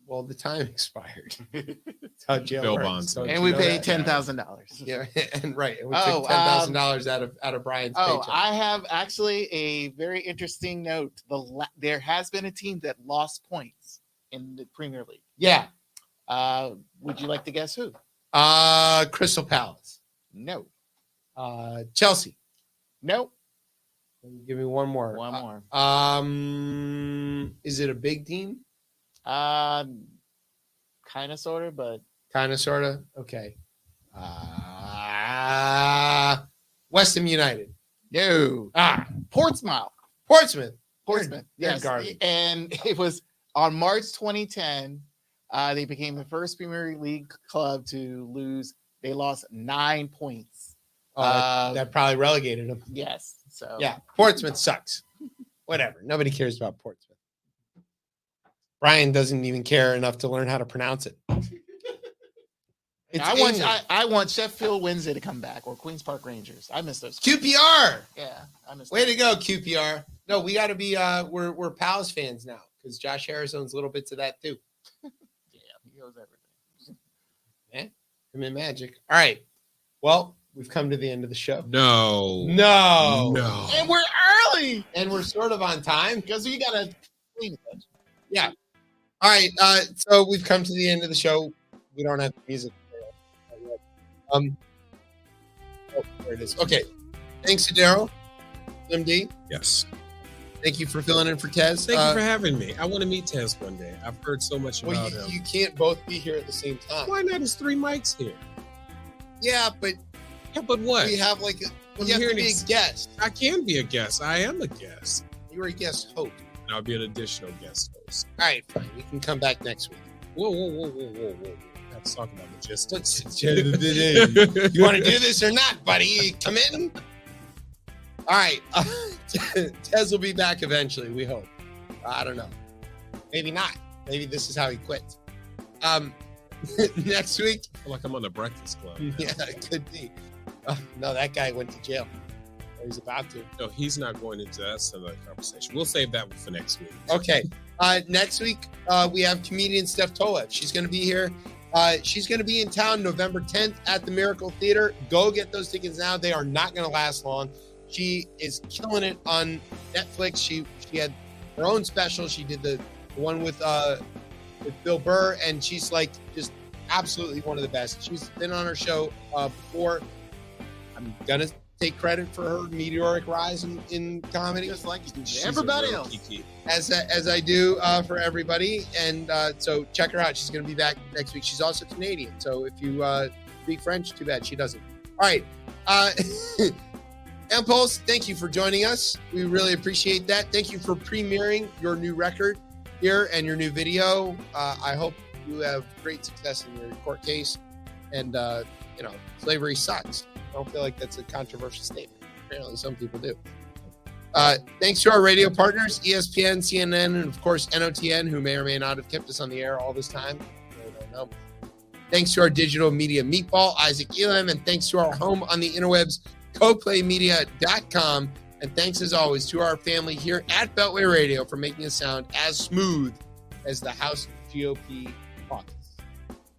Well, the time expired. That's how jail Bail works. bonds. And we paid $10,000. Yeah, and right. And we took $10,000 out of Brian's paycheck. I have actually a very interesting note. There has been a team that lost points in the Premier League. Yeah. Would you like to guess who? Crystal Palace. No. Chelsea. Nope. Give me one more. Is it a big team? Kind of, sort of, but kind of, sort of. Okay. West Ham United. No. Portsmouth. Yes. Garbage. And it was on March 2010. They became the first Premier League club to lose. They lost 9 points. That probably relegated them. Yes. So yeah, Portsmouth sucks. Whatever. Nobody cares about Portsmouth. Brian doesn't even care enough to learn how to pronounce it. I want Sheffield Wednesday to come back or Queens Park Rangers. I miss those. QPR. Yeah, I miss. Way to go, QPR. No, we got to be. We're Palace fans now because Josh Harris owns little bits of that too. Yeah, he owns everything. Man, him and Magic. All right. Well, we've come to the end of the show. No. And we're early. And we're sort of on time because we gotta clean it. Yeah. All right. So we've come to the end of the show. We don't have music. Oh, there it is. Okay. Thanks to Daryl. Slim D. Yes. Thank you for filling in for Tez. Thank you for having me. I want to meet Tez one day. I've heard so much about him. You can't both be here at the same time. Why not? There's 3 mics here. Yeah, but what? We have like you have to be a guest. I can be a guest. I am a guest. You were a guest host. I'll be an additional guest host. All right, fine. We can come back next week. Whoa. We have to talk about logistics. You want to do this or not, buddy? Come in. All right. Tez will be back eventually, we hope. I don't know. Maybe not. Maybe this is how he quits. Next week. I feel like I'm on the Breakfast Club. Yeah, it could be. No, that guy went to jail. Or he's about to. No, he's not going into that. That's another conversation. We'll save that for next week. Okay. Next week, we have comedian Steph Tolev. She's going to be here. She's going to be in town November 10th at the Miracle Theater. Go get those tickets now. They are not going to last long. She is killing it on Netflix. She had her own special. She did the one with Bill Burr, and she's like just absolutely one of the best. She's been on her show before. I'm gonna take credit for her meteoric rise in comedy, just like everybody else, as I do for everybody. And so check her out. She's gonna be back next week. She's also Canadian, so if you speak French, too bad she doesn't. All right. Empuls, thank you for joining us. We really appreciate that. Thank you for premiering your new record here and your new video. I hope you have great success in your court case. And, slavery sucks. I don't feel like that's a controversial statement. Apparently some people do. Thanks to our radio partners, ESPN, CNN, and of course, NOTN, who may or may not have kept us on the air all this time. I don't know. Thanks to our digital media meatball, Isaac Elam, and thanks to our home on the interwebs, coplaymedia.com. And thanks as always to our family here at Beltway Radio for making us sound as smooth as the House GOP caucus.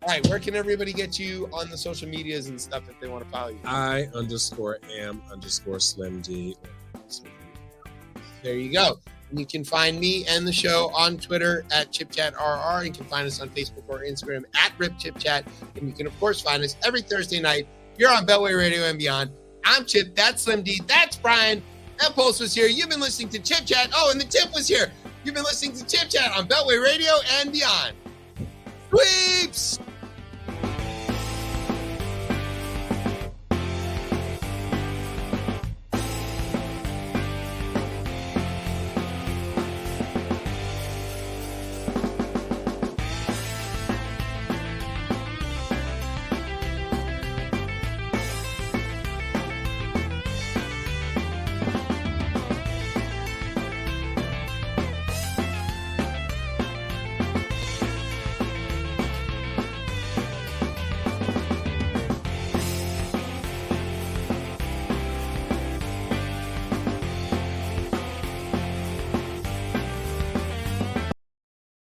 All right, where can everybody get you on the social medias and stuff if they want to follow you? I_am_Slim D. There you go. And you can find me and the show on Twitter at ChipChatRR. You can find us on Facebook or Instagram at RipChipChat. And you can, of course, find us every Thursday night here on Beltway Radio and beyond. I'm Chip. That's Slim D. That's Brian. Empuls was here. You've been listening to Chip Chat. Oh, and the Tip was here. You've been listening to Chip Chat on Beltway Radio and beyond. Sweeps!